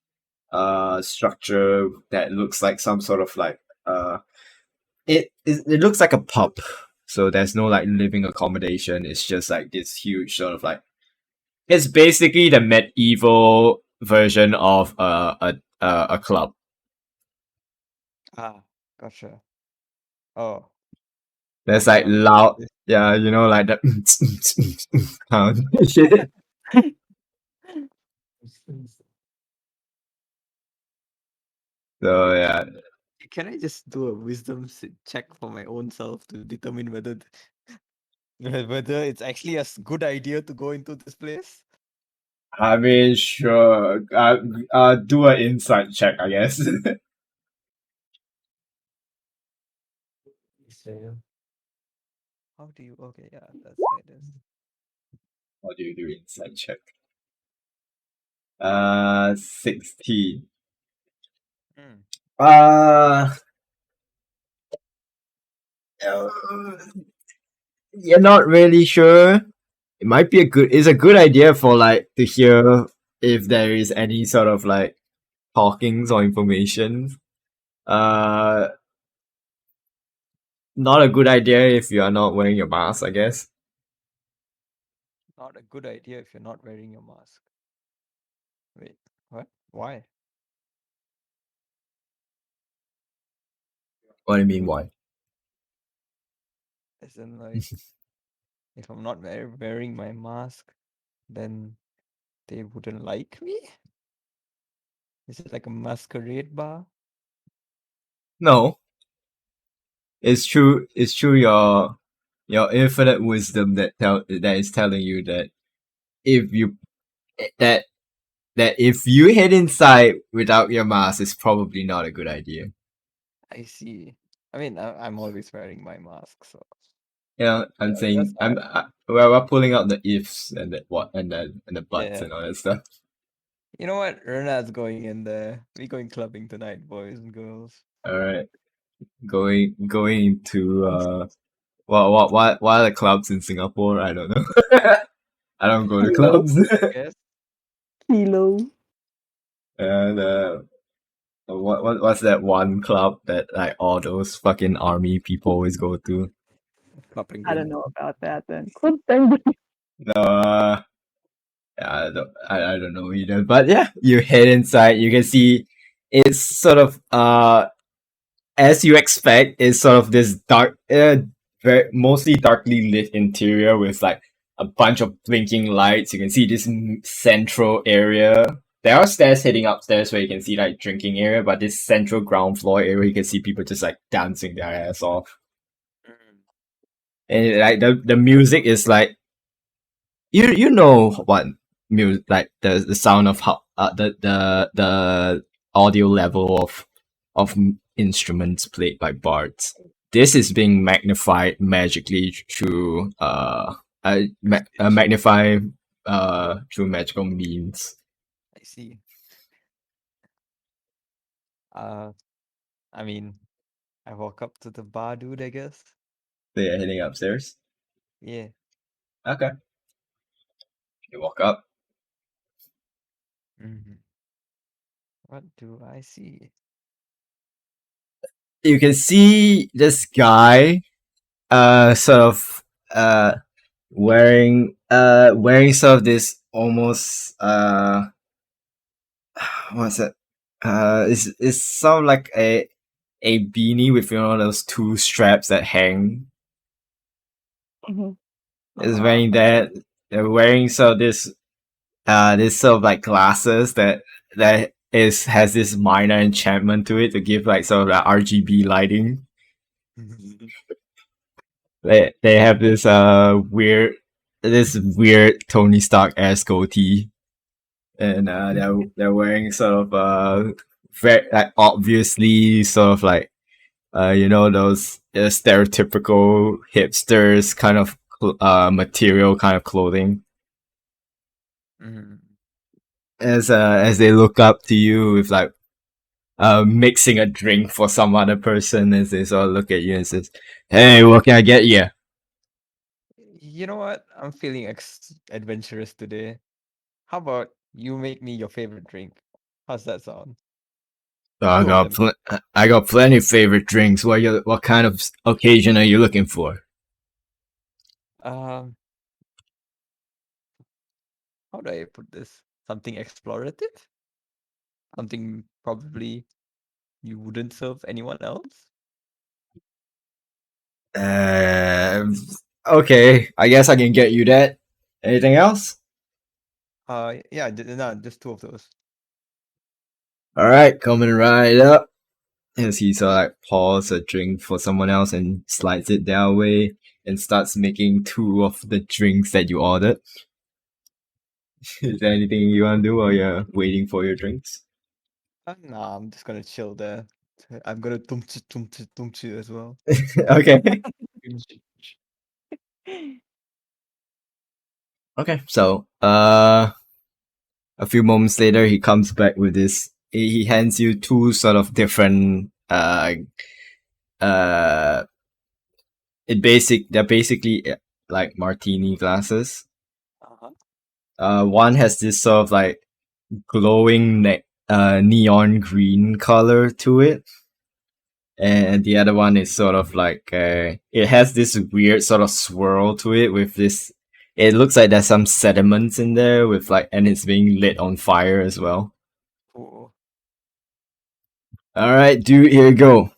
structure that looks like some sort of like it looks like a pub. So there's no like living accommodation. It's just like this huge sort of like it's basically the medieval version of a club. Gotcha. Oh, There's okay, like I'm loud, this. yeah, you know, like the sound shit. So yeah, Can I just do a wisdom check for my own self to determine whether whether it's actually a good idea to go into this place? I mean, sure. Do an insight check, I guess. So How do you? Okay, yeah, that's why it is. How do you do insight check? 16. Hmm. Uh, you're not really sure. It might be it's a good idea for like to hear if there is any sort of like talkings or information. Uh, not a good idea if you are not wearing your mask, I guess. Not a good idea if you're not wearing your mask. Wait, what? Why? What do you mean, why? As in, like, if I'm not wearing my mask, then they wouldn't like me? Is it like a masquerade bar? No, it's true. It's true. Your infinite wisdom that is telling you that if you that that if you head inside without your mask, it's probably not a good idea. I see. I mean, I'm always wearing my mask, so Yeah, I'm yeah, saying that's we're pulling out the ifs and the what and the buts yeah. and all that stuff. You know what? Rena's going in there. We going clubbing tonight, boys and girls. All right, going to what are the clubs in Singapore? I don't know. I don't go to Kilo. clubs. Yes. Kilo. And what's that one club that like all those fucking army people always go to? Club I don't Penguin. know about that then. Club Penguin. No, yeah, I don't know either. But yeah, you head inside. You can see it's sort of as you expect. It's sort of this dark, very mostly darkly lit interior with like a bunch of blinking lights. You can see this central area. There are stairs heading upstairs where you can see like drinking area, but this central ground floor area you can see people just like dancing their ass off. Mm. And like the music is like you know what music like the sound of how the audio level of instruments played by bards. This is being magnified magically through magnify through magical means. I see. Uh, I mean, I walk up to the bar dude, I guess. They are heading upstairs. Yeah. Okay. You walk up. Mm-hmm. What do I see? You can see this guy sort of wearing sort of this almost what's it it's sort of like a beanie with those two straps that hang. Mhm. Is wearing that. They're wearing sort of this sort of like glasses that is has this minor enchantment to it to give like sort of like RGB lighting. They have this weird Tony Stark ass goatee, and they're wearing sort of very like obviously sort of like those stereotypical hipsters kind of material kind of clothing. Mm. As they look up to you with like mixing a drink for some other person, as they sort of look at you and says, "Hey, what can I get you?" You know what? I'm feeling adventurous today. How about you make me your favorite drink? How's that sound? I Two of got them. I got plenty of favorite drinks. What kind of occasion are you looking for? Um, how do I put this? Something explorative? Something probably you wouldn't serve anyone else? Uh, okay, I guess I can get you that. Anything else? Yeah, no, just two of those. All right, coming right up. As he sort of like pours a drink for someone else and slides it their way and starts making two of the drinks that you ordered. Is there anything you want to do while you're waiting for your drinks? Nah, I'm just gonna chill there. I'm gonna tumchi as well. Okay. Okay. So, a few moments later, he comes back with this. He hands you two sort of different uh they're basically like martini glasses. One has this sort of like glowing neon green color to it, and the other one is sort of like it has this weird sort of swirl to it with this. It looks like there's some sediments in there with like, and it's being lit on fire as well. Oh. All right, dude, here you go.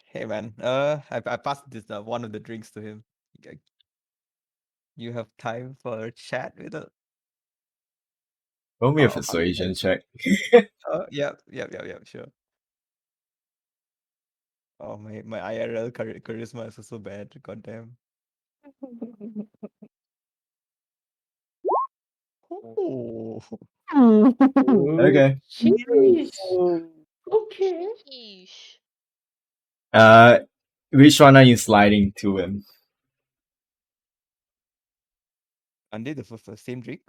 Hey man. I passed this one of the drinks to him. Y- You have time for a chat with a. Roll me a How do you persuasion guys? check. Yeah, sure. Oh, my IRL charisma is so bad. Goddamn. Oh. Okay. Jeez. Okay. Yeesh. Uh, which one are you sliding to him? And they the same drink?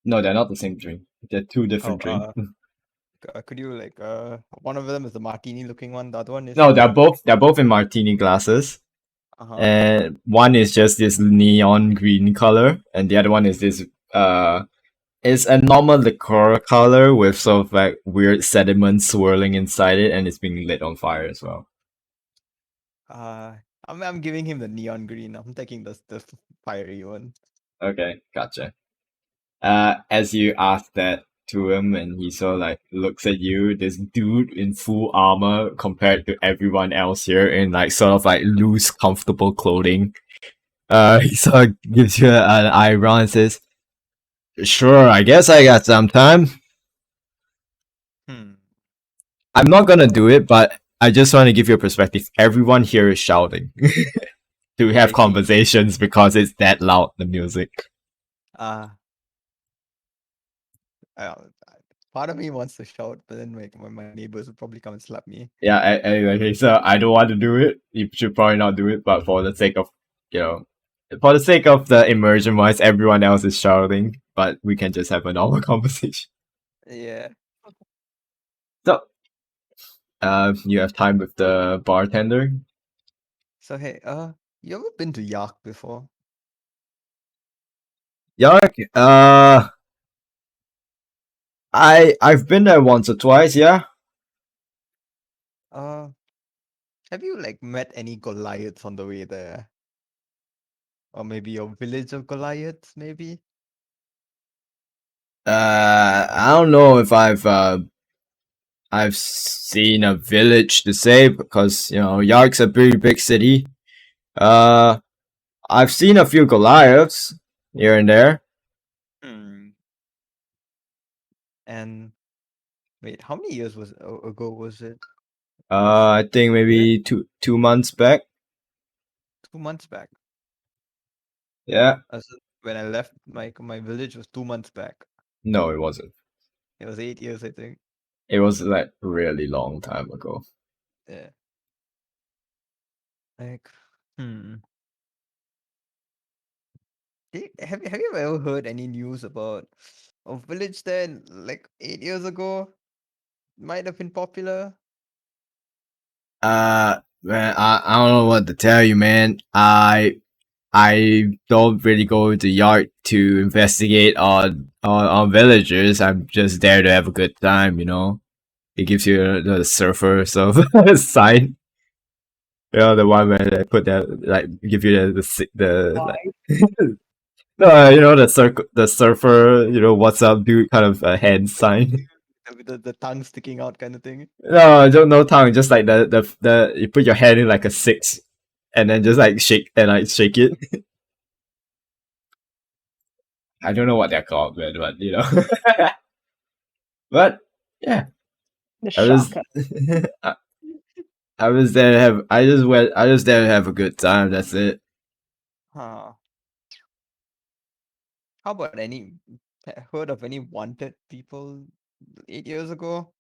No, they're not the same drink. They're two Oh, different drinks. could you like one of them is the martini looking one, the other one is No, they're both in martini glasses. uh-huh. And one is just this neon green color, and the other one is this it's a normal liqueur color with sort of like weird sediment swirling inside it, and it's being lit on fire as well. I'm giving him the neon green. I'm taking the fiery one. Okay, gotcha. As you ask that to him, and he sort of like looks at you, this dude in full armor compared to everyone else here in like sort of like loose, comfortable clothing. He sort of gives you an eyebrow and says, "Sure, I guess I got some time. Hmm. I'm not gonna do it, but I just want to give you a perspective. Everyone here is shouting to have Actually, conversations because it's that loud, the music. uh, uh, part of me wants to shout, but then my neighbors will probably come and slap me. Yeah, anyway, so I don't want to do it. You should probably not do it, but for the sake of, for the sake of the immersion wise, everyone else is shouting, but we can just have a normal conversation. Yeah. So, you have time with the bartender? So hey, you ever been to Yak before? Yark, I've been there once or twice, yeah? Uh, have you like met any Goliaths on the way there? Or maybe a village of Goliaths, maybe? I don't know if I've seen a village to say because Yark's a pretty big city. I've seen a few Goliaths here and there. Hmm. And wait, how many years ago was it? I think maybe 2 months back. 2 months back. Yeah. When I left my village was 2 months back. No, it wasn't. It was 8 years, I think. It was like really long time ago. Yeah. Like, hmm. Have you ever heard any news about a village there like 8 years ago? Might have been popular. Man, I don't know what to tell you, man. I don't really go to Yard to investigate on villagers. I'm just there to have a good time, It gives you the surfer sort of sign. The one where they put that like give you the like no, the surfer, what's up, dude, kind of a hand sign. With the tongue sticking out kind of thing. No, no tongue, just like the you put your hand in like a six, and then just like shake it. I don't know what they're called, man, but but yeah, The I was shocker. I, I was there to have I just there to have a good time. That's it. Huh. How about heard of any wanted people 8 years ago?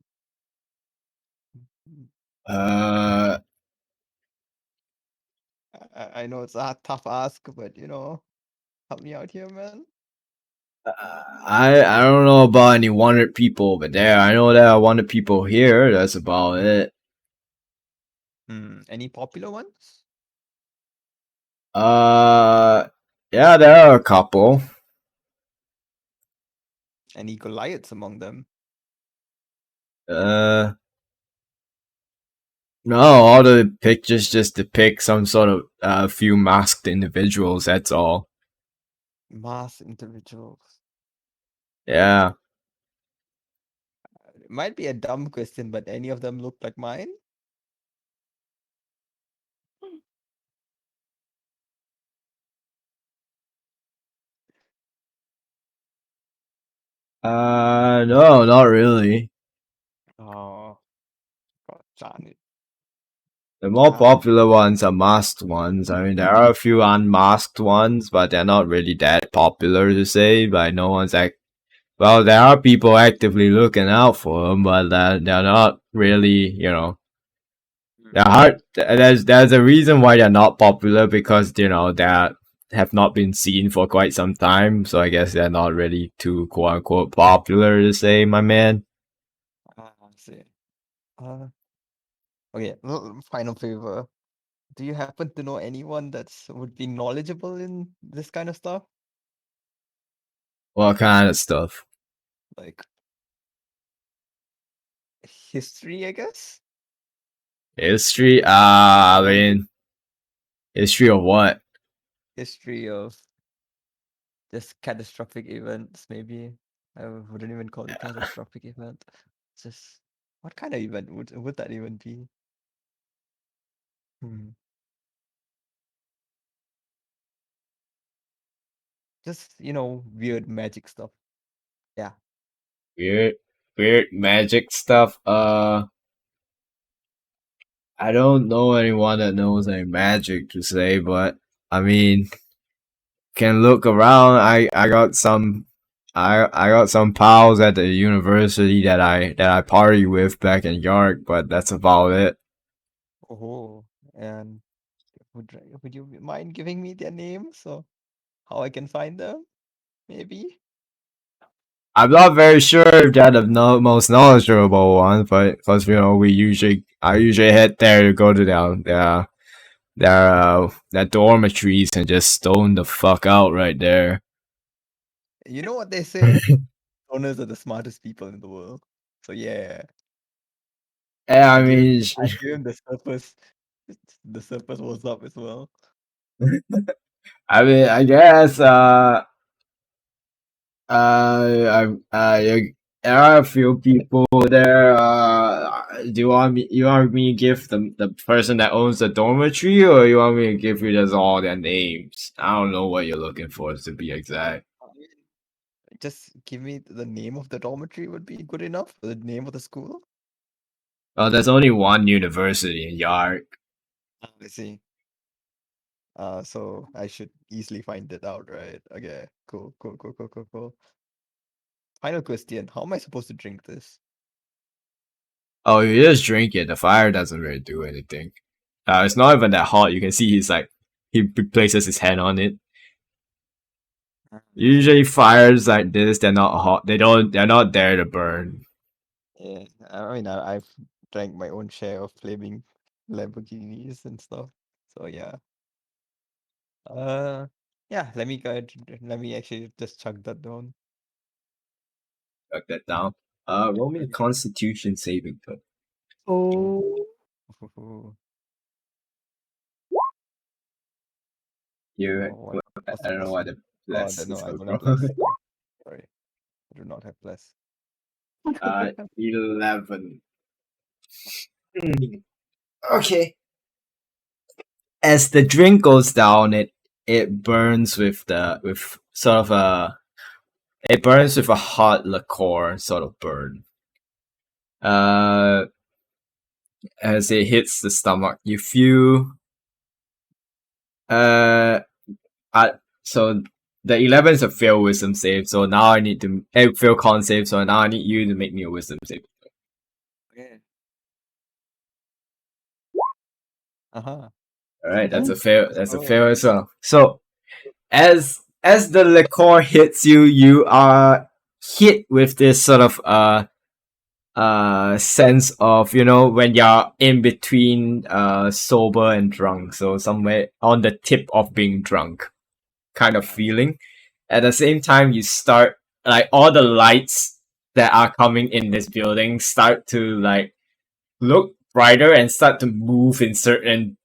Uh, I know it's a tough ask, but help me out here, man. I don't know about any wanted people over there. I know there are wanted people here. That's about it. Any popular ones? Yeah, there are a couple. Any Goliaths among them? No, all the pictures just depict some sort of few masked individuals. That's all. Mass individuals. Yeah. It might be a dumb question, but any of them look like mine? No, not really. Oh, God darn it. The more Ah, popular ones are masked ones. I mean, there are a few unmasked ones, but they're not really that popular to say. But no one's well, there are people actively looking out for them, but they're not really, they're hard. There's a reason why they're not popular because they have not been seen for quite some time. So I guess they're not really too quote unquote popular to say, my man. I see. Okay, final favor. Do you happen to know anyone that's would be knowledgeable in this kind of stuff? What kind of stuff? Like history, I guess? History? I mean, history of what? History of just catastrophic events, maybe. I wouldn't even call it catastrophic event. Just what kind of event would that even be? Hmm. Just, weird magic stuff. Yeah. Weird magic stuff. I don't know anyone that knows any magic to say, but I mean, can look around. I got some. I got some pals at the university that I party with back in York, but that's about it. Oh, and would you mind giving me their names so how I can find them? Maybe? I'm not very sure if they're the most knowledgeable ones, but because I usually head there to go to their dormitories and just stone the fuck out right there. You know what they say? Owners are the smartest people in the world. So yeah, Yeah, I give him mean, I give him the surface was up as well. I guess, there are a few people there. You want me to give the person that owns the dormitory, or you want me to give you just all their names? I don't know what you're looking for, to be exact. I mean, just give me the name of the dormitory would be good enough. The name of the school. Well, there's only one university in Yark. I see. So I should easily find it out, right? Okay, cool, cool, cool, cool, cool, cool. Final question: how am I supposed to drink this? Oh, you just drink it. The fire doesn't really do anything. It's not even that hot. You can see he places his hand on it. Usually fires like this, they're not hot. They're not there to burn. Yeah, I mean, I've drank my own share of flaming Lamborghinis and stuff. So yeah. Yeah. Let me actually just chug that down. Write that down. Roll me a Constitution saving throw. Oh, Ooh. You, Oh, what's I the don't know plus? why the Oh, bless no, is I so don't wrong. have plus. Sorry, I do not have plus. 11. Okay. As the drink goes down, it burns with sort of it burns with a hot liqueur sort of burn. Uh, as it hits the stomach, you feel uh, so the 11 is a fail wisdom save. So now I need to fail con save. So now I need you to make me a wisdom save. Okay. Uh-huh. All right, that's a Okay. fail. That's a Oh. fail as well. So as the liqueur hits you, you are hit with this sort of sense of, you know, when you're in between sober and drunk, so somewhere on the tip of being drunk kind of feeling. At the same time, you start, like, all the lights that are coming in this building start to, like, look brighter and start to move in certain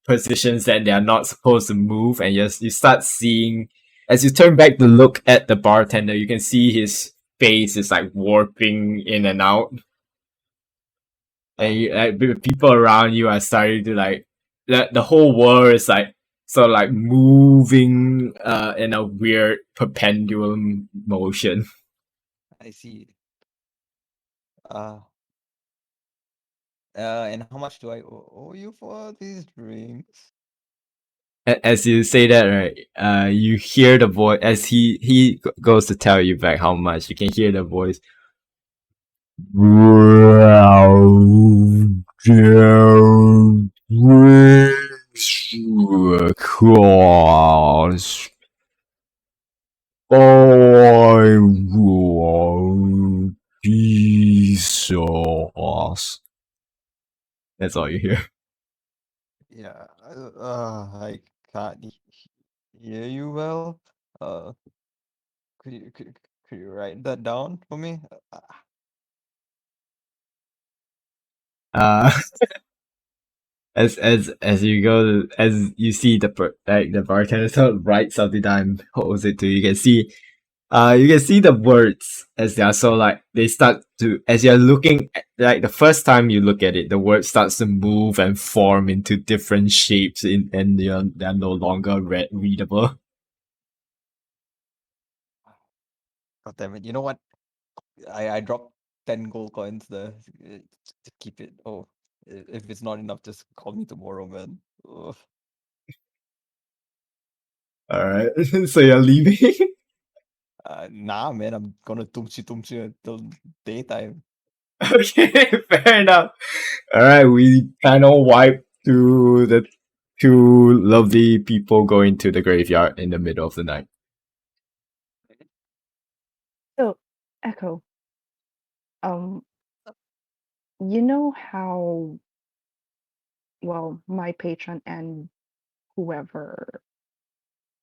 positions that they are not supposed to move, and you start seeing, as you turn back to look at the bartender, you can see his face is like warping in and out, and like people around you are starting to, like, the whole world is like sort of like moving in a weird pendulum motion. I see. Uh, and how much do I owe you for these drinks? As you say that, right, you hear the voice as he goes to tell you back how much. You can hear the voice. Cost I want Jesus. That's all you hear. Yeah, I can't hear you well. Uh, could you write that down for me? Uh, as you go, as you see the bartender sort of writes something down and holds it to you. You can see the words as they are so, like, they start to, as you're looking at, like, the first time you look at it, the word starts to move and form into different shapes and they're no longer readable. God damn it! You know what? I dropped 10 gold coins there to keep it. Oh, if it's not enough, just call me tomorrow, man. Ugh. Alright, so you're leaving? Nah, man, I'm gonna tumchi until daytime. Okay, fair enough. Alright, we kind of wipe to the two lovely people going to the graveyard in the middle of the night. So, Echo, um, you know how well my patron and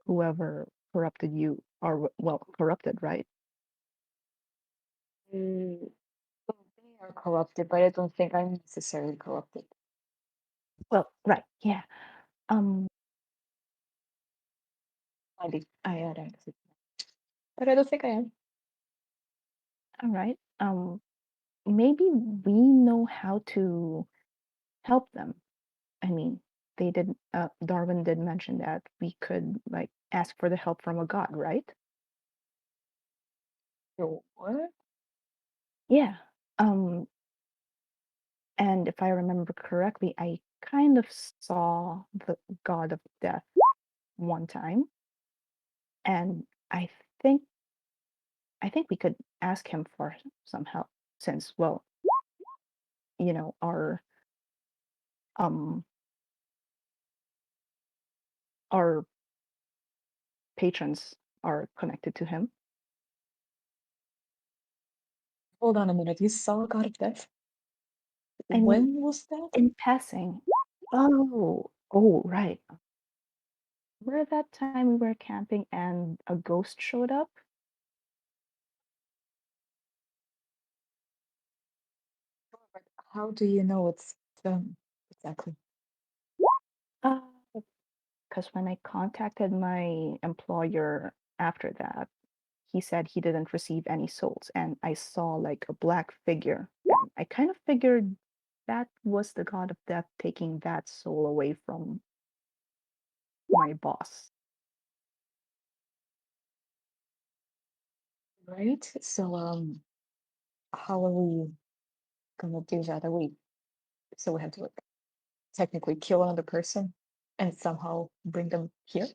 whoever corrupted you are well corrupted, right? Well, they are corrupted, but I don't think I'm necessarily corrupted. Well, right, yeah. Um, I had access, but I don't think I am. all right. Maybe we know how to help them. I mean, they did. Darwin did mention that we could like ask for the help from a god, right? So what? Yeah. Um, and if I remember correctly, I kind of saw the god of death one time, and I think I think we could ask him for some help since, well, you know, um our patrons are connected to him. Hold on a minute. You saw God of Death? I mean, When was that? in passing. Oh, right. Remember that time we were camping and a ghost showed up? How do you know it's them exactly? Uh, because when I contacted my employer after that, he said he didn't receive any souls, and I saw like a black figure. And I kind of figured that was the god of death taking that soul away from my boss. Right? So how are we gonna do that? So we have to like technically kill another person and somehow bring them here?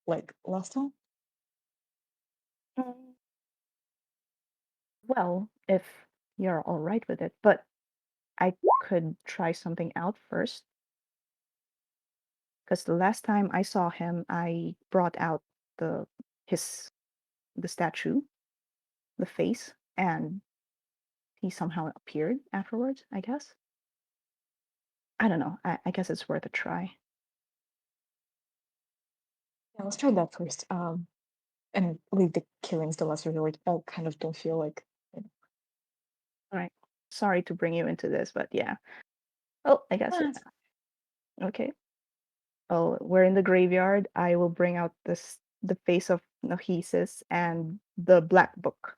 Like last time? Mm, well, if you're all right with it, but I could try something out first. Because the last time I saw him, I brought out the his the statue, the face, and he somehow appeared afterwards, I guess. I don't know. I guess it's worth a try. Yeah, let's try that first. And leave the killings the last resort. I kind of don't feel like. All right. Sorry to bring you into this, but yeah. Oh, I guess it's okay. Oh, we're in the graveyard. I will bring out the face of Nahisis and the black book.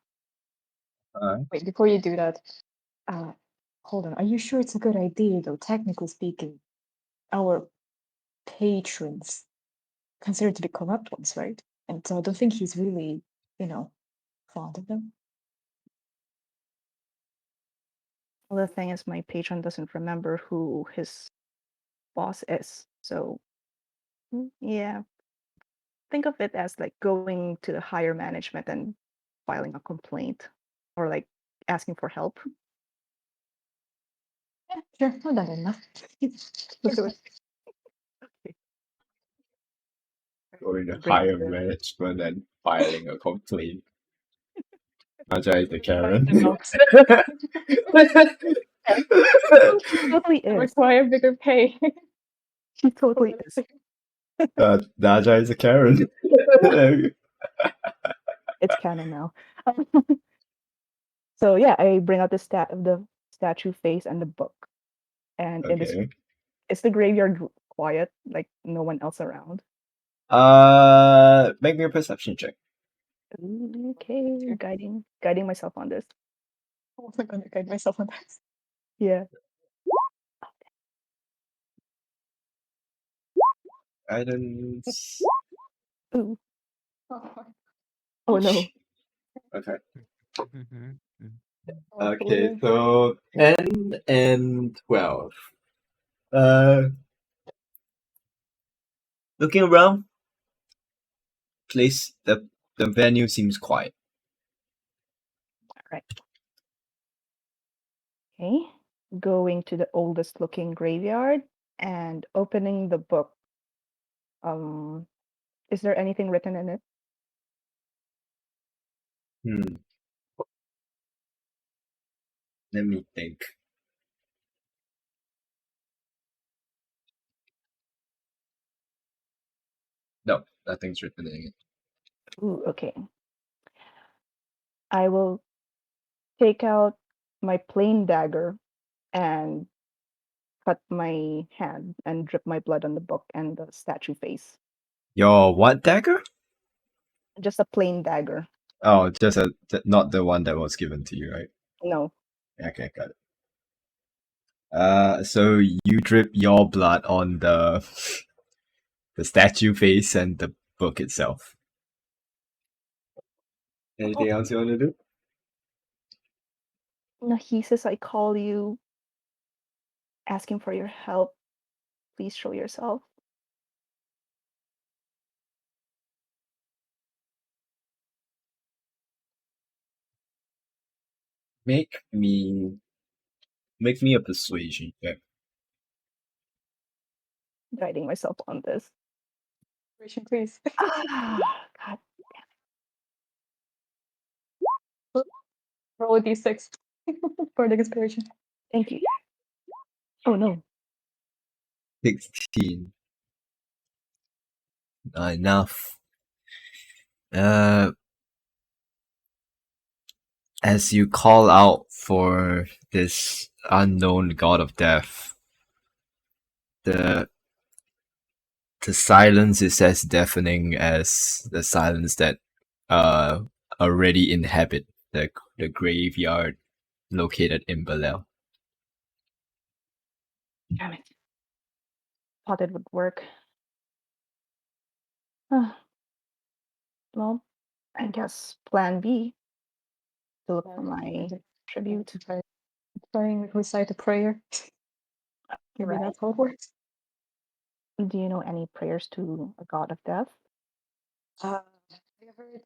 Wait, before you do that, hold on. Are you sure it's a good idea, though? Technically speaking, our patrons considered to be corrupt ones, right? And so I don't think he's really, fond of them. Well, the thing is, my patron doesn't remember who his boss is. So, yeah, think of it as like going to the higher management and filing a complaint or like asking for help. Yeah, sure, not that enough. Let's do it. Okay. Going to Bring higher the- management and filing a complaint. Naja is the Karen. The notes. She totally is. Require bigger pay. She totally is. Naja is a Karen. It's canon now. So yeah, I bring out the statue face and the book, and Okay. is the graveyard quiet, like no one else around? Make me a perception check. Okay, guiding myself on this. I wasn't going to guide myself on this. Yeah. Guidance. Ooh. Oh, Oh no. Okay. Mhm, mhm. Okay, so 10 and 12. Uh, looking around, place the venue seems quiet. Right. Okay. Going to the oldest looking graveyard and opening the book. Is there anything written in it? Hmm. Let me think. No, nothing's written in it. Ooh, okay. I will take out my plain dagger and cut my hand and drip my blood on the book and the statue face. Your what dagger? Just a plain dagger. Oh, just not the one that was given to you, right? No. Okay, got it. So you drip your blood on the statue face and the book itself. Anything else you want to do? Nahisis, I call you asking for your help. Please show yourself. Make me a persuasion check. Guiding myself on this. Inspiration, please. God. Roll a d6 for the inspiration. Thank you. Oh no. 16. Not enough. As you call out for this unknown god of death, the silence is as deafening as the silence that already inhabit the graveyard located in Belel. Damn it. Thought it would work. Ah, well, I guess plan B to look for my tribute. Trying to recite a prayer. Maybe Right. that's how it works. Do you know any prayers to a god of death? I heard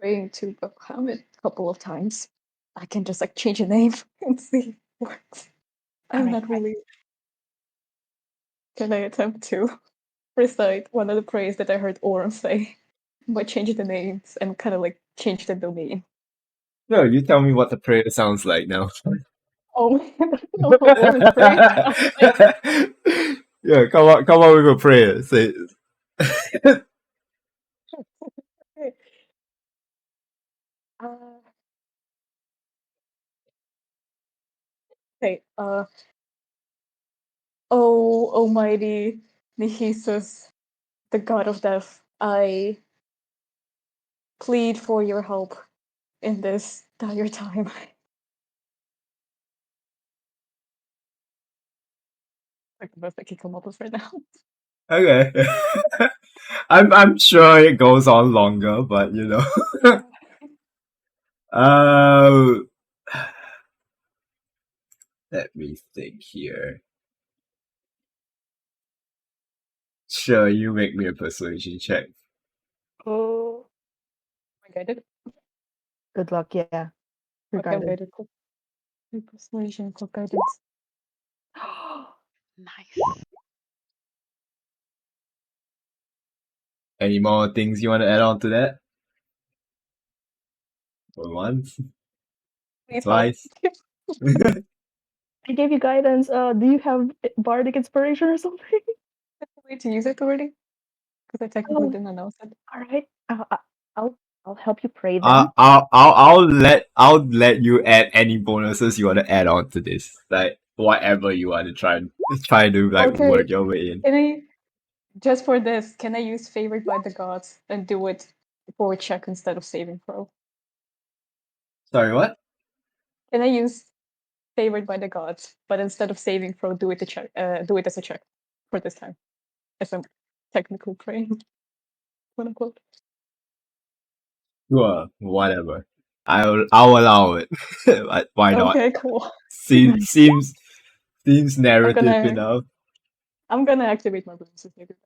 praying to Bahamut a couple of times. I can just like change a name and see if it works. I'm Alright, not really. can I attempt to recite one of the prayers that I heard Oram say, but change the names and kind of like change the domain? No, you tell me what the prayer sounds like now. Oh, that's not what Oram's prayer sounds like. Yeah, come on with a prayer. Say, Okay. Uh, okay. Oh, Almighty Nihisus, the God of Death, I plead for your help in this dire time. Like the best I can come up with right now. okay. I'm sure it goes on longer, but you know. Uh, let me think here. Sure, you make me a persuasion check. Oh, am I guided? Good luck, yeah. You're Okay, I'm guided. guided. Cool. Persuasion, cool guidance. Nice. Any more things you want to add on to that? For once, Please help. twice. I gave you guidance. Do you have bardic inspiration or something? Way to use it already? Because I technically Oh, didn't announce it. all right. I'll I'll help you pray then. I'll let you add any bonuses you want to add on to this. Like whatever you want to try to like Okay, work your way in. can I just for this? Can I use favored by the gods and do it for a check instead of saving throw? Sorry, what? Can I use favored by the gods, but instead of saving throw, do it do it as a check for this time, as I'm technically praying, quote unquote. Sure, whatever. I'll allow it. Why not? Okay, cool. Seems narrative gonna- enough. I'm gonna activate my rooms if I do that.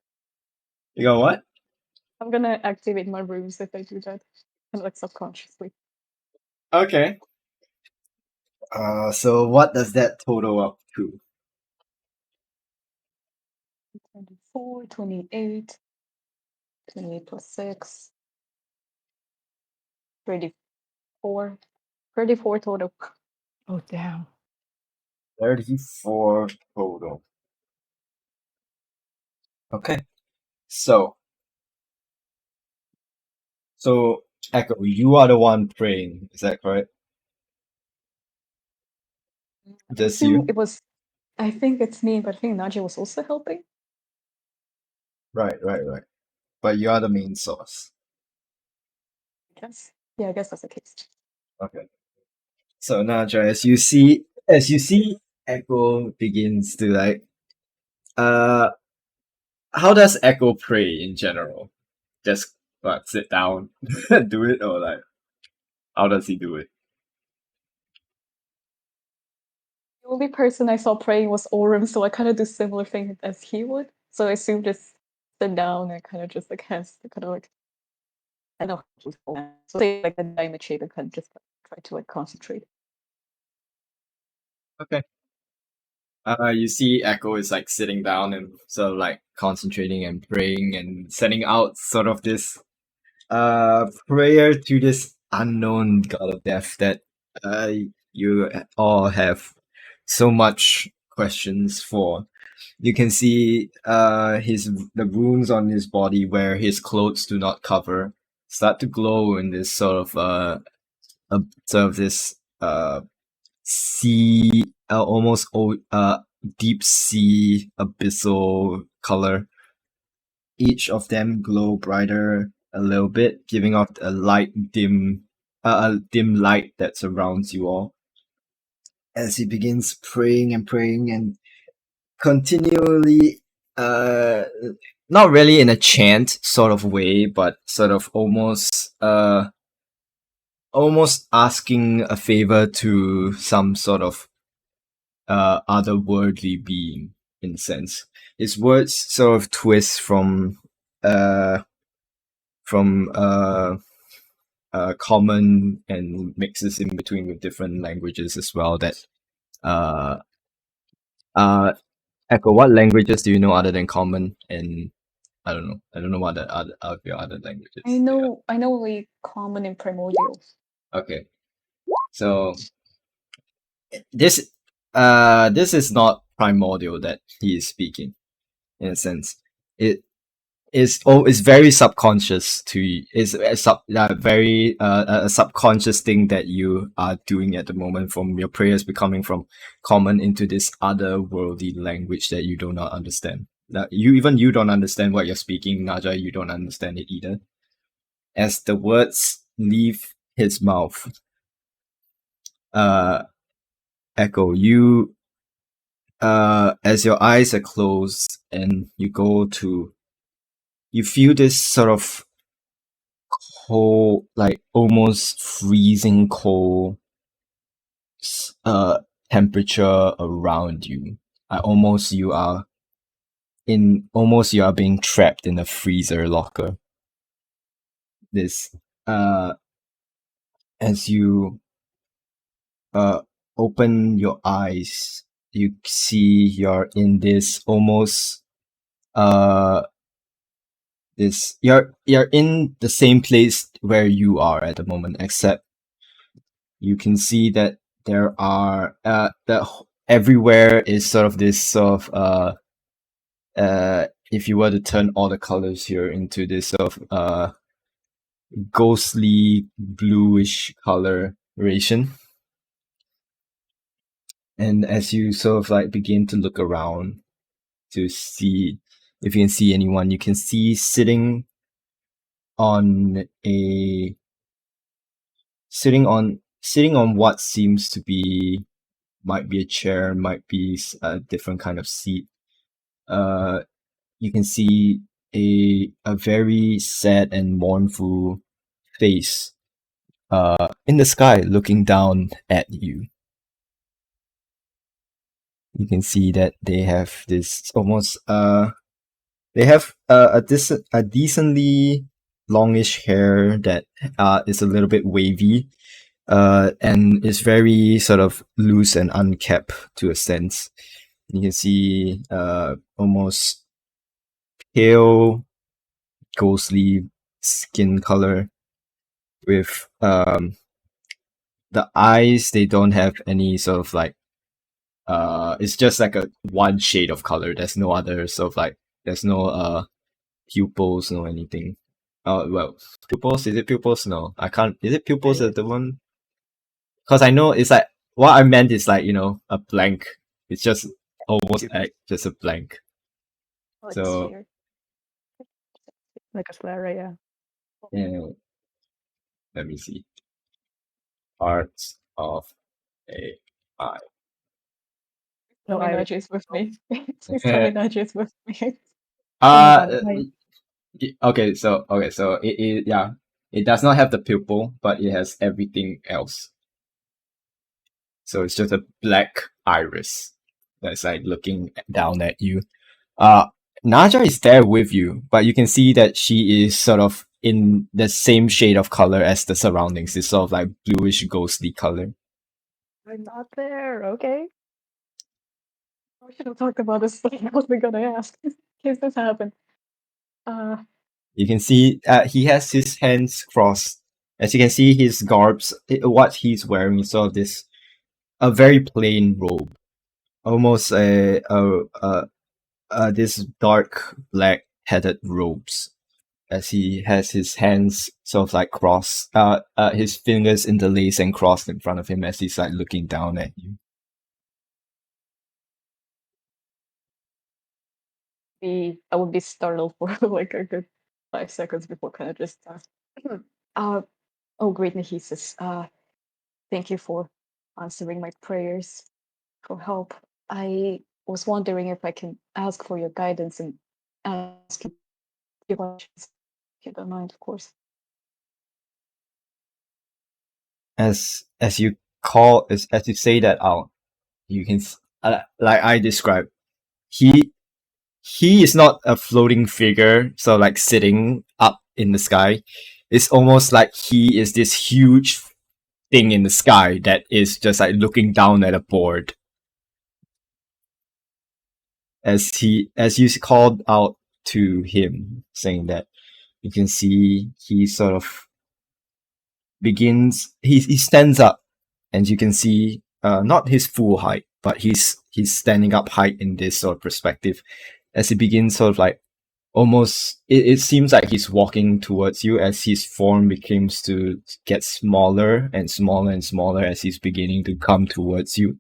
You got what? I'm gonna activate my rooms if I do that, kind of like subconsciously. Okay. So what does that total up to? 24, 28, 28 plus 6, 34, 34 total. Oh damn. 34 total. Okay. So Echo, you are the one praying, is that correct? I Just assume you? it was. I think it's me, but I think Nadia was also helping. Right. But you are the main source. I guess. Yeah, I guess that's the case. Okay. So Naja, as you see Echo begins to like how does Echo pray in general? Just what, sit down, do it, or like how does he do it? The only person I saw praying was Orim, so I kind of do similar thing as he would. So I assume just sit down and kind of just like has to kind of like I don't know so say like the diamond shape and kind of just try to like concentrate. Okay. You see Echo is like sitting down and sort of like concentrating and praying and sending out sort of this prayer to this unknown god of death that you all have so much questions for. You can see the wounds on his body where his clothes do not cover start to glow in this sort of this sea almost deep sea abyssal color. Each of them glow brighter a little bit, giving off a dim light that surrounds you all. As he begins praying and continually, not really in a chant sort of way, but sort of almost asking a favor to some sort of otherworldly being in a sense. His words sort of twist from common and mixes in between with different languages as well that uh Echo, what languages do you know other than Common? And I don't know. I don't know what the other of your other languages. I know like Common and Primordial. Okay. So this this is not primordial that he is speaking, in a sense. It is very subconscious to you. It's very a subconscious thing that you are doing at the moment, from your prayers becoming from Common into this otherworldly language that you do not understand. That you don't understand what you're speaking, Naja. You don't understand it either. As the words leave his mouth, Echo, you as your eyes are closed and you feel this sort of cold, like almost freezing cold temperature around you. Almost you are being trapped in a freezer locker. This as you open your eyes, you see you're in this almost you're in the same place where you are at the moment, except you can see that there are everywhere is sort of this sort of if you were to turn all the colors here into this sort of ghostly bluish coloration. And as you sort of like begin to look around to see if you can see anyone, you can see sitting on what seems to be, might be a chair, might be a different kind of seat. You can see a very sad and mournful face in the sky looking down at you. You can see that they have this almost they have a decently longish hair that is a little bit wavy and is very sort of loose and unkept to a sense. You can see almost pale ghostly skin color with the eyes. They don't have any sort of like it's just like a one shade of color. There's no other sort of like, there's no pupils, no anything. Well, pupils, is it pupils? No, I can't. Is it pupils Yeah. that the one? Because I know it's like, what I meant is like, a blank. It's just almost like just a blank. Like So sphere. Like a Slara, yeah. yeah, let me see. Parts of a eye. No, Tell me I Naja is with me. Please tell me Naja is with me. oh my god, Okay, so it yeah, it does not have the pupil, but it has everything else. So it's just a black iris that's like looking down at you. Uh, Naja is there with you, but you can see that she is sort of in the same shade of color as the surroundings. It's sort of like bluish, ghostly color. I'm not there. Okay. We should have talked about this. I was gonna ask in case this happened. You can see he has his hands crossed. As you can see, his garbs, what he's wearing is sort of a very plain robe, almost this dark black headed robes. As he has his hands sort of like crossed, his fingers interlaced and crossed in front of him as he's like looking down at you. I would be startled for like a good 5 seconds before kind of just oh great Nahisis, thank you for answering my prayers for help. I was wondering if I can ask for your guidance and ask you questions, if you don't mind, of course. As you say that out, you can like I described, he is not a floating figure, so like sitting up in the sky. It's almost like he is this huge thing in the sky that is just like looking down at a board. as you called out to him, saying that you can see he sort of he stands up, and you can see not his full height, but he's standing up height in this sort of perspective as he begins sort of like almost it seems like he's walking towards you as his form begins to get smaller and smaller and smaller as he's beginning to come towards you.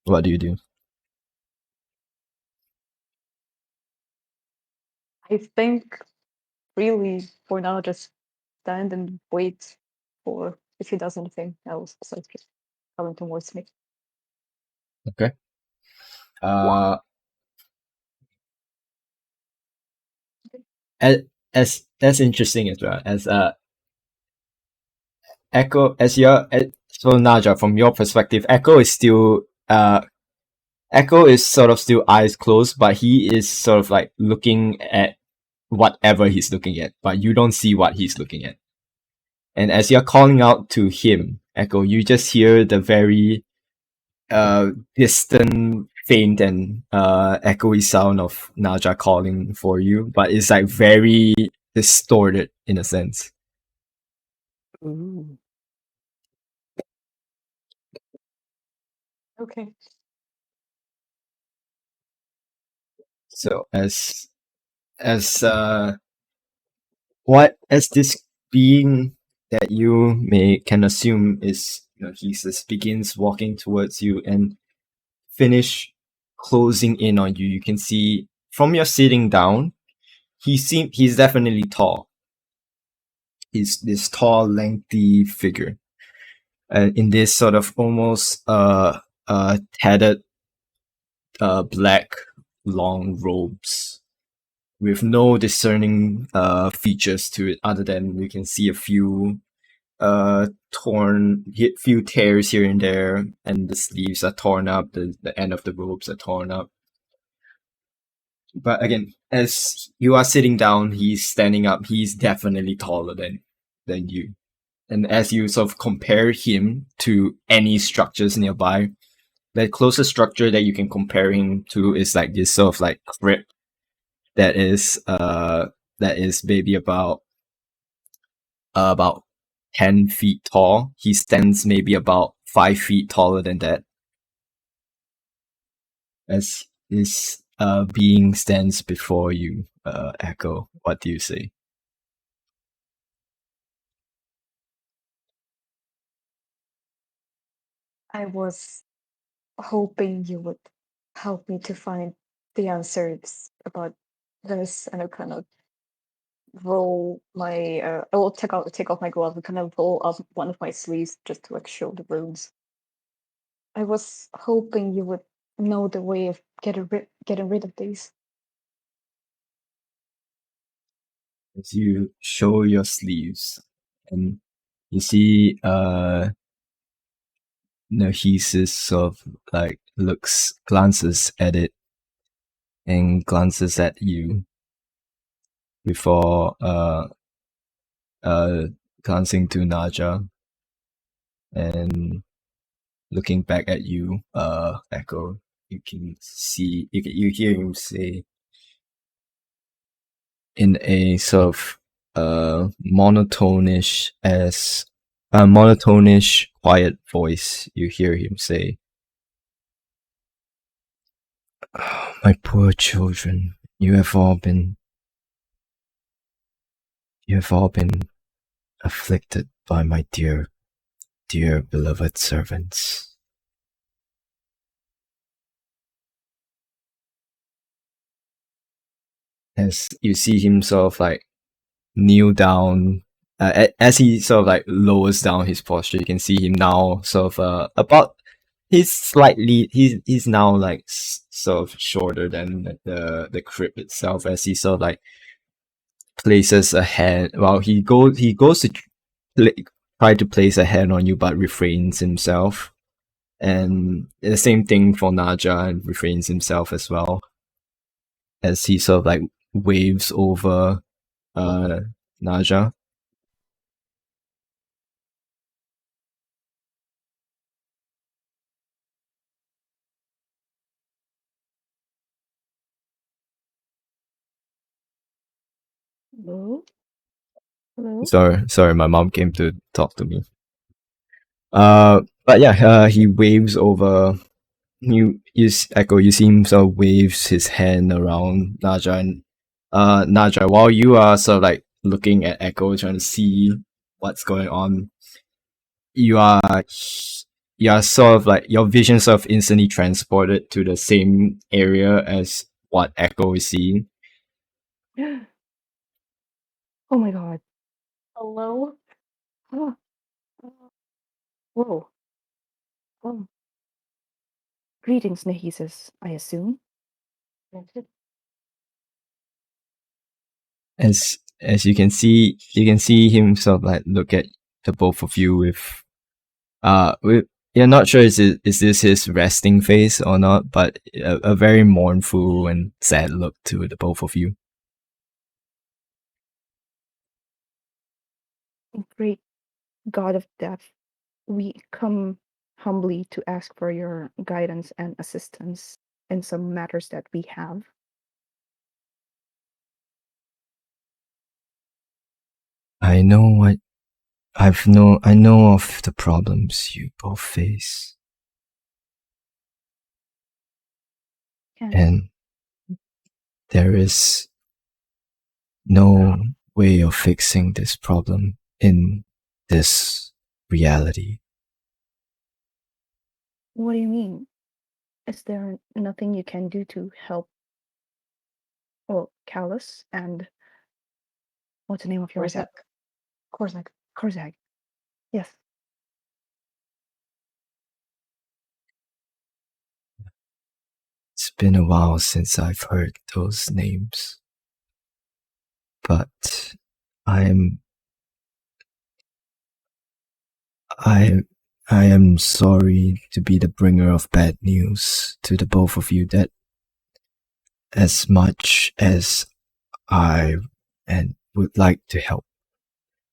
What do you do? I think really for now just stand and wait for if he does anything else besides just coming towards me. Okay. Uh, as that's interesting as well as Echo as your so Naja, from your perspective, Echo is sort of still eyes closed, but he is sort of like looking at whatever he's looking at, but you don't see what he's looking at. And as you're calling out to him, Echo, you just hear the very distant, faint and echoey sound of Naja calling for you, but it's like very distorted in a sense. Ooh. Okay. So as what as this being that you may can assume is Jesus begins walking towards you and finish closing in on you. You can see from your sitting down, he's definitely tall. He's this tall, lengthy figure, in this sort of almost tattered black long robes with no discerning features to it other than you can see a few few tears here and there, and the sleeves are torn up, the end of the robes are torn up. But again, as you are sitting down, he's standing up. He's definitely taller than you. And as you sort of compare him to any structures nearby, the closest structure that you can compare him to is like this sort of like crypt that is maybe about 10 feet tall. He stands maybe about 5 feet taller than that. As this being stands before you, Echo, what do you say? I was hoping you would help me to find the answers about this, and I kind of roll my I will take off my glove and kind of roll up one of my sleeves just to like show the runes. I was hoping you would know the way of getting rid of these. As you show your sleeves, and you see Narcissus sort of like glances at it and glances at you before glancing to Naja and looking back at you, Echo. You hear him say in a sort of monotonish quiet voice, you hear him say, "Oh, my poor children, you have all been afflicted by my dear beloved servants." As you see him sort of like kneel down, as he sort of like lowers down his posture, you can see him now sort of about he's now like sort of shorter than the crypt itself, as he sort of like places a hand. Well, he goes to try to place a hand on you, but refrains himself. And the same thing for Naja, and refrains himself as well, as he sort of like waves over Naja. Hello? Hello? Sorry, my mom came to talk to me. But yeah, he waves over. Echo. You see him sort of waves his hand around Naja, and Naja, while you are sort of like looking at Echo, trying to see what's going on, you are sort of like your vision sort of instantly transported to the same area as what Echo is seeing. Oh my god. Hello? Ah, whoa. Um, greetings, Nahisis, I assume. As you can see him sort of like look at the both of you with you're not sure is this his resting face or not, but a very mournful and sad look to the both of you. Great God of Death, we come humbly to ask for your guidance and assistance in some matters that we have. I know I know of the problems you both face, Can and there is no way of fixing this problem in this reality. What do you mean? Is there nothing you can do to help, well, Callus and what's the name of your Korzak. Korzak. Korzag? Yes. It's been a while since I've heard those names, but I'm I I am sorry to be the bringer of bad news to the both of you, that as much as I and would like to help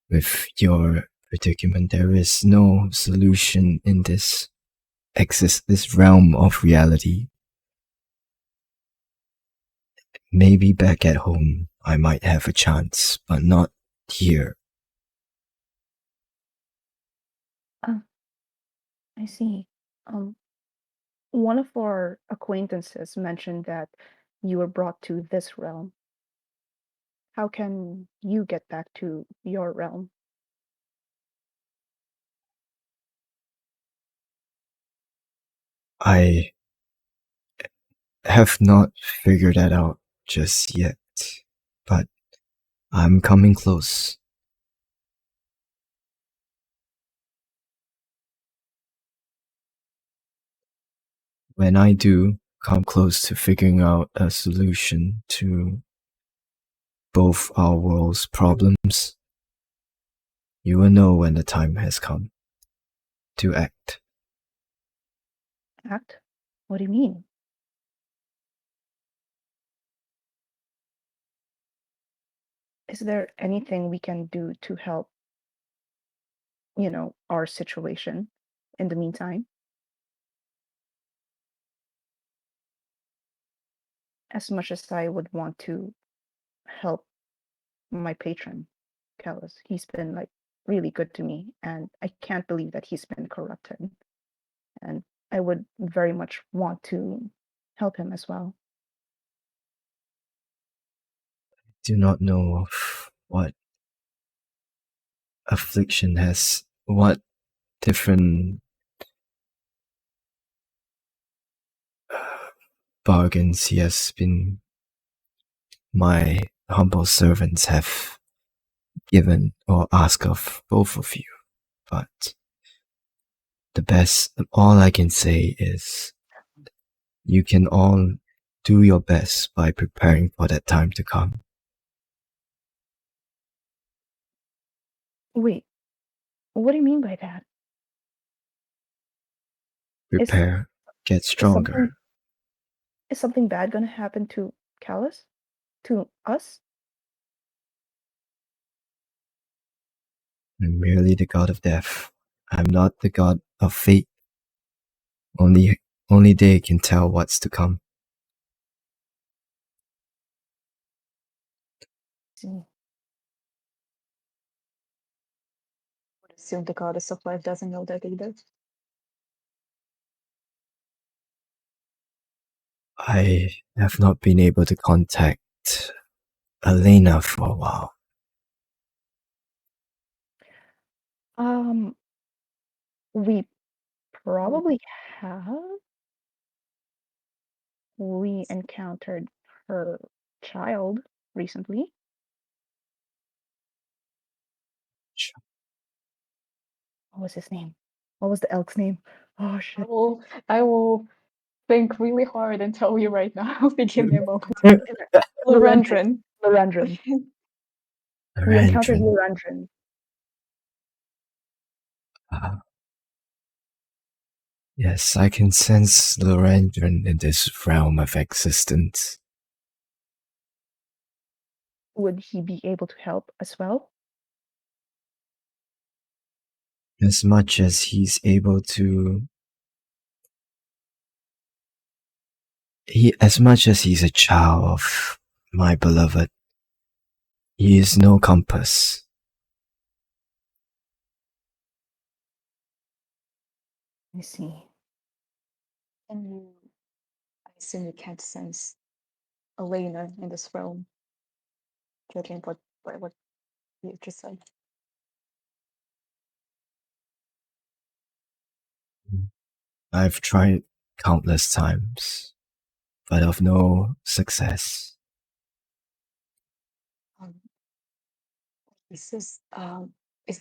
with your predicament, there is no solution in this realm of reality. Maybe back at home I might have a chance, but not here. I see. One of our acquaintances mentioned that you were brought to this realm. How can you get back to your realm? I have not figured that out just yet, but I'm coming close. When I do come close to figuring out a solution to both our world's problems, you will know when the time has come to act. Act? What do you mean? Is there anything we can do to help, our situation in the meantime? As much as I would want to help my patron, Callus, he's been like really good to me, and I can't believe that he's been corrupted. And I would very much want to help him as well. Do not know of what affliction has, what different bargains he has been, my humble servants have given or asked of both of you, but all I can say is you can all do your best by preparing for that time to come. Wait, what do you mean by that? Is, Prepare, get is stronger. something bad gonna happen to Callus? To us? I'm merely the god of death. I'm not the god of fate. Only they can tell what's to come. See. assume the goddess of life doesn't know that either. I have not been able to contact Elena for a while. We probably have. We encountered her child recently. What was his name? What was the elk's name? Oh I shit. will think really hard and tell you right now. If you give me a moment. Lorendrin. Lorendrin. Lorendrin. We encountered Lorendrin. Lorendrin. Yes, I can sense Lorendrin in this realm of existence. Would he be able to help as well? As much as he's able to... as much as he's a child of my beloved, he is no compass. I see. And you, I assume you can't sense Elena in this realm, judging by what you just said. I've tried countless times, but of no success. Is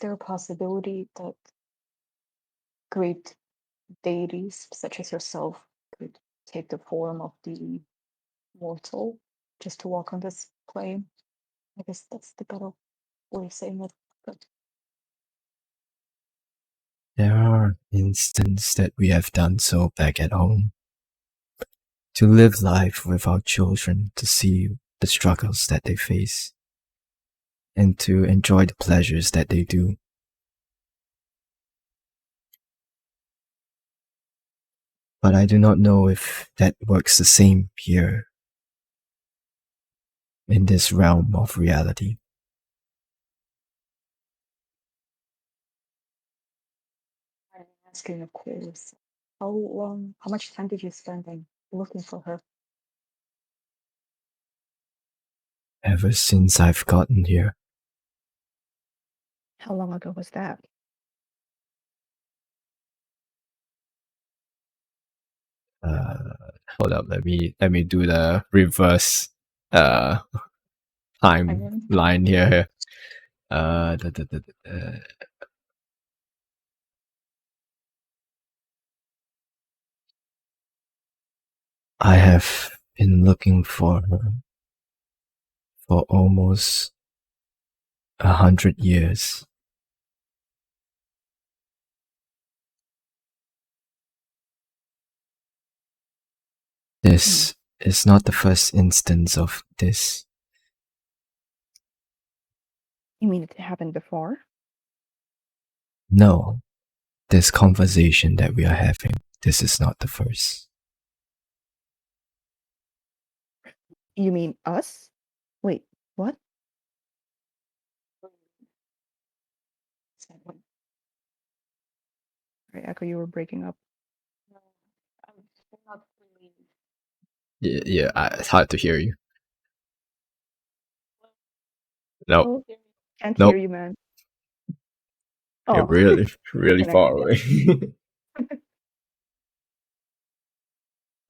there a possibility that great deities such as yourself could take the form of the mortal just to walk on this plane? I guess that's the better way of saying it. But There are instances that we have done so back at home. To live life with our children, to see the struggles that they face, and to enjoy the pleasures that they do. But I do not know if that works the same here, in this realm of reality. I'm asking, of course, how much time did you spend in looking for her? Ever since I've gotten here, How long ago was that? hold up, let me do the reverse timeline here. I have been looking for her for almost 100 years. This is not the first instance of this. You mean it happened before? No, this conversation that we are having, this is not the first. You mean us? Wait, what? Sorry, Echo, you were breaking up. I'm not really. Yeah, it's hard to hear you. No, Oh, can't nope. hear you, man. You're Oh, really, really far connected. away.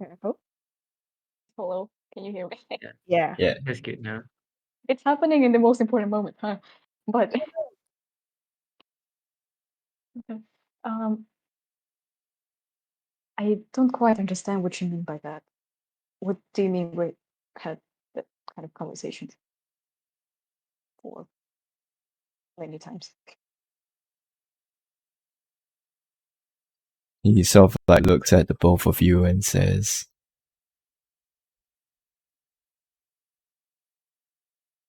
Echo? Hello, can you hear me? Yeah. Yeah. That's good now. It's happening in the most important moment, huh? But okay. I don't quite understand what you mean by that. What do you mean we had that kind of conversations for many times? He sort of like looks at the both of you and says,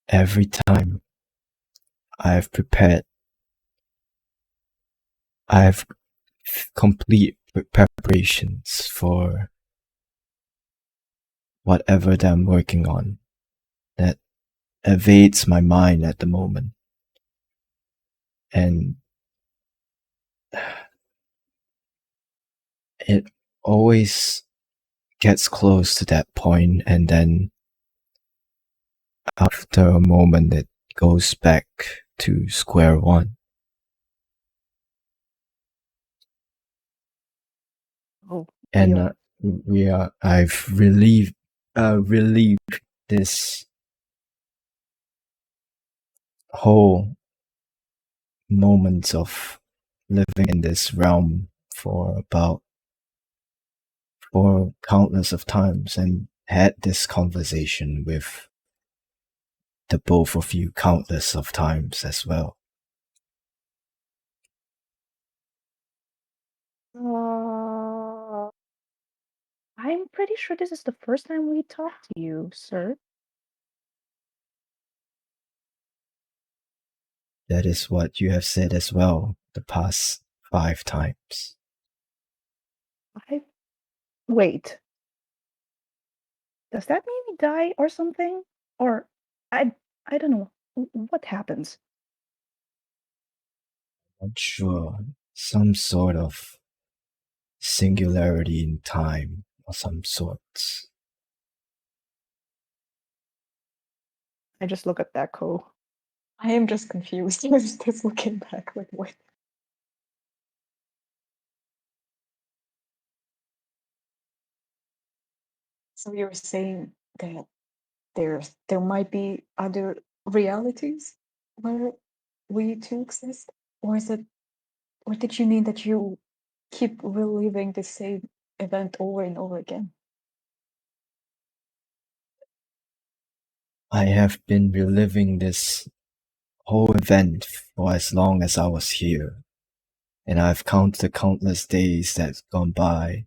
every time I've prepared, I've complete preparations for whatever that I'm working on that evades my mind at the moment. And it always gets close to that point, and then after a moment, it goes back to square one. Oh, And dear. I've relieved this whole moment of living in this realm for countless of times, and had this conversation with the both of you countless of times as well. I'm pretty sure this is the first time we talked to you, sir. That is what you have said as well the past 5 times. Wait. Does that mean we die or something? Or I don't know. What happens? Not sure. Some sort of singularity in time or some sort. I just look at Deco. I am just confused. I was just looking back, like, what? So you're saying that there might be other realities where we two exist, or is it, or did you mean that you keep reliving the same event over and over again? I have been reliving this whole event for as long as I was here, and I've counted the countless days that's gone by,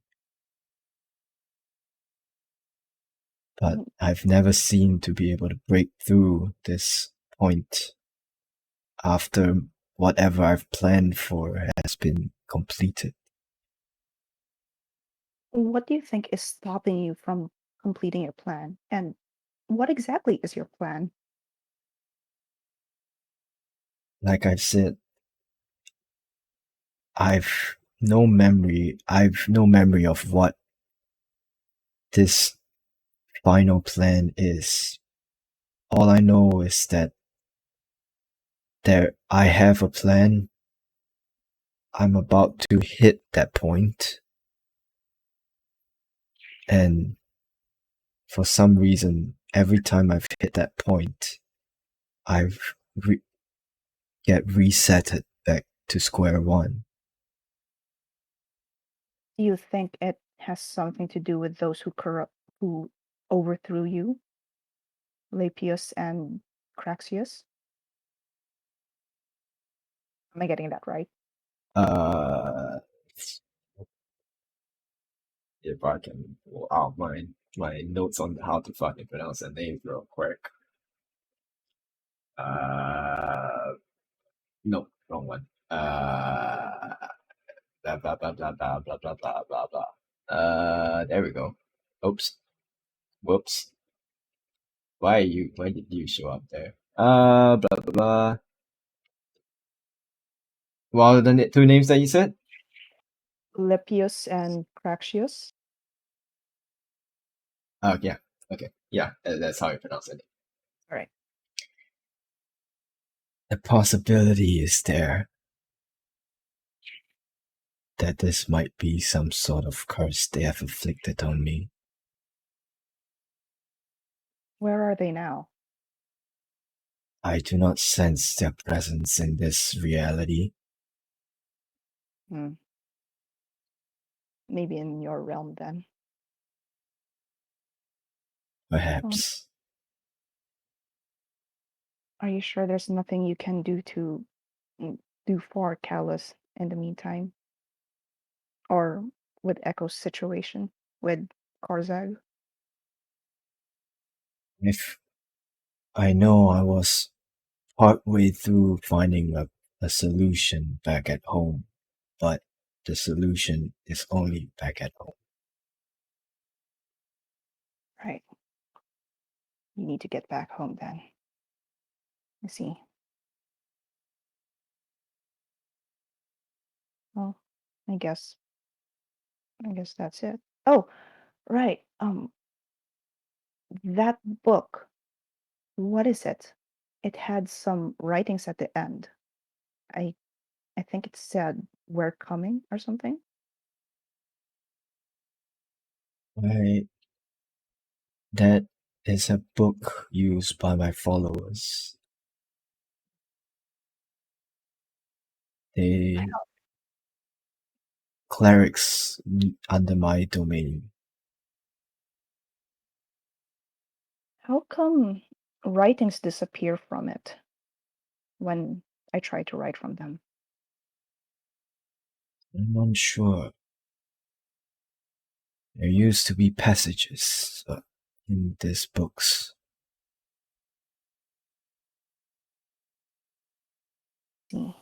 but I've never seemed to be able to break through this point after whatever I've planned for has been completed. What do you think is stopping you from completing your plan? And what exactly is your plan? Like I've said, I've no memory of what this final plan is. All I know is that I have a plan. I'm about to hit that point, and for some reason, every time I've hit that point, I've get resetted back to square one. Do you think it has something to do with those who overthrew you, Lapius and Craxius? Am I getting that right? If I can pull out my notes on how to fucking pronounce the name real quick. No, wrong one. Blah blah blah blah blah blah blah blah blah blah. There we go. Oops. Whoops. Why did you show up there? Blah blah blah. What are the two names that you said? Lepius and Craxius? Oh yeah. Okay. Yeah, that's how you pronounce it. All right. The possibility is there that this might be some sort of curse they have inflicted on me. Where are they now? I do not sense their presence in this reality. Hmm. Maybe in your realm then. Perhaps. Are you sure there's nothing you can do to do for Callus in the meantime? Or with Echo's situation with Karzag? If I know I was partway through finding a solution back at home, but the solution is only back at home. Right. You need to get back home then. I see. I guess that's it. Oh, right. That book, what is it? It had some writings at the end. I I think it said "We're coming" or something. That is a book used by my followers. They clerics under my domain. How come writings disappear from it when I try to write from them? I'm unsure. There used to be passages in these books. See.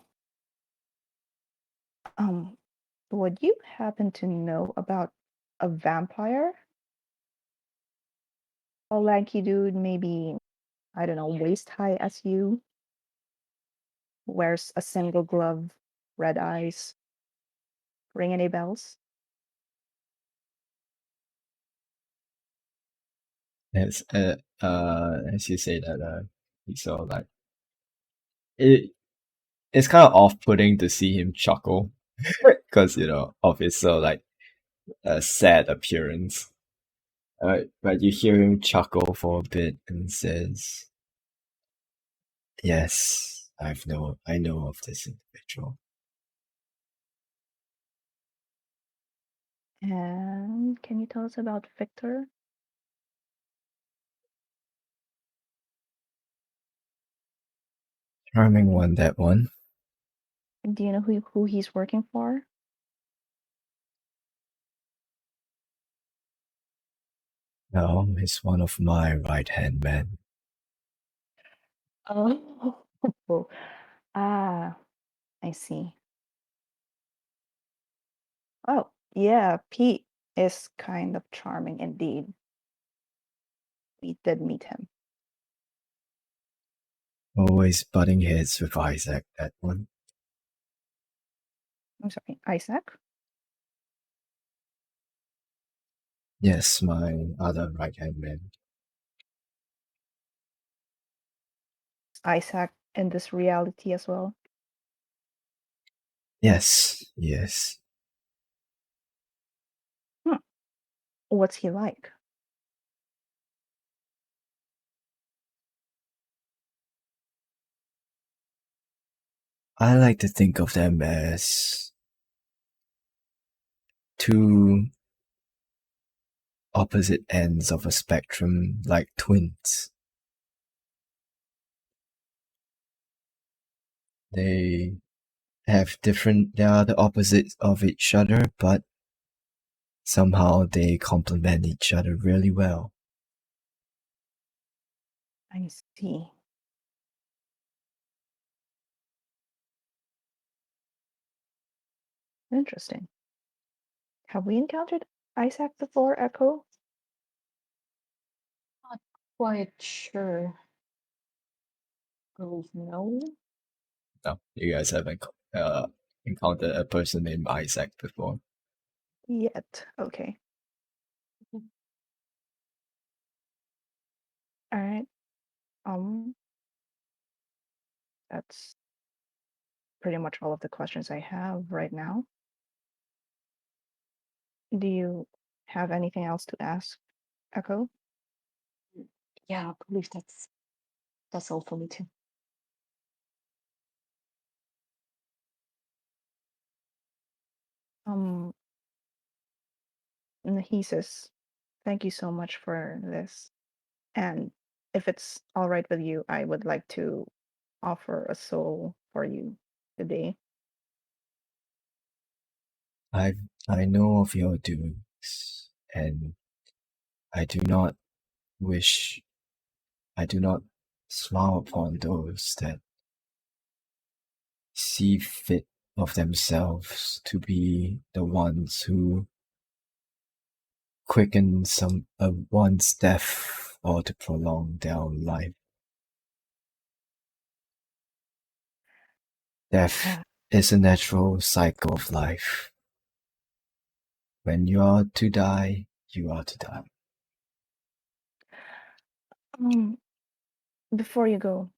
Would you happen to know about a vampire? A lanky dude, maybe, I don't know, waist high as you, wears a single glove, red eyes. Ring any bells? As as you say that, he's so like it. It's kind of off-putting to see him chuckle, because of his so like sad appearance. But you hear him chuckle for a bit and says, "Yes, I know of this individual." And can you tell us about Victor? Charming one, that one. Do you know who he's working for? No, he's one of my right-hand men. Oh, ah, I see. Oh, yeah, Pete is kind of charming indeed. We did meet him. Always butting heads with Isaac, that one. I'm sorry, Isaac? Yes, my other right-hand man. Isaac in this reality as well. Yes, yes. What's he like? I like to think of them as two opposite ends of a spectrum, like twins. They they are the opposites of each other, but somehow they complement each other really well. I see. Interesting. Have we encountered Isaac before, Echo? Not quite sure. Girls, no. No, you guys haven't encountered a person named Isaac before. Yet. Okay. All right. Um, that's pretty much all of the questions I have right now. Do you have anything else to ask, Echo? Yeah, I believe that's all for me too. Um, and he says, thank you so much for this. And if it's all right with you, I would like to offer a soul for you today. I know of your doings, and I do not wish I do not smile upon those that see fit of themselves to be the ones who quicken one's death or to prolong their own life. Death Ah, is a natural cycle of life. When you are to die, you are to die. Before you go,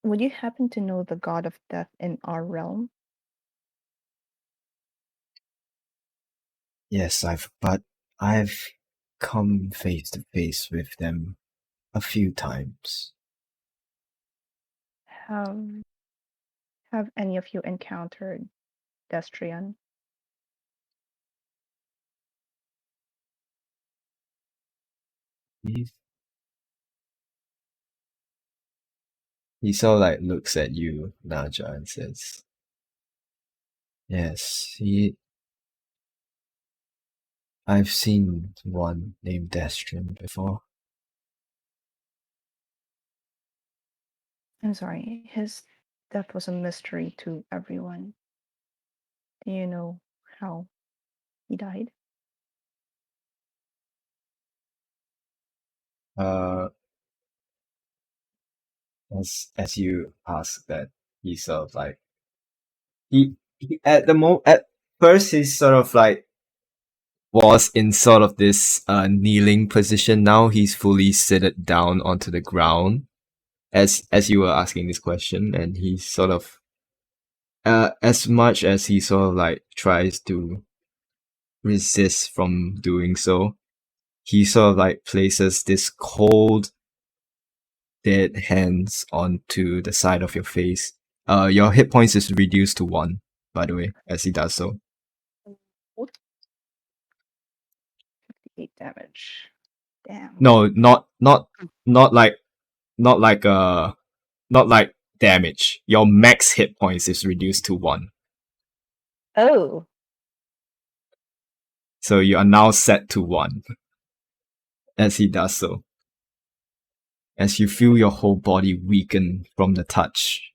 would you happen to know the god of death in our realm? Yes, I've come face to face with them a few times. Have any of you encountered Destrian? He sort of like looks at you, Naja, and says, "Yes, I've seen one named Destrian before." I'm sorry, his death was a mystery to everyone. Do you know how he died? As you ask that, he sort of like he at first he's sort of like was in sort of this kneeling position. Now he's fully seated down onto the ground as you were asking this question, and he sort of as much as he sort of like tries to resist from doing so, he sort of like places this cold dead hands onto the side of your face. Your hit points is reduced to 1, by the way, as he does so. 58 damage. Damn. No, not like not like damage. Your max hit points is reduced to 1. Oh, So you are now set to 1 as he does so. As you feel your whole body weaken from the touch,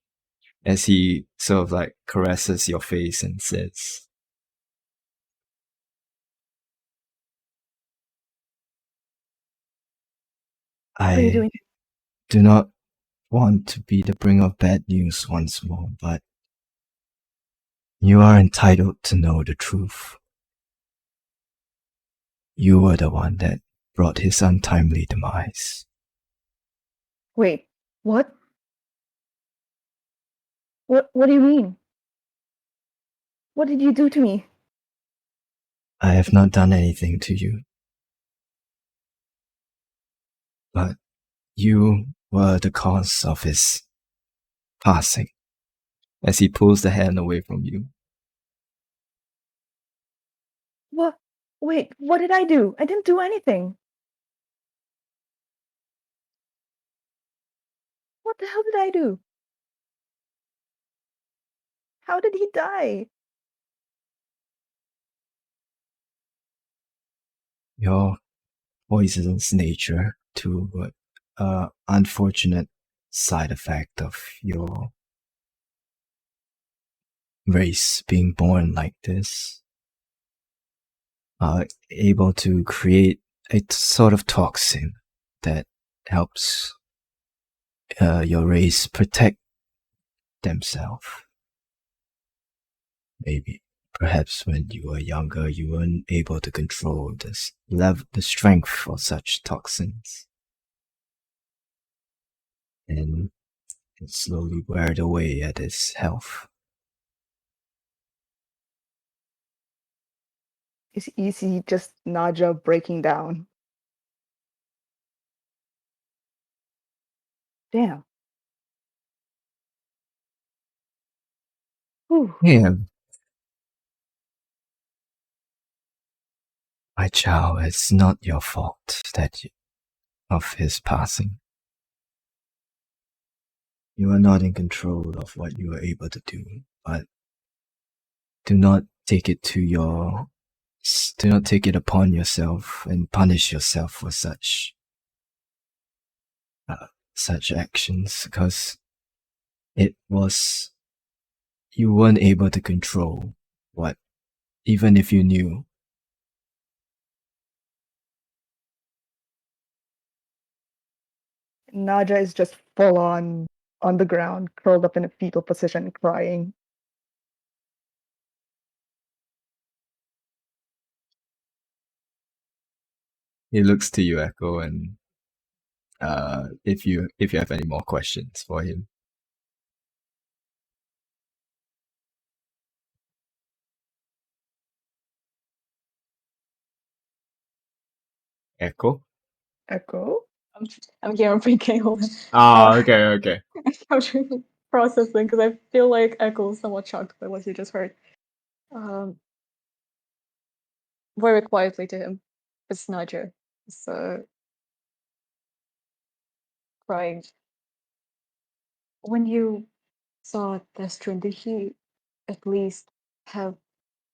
as he sort of like caresses your face and says, what are you "I doing? do not want to be the bringer of bad news once more, but you are entitled to know the truth. You were the one that brought his untimely demise." Wait, what? What do you mean? What did you do to me? "I have not done anything to you, but you were the cause of his passing," as he pulls the hand away from you. What? Wait, what did I do? I didn't do anything. What the hell did I do? How did he die? Your poisonous nature to unfortunate side effect of your race being born like this are able to create a sort of toxin that helps your race protect themselves. Maybe, perhaps when you were younger, you weren't able to control the strength of such toxins, and it slowly weared away at his health. Is easy just Naja breaking down? Damn. Whew. Yeah, my child, it's not your fault of his passing. You are not in control of what you are able to do, but do not take it upon yourself and punish yourself for such actions, because you weren't able to control what, even if you knew. Naja is just full on the ground, curled up in a fetal position, crying. He looks to you, Echo, and if you have any more questions for him. Echo? Echo? I'm here. I'm thinking. Hold on. Ah, okay. I'm trying to processing because I feel like Echo is somewhat shocked by what he just heard. Um, very quietly to him, it's Naja. It's crying. When you saw Destrin, did he at least have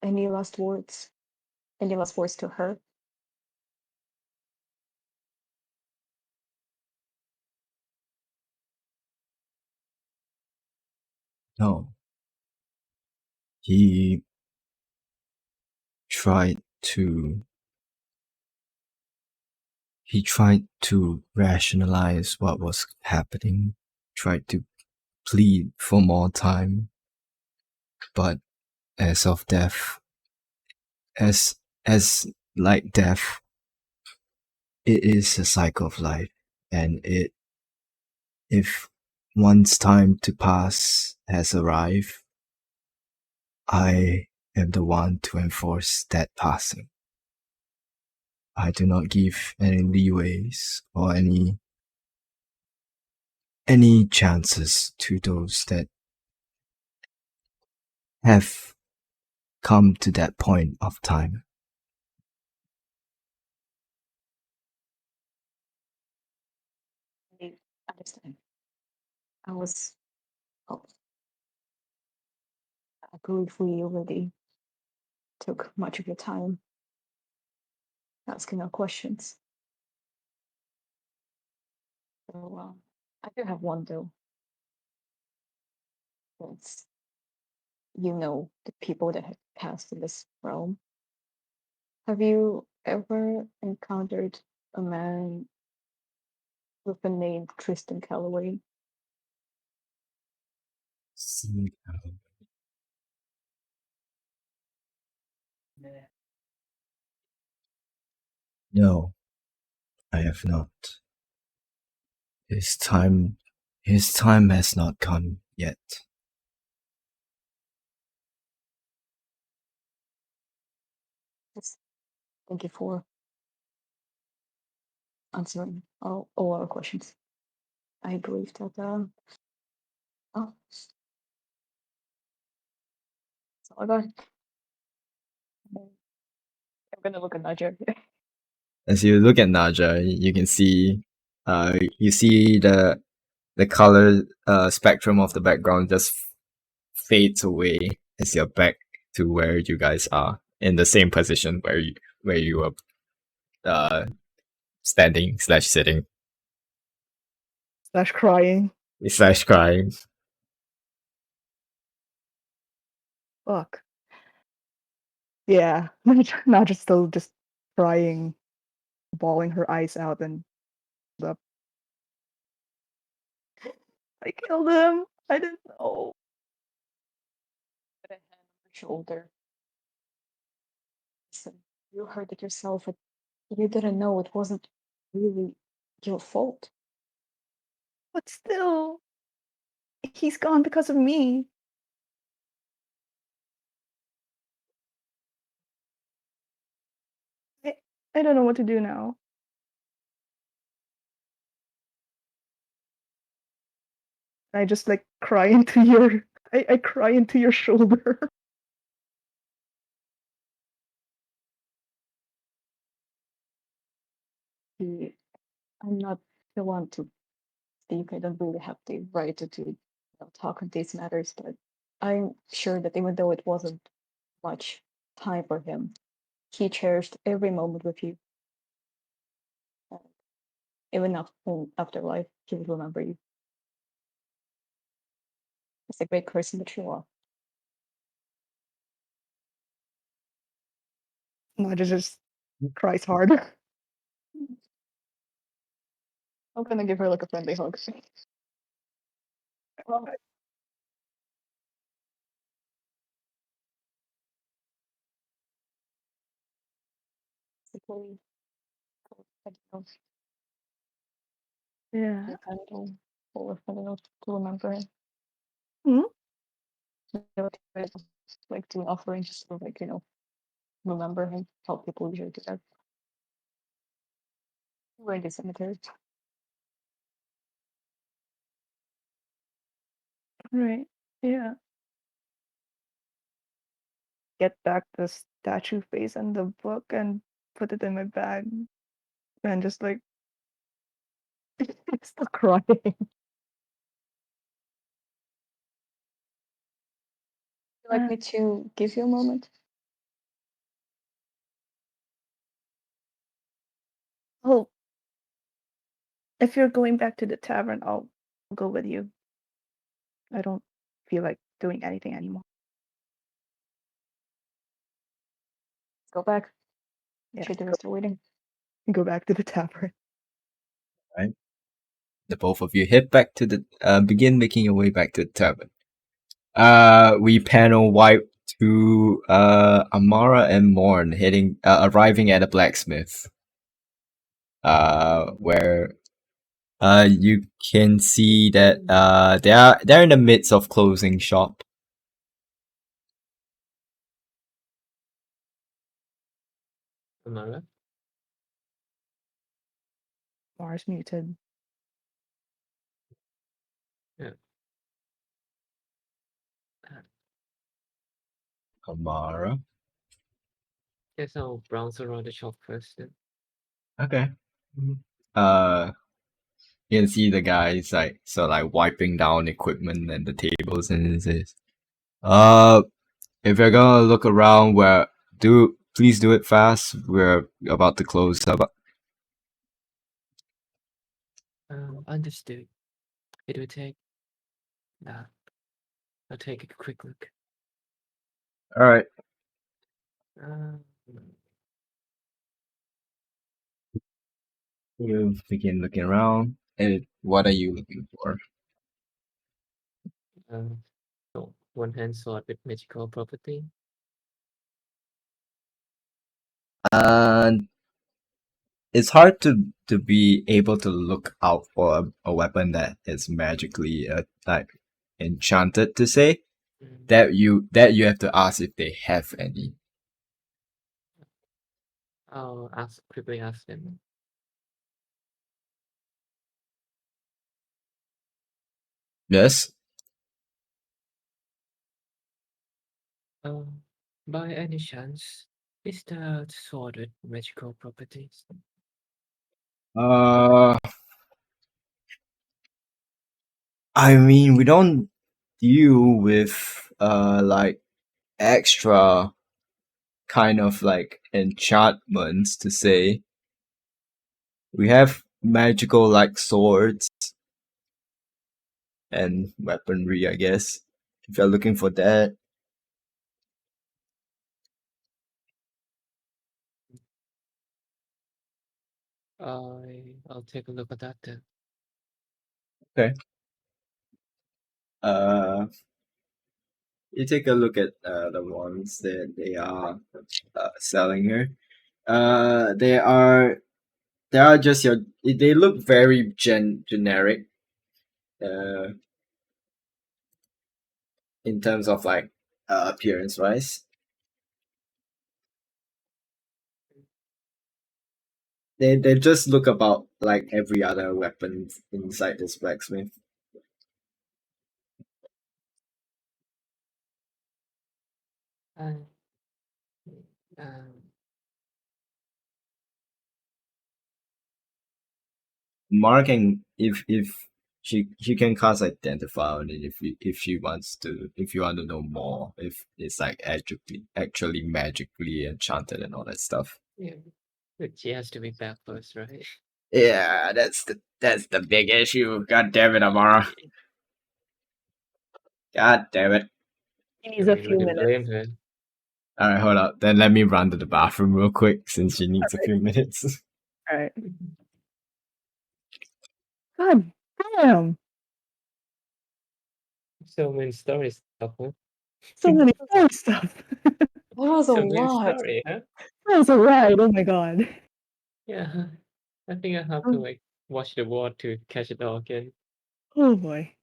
any last words? Any last words to her? No. He tried to rationalize what was happening, tried to plead for more time, but as of death, as like death, it is a cycle of life, and if one's time to pass has arrived, I am the one to enforce that passing. I do not give any leeways or any chances to those that have come to that point of time. I understand. I was. Oh, I believe we already took much of your time asking our questions. So I do have one though. It's the people that have passed in this realm. Have you ever encountered a man with the name Tristan Calloway? No, I have not. His time has not come yet. Yes. Thank you for answering all our questions. I believe that oh, that's all I got. I'm gonna look at Naja. As you look at Naja, you can see you see the color spectrum of the background just fades away as you're back to where you guys are in the same position where you were standing slash sitting Slash crying. slash crying. Fuck. Yeah. Not just still just crying, bawling her eyes out, and the I killed him. I didn't know. Put a hand on her shoulder. Listen, you heard it yourself. You didn't know it wasn't really your fault. But still, he's gone because of me. I, I don't know what to do now. I just like cry into your I cry into your shoulder. I'm not the one to speak. I don't really have the right to talk on these matters, but I'm sure that even though it wasn't much time for him, he cherished every moment with you. And even in afterlife, he will remember you. It's a great person that you are. Naja just cries hard. I'm gonna give her like a friendly hug. Well, basically, I don't Yeah. know, handle or I don't know to remember him. Hmm? Like doing offerings, just to like remember him. How people usually do that. We're in the cemetery. Right. Yeah. Get back the statue face and the book and put it in my bag and just like still crying. Would you like me to give you a moment? Oh, if you're going back to the tavern, I'll go with you. I don't feel like doing anything anymore. Let's go back. Yeah, Sure, the rest are waiting. go back to the tavern. Right. The both of you head back to the begin making your way back to the tavern. We panel wipe to Amara and Morn heading arriving at a blacksmith. Where you can see that they're in the midst of closing shop. Amara? Mars muted. Amara. Guess I'll browse around the shop first then. Okay. You can see the guys like wiping down equipment and the tables, and it says, if you're gonna look around, please do it fast. We're about to close up. Understood. It will take. I'll take a quick look. All right. You begin looking around. And what are you looking for? One-hand sword with magical property. It's hard to be able to look out for a weapon that is magically like enchanted to say. That you have to ask if they have any. I'll quickly ask them. Yes. By any chance, is the sword with magical properties? I mean, we don't deal with like extra kind of like enchantments to say. We have magical like swords and weaponry, I guess. If you're looking for that. I'll take a look at that then. Okay. You take a look at the ones that they are selling here. They are just your. They look very generic. In terms of like appearance wise. They just look about like every other weapon inside this blacksmith. Um, Marking if she can cast identify on it if she wants to, if you want to know more, if it's like actually magically enchanted and all that stuff. yeah, but she has to be back first, right? Yeah, that's the big issue. God damn it, Amara. God damn it. He needs a few Who can blame minutes. her? Alright, hold up. Then let me run to the bathroom real quick since she needs a few minutes. Alright. God damn. So many stories, huh? So many fun stuff. That was a So many lot. story, huh? That was a ride. Oh my god. Yeah. I think I have to like watch the war to catch it all again. Oh boy.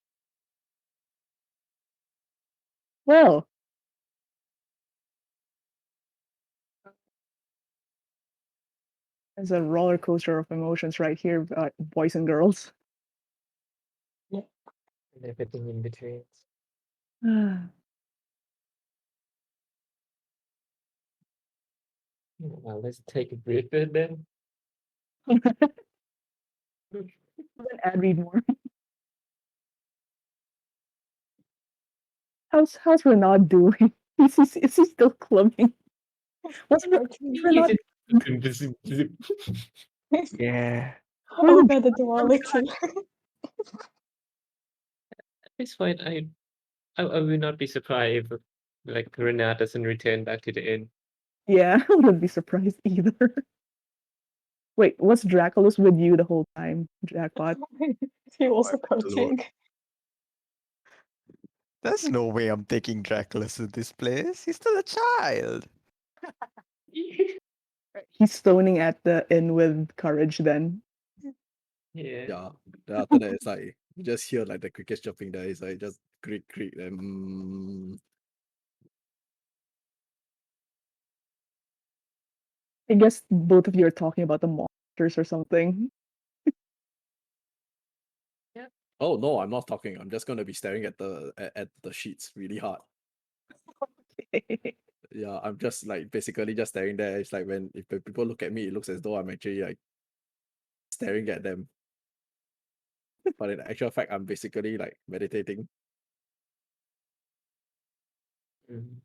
Well, it's a roller coaster of emotions right here, boys and girls. And everything in between. Then Well, let's take a breather then. add read more. How's Renaud doing? Is he still clubbing? What's Renaud? Yeah. Oh god, the duality. It's fine. I will not be surprised if like Renat doesn't return back to the inn. Yeah, I wouldn't be surprised either. Wait, was Draculus with you the whole time, Jackpot? He was I went alone. coaching. There's no way I'm taking Dracula to this place. He's still a child. He's stoning at the inn with courage then. Yeah. Yeah. Then after that, it's like you just hear like the crickets jumping there. It's like just creak, creak, and I guess both of you are talking about the monsters or something. oh no, I'm not talking. I'm just gonna be staring at the sheets really hard. Yeah, I'm just like basically just staring there. It's like when if the people look at me, it looks as though I'm actually like staring at them. But in actual fact, I'm basically like meditating. Mm.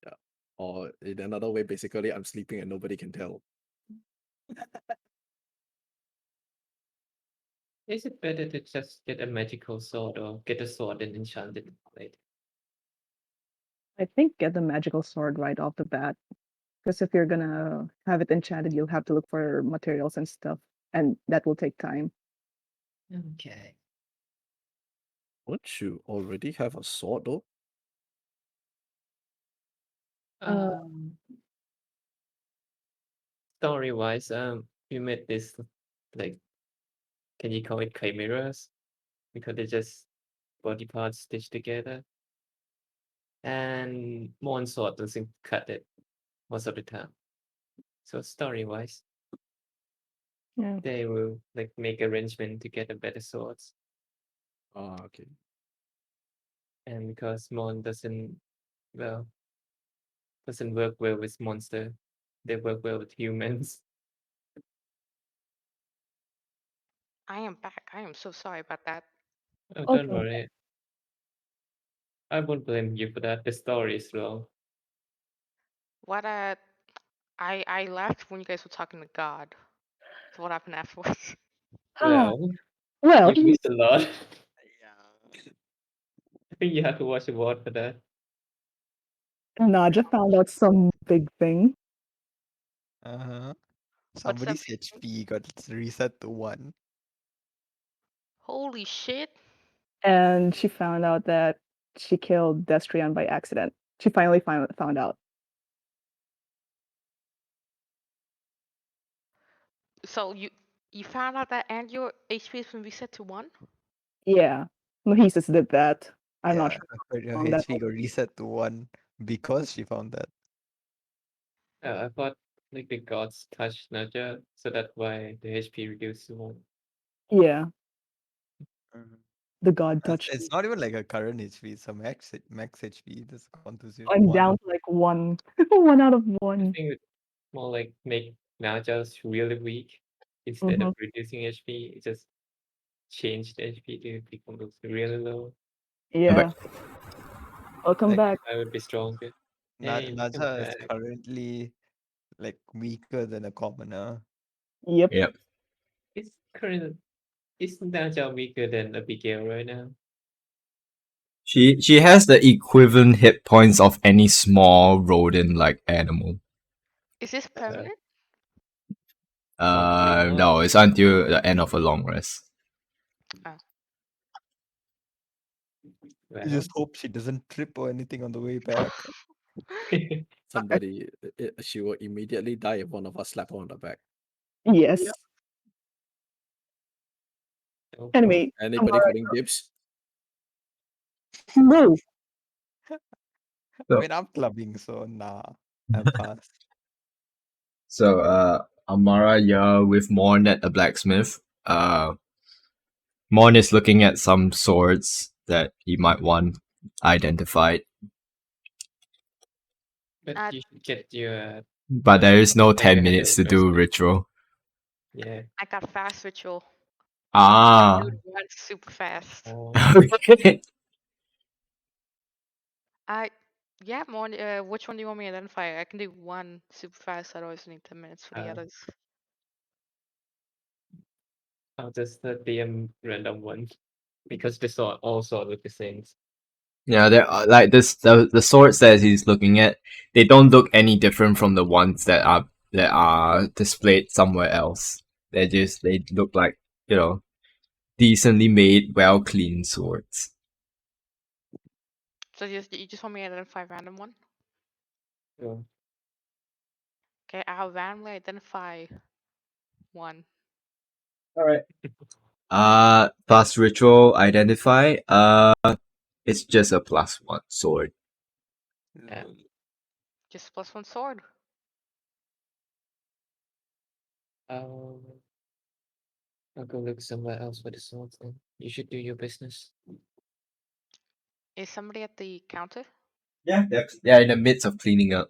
Yeah. Or in another way, basically I'm sleeping and nobody can tell. Is it better to just get a magical sword or get a sword and enchant it later? I think get the magical sword right off the bat. Because if you're gonna have it enchanted, you'll have to look for materials and stuff, and that will take time. Okay. Don't you already have a sword though? Um, Story-wise, we made this like, can you call it chimeras? Because they're just body parts stitched together. And one sword doesn't cut it most of the time. So story-wise, Yeah. they will like make arrangement to get a better swords. Ah, okay. And because Mon doesn't work well with monster, they work well with humans. I am back. I am so sorry about that. Oh, don't Okay. worry. I won't blame you for that. The story is wrong. What I left when you guys were talking to God. So what happened afterwards? Well, Well, you he missed a lot. I think you have to watch the word for that. Naja found out some big thing, Uh-huh. What's that Somebody's big thing? HP got reset to 1. Holy shit! and she found out that she killed Destrian by accident. She finally found out. So you found out that and your HP has been reset to 1? Yeah, Mohises did that. I'm not Yeah, sure her how long that. HP got reset to 1 because she found that. I thought like the gods touched Naja, so that's why the HP reduced to 1. Yeah, Mhm. the god touched. It's not even like a current HP, it's a max HP. That's gone to I'm 1. down to like one, one out of I one. think it's more like make Najas really weak instead Mhm. of reducing HP. It just changed HP to become really low. Yeah. Welcome Like back. I would be stronger. Hey, welcome Naja is back. currently like weaker than a commoner. Yep. Yep. It's current. Is Naja weaker than Abigail right now? She has the equivalent hit points of any small rodent like animal. Is this permanent? Hopefully not. No, it's until the end of a long rest. Oh. I Well, just hope she doesn't trip or anything on the way back. Somebody, she will immediately die if one of us slap her on the back. Yes. Oh, Anyway, Anybody Amara, calling dibs? move. I mean, I'm clubbing, so nah, I'll pass. So, Amara, you're with Morn at the blacksmith. Morn is looking at some swords that he might want identified, but Uh, you should get your but there is no dagger 10 minutes to handle first, do right? ritual. Yeah. I got fast ritual. Ah, Dude, one super fast. Oh, okay. Yeah, more. Which one do you want me to identify? I can do one super fast. I always need 10 minutes for the others. I'll just be a random one because they all sort look the same. Yeah, they're like this. The swords that he's looking at, they don't look any different from the ones that are displayed somewhere else. They look like, you know, decently made, well cleaned swords. So you just want me to identify a random one? So, Okay, I'll randomly identify one. All right. Plus ritual identify. It's just a +1 sword. yeah. Just plus one sword. I'll, I'll go look somewhere else for the swords then. You should do your business. Is somebody at the counter? Yeah, they're in the midst of cleaning up.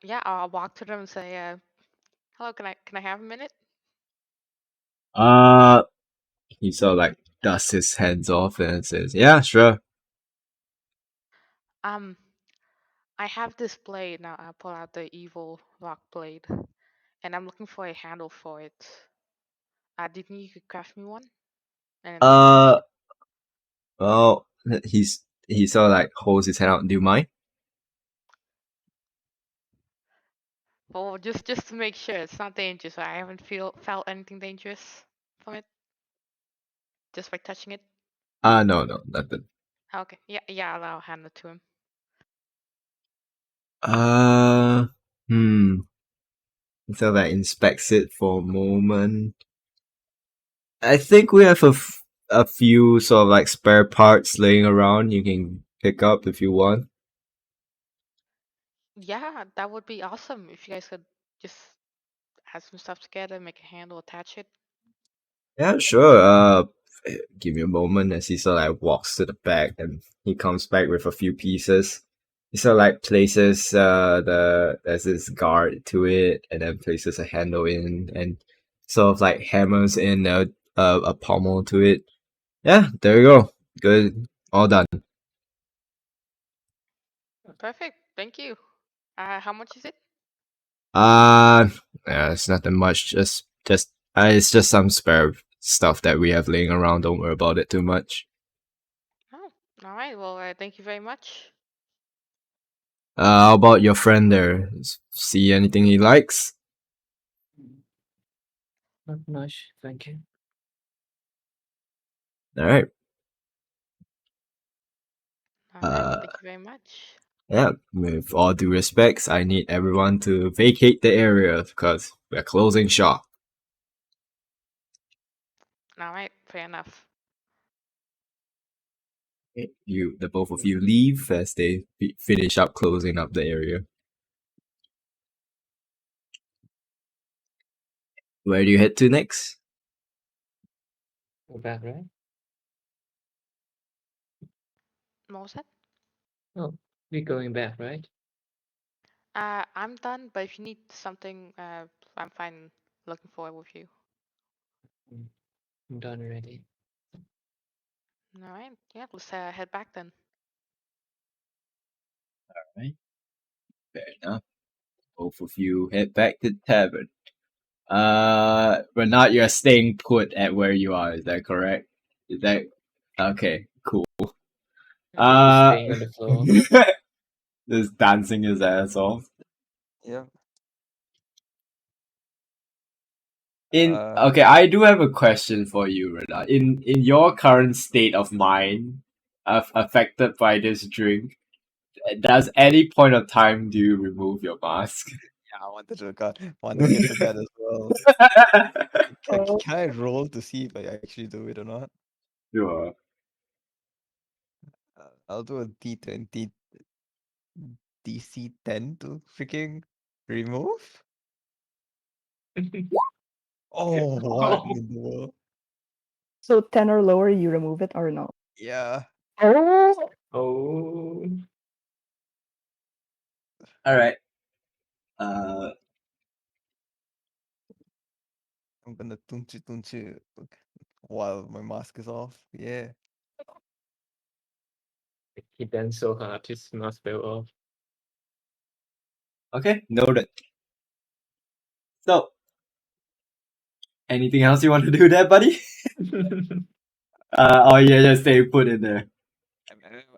Yeah, I'll walk to them and say, hello, can I have a minute? He sort of like dusts his hands off and says, "Yeah, sure." I have this blade now. I'll pull out the evil rock blade, and I'm looking for a handle for it. Do you think you could craft me one and attach it? Well, he sort of like holds his hand out. Do you mind? Well, just to make sure it's not dangerous. I haven't felt anything dangerous from it just by touching it. No, nothing. Okay, yeah, I'll hand it to him. He sort of like inspects it for a moment. I think we have a few sort of like spare parts laying around you can pick up if you want. Yeah, that would be awesome if you guys could just add some stuff together, make a handle, attach it. Yeah, sure. Give me a moment as he sort of like walks to the back and he comes back with a few pieces. He sort of like places there's this guard to it and then places a handle in and sort of like hammers in a pommel to it. Yeah, there you go. Good. All done. Perfect. Thank you. How much is it? Yeah, it's nothing much. Just it's just some spare stuff that we have laying around. Don't worry about it too much. Oh, all right. Well, thank you very much. How about your friend there? See anything he likes? Not much, thank you. All right. All right. Well, thank you very much. Yeah. With all due respects, I need everyone to vacate the area because we're closing shop. All right. Fair enough. The both of you leave as they finish up closing up the area. Where do you head to next? Go back, right? What was that? Oh, we're going back, right? I'm done. But if you need something, I'm fine looking forward with you. I'm done already. All right. Yeah. Let's head back then. Right. Fair enough. Both of you head back to the tavern. Renat, you're staying put at where you are. Is that correct? Is that okay? Cool. He's staying on the floor. Just dancing his ass off. Yeah. Okay, I do have a question for you, Renat. In your current state of mind, affected by this drink, Does any point of time do you remove your mask? Yeah, I wanted to get to that as well. Oh. Can I roll to see if I actually do it or not? Sure. I'll do a D20 DC 10 to freaking remove. Oh, what in the world? So 10 or lower, you remove it or no? Yeah. Oh. Oh. All right. I'm gonna tunchi while my mask is off. Yeah. He bent so hard, his mask fell off. Okay, noted. So, anything else you want to do there, buddy? Oh yeah, just stay put in there.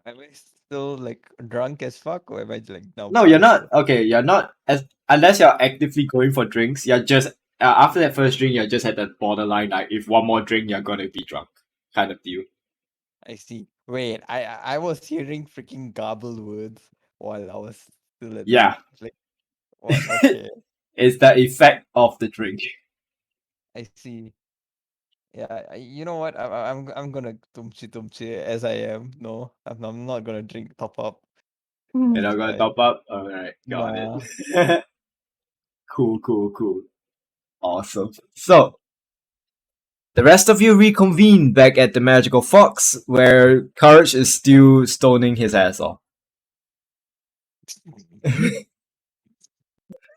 Am I still like drunk as fuck, or am I like now? No, you're buzzed? not. Okay, you're not as unless you're actively going for drinks. You're just after that first drink, you're just at the borderline. Like if one more drink, you're gonna be drunk, kind of deal. I see. Wait, I was hearing freaking garbled words while I was still at Yeah, like what? Okay, it's the effect of the drink. I see. Yeah, you know what? I'm gonna tumchi as I am. No, I'm not gonna drink top up. Hmm. And I'm gonna Right. top up. All right, got Nah. it. Cool. Awesome. So the rest of you reconvene back at the Magical Fox, where Courage is still stoning his ass off.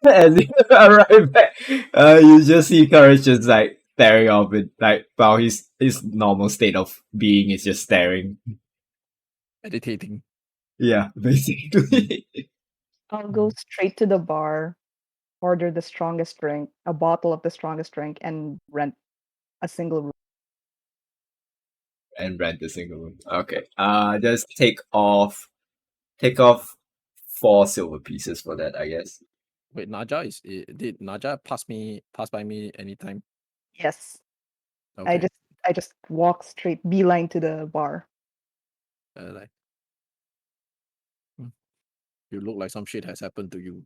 As you arrive back, you just see Courage just like staring off it, like while his normal state of being is just staring. Meditating. Yeah, basically. I'll go straight to the bar, order the strongest drink, a bottle of the strongest drink, and rent a single room. And rent the single room. Okay. Just take off 4 silver pieces for that, I guess. Wait, did Naja pass by me anytime? Yes. Okay. I just walk straight beeline to the bar. Like, you look like some shit has happened to you.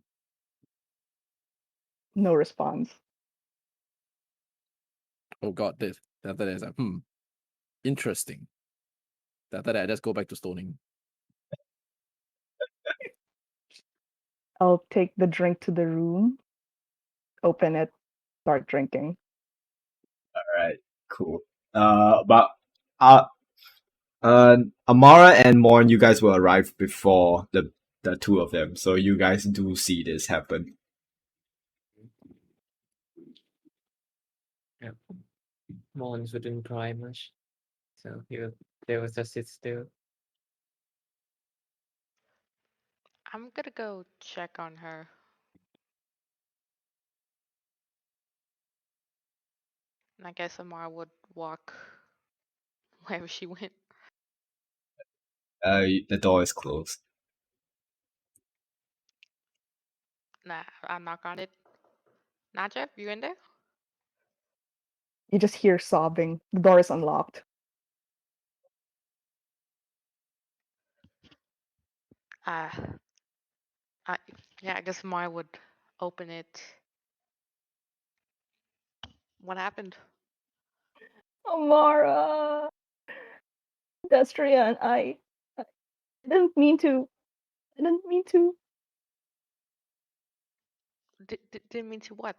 No response. Oh god, this. After that, it's like, interesting. After that, I just go back to stoning. I'll take the drink to the room, open it, start drinking. Alright, cool. But Amara and Morn, you guys will arrive before the two of them, so you guys do see this happen. Yeah. Mons wouldn't cry much, so they will just sit still. I'm gonna go check on her. And I guess Amara would walk wherever she went. The door is closed. Nah, I knock on it. Najib, you in there? You just hear sobbing. The door is unlocked. Uh, I yeah, I guess Amara would open it. What happened? Amara, Destria, and I didn't mean to. I didn't mean to. Didn't mean to what?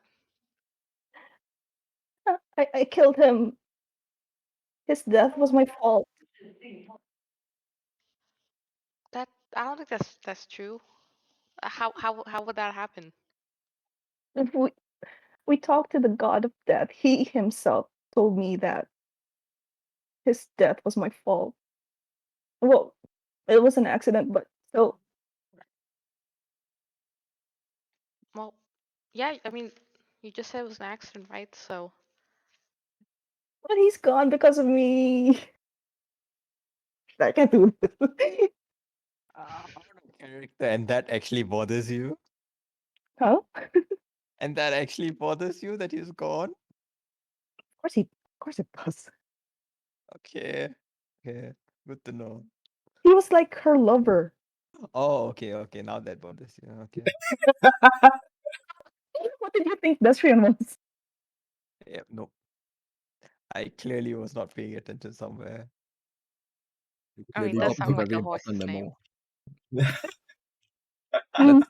I killed him. His death was my fault. That I don't think that's true. How would that happen? If we talked to the god of death. He himself told me that his death was my fault. Well, it was an accident, but still, Well, yeah, I mean, you just said it was an accident, right? So but he's gone because of me. I can't do this. Out of character, and that actually bothers you? Huh? And that actually bothers you that he's gone? Of course it does. Okay. Okay. Good to know. He was like her lover. Oh, okay. Now that bothers you. Okay. What did you think Destrian was? Yeah, nope. I clearly was not paying attention somewhere. You I mean, clearly it does dropped a sound like very a important horse's memo. name. Hmm,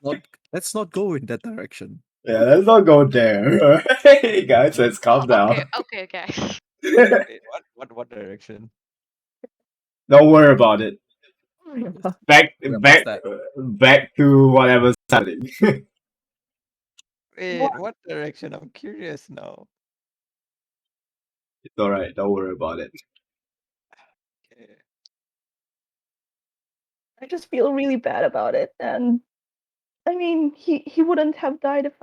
Let's not go in that direction. Yeah, let's not go there. Hey guys, let's calm down. Okay, guys. Wait, what direction? Don't worry about it. Back We're back past that. back to whatever's happening. Wait, what direction? I'm curious now. It's alright, don't worry about it. Okay. I just feel really bad about it, and I mean, he wouldn't have died if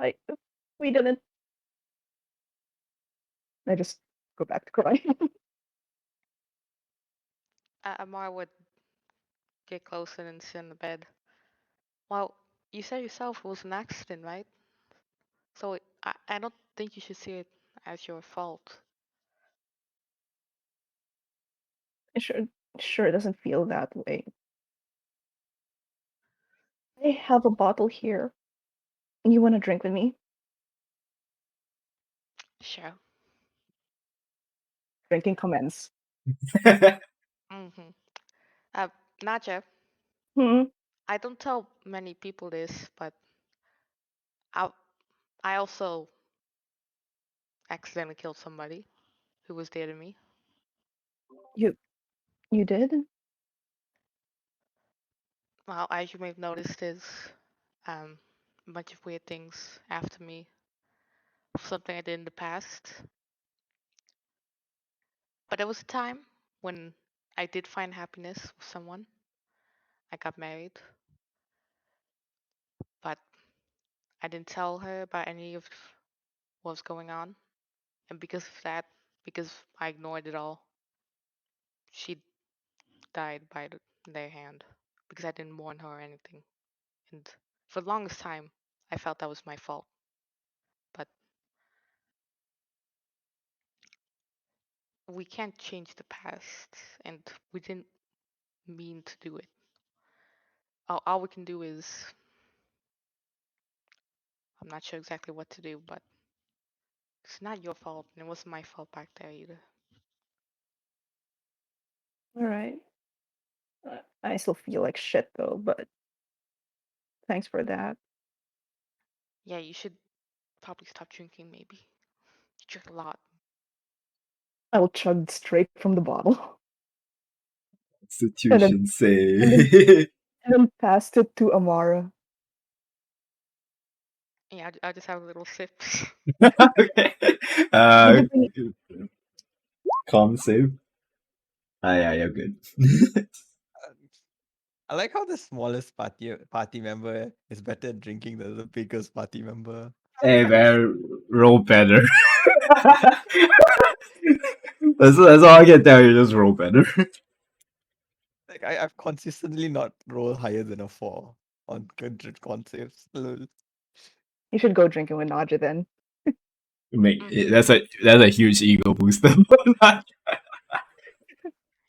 we didn't. I just go back to crying. Amar would get closer and sit in the bed. Well, you said yourself it was an accident, right? So I don't think you should see it as your fault. It sure doesn't feel that way. I have a bottle here. You want to drink with me? Sure. Drinking commence. Mm-hmm. Naja, Hmm. I don't tell many people this, but I I also accidentally killed somebody who was dear to me. You did? Well, as you may have noticed, there's a bunch of weird things after me. Something I did in the past. But there was a time when I did find happiness with someone. I got married, but I didn't tell her about any of what was going on. And because of that, because I ignored it all, she died by their hand because I didn't warn her or anything. And for the longest time, I felt that was my fault. But we can't change the past, and we didn't mean to do it. All we can do is, I'm not sure exactly what to do, but it's not your fault, and it wasn't my fault back there either. All right. I still feel like shit though, but thanks for that. Yeah, you should probably stop drinking, maybe. You drink a lot. I will chug straight from the bottle and then Institution and then say. and then pass it to Amara. Yeah, I'll just have little sips. Okay. The good thing, Calm save. Yeah, you're good. I like how the smallest party member is better at drinking than the biggest party member. Hey man, roll better. That's all I can tell you, just roll better. Like I've consistently not rolled higher than a 4 on con saves. Lol. you should go drinking with Naja then. Mate, Mhm. that's a huge ego booster.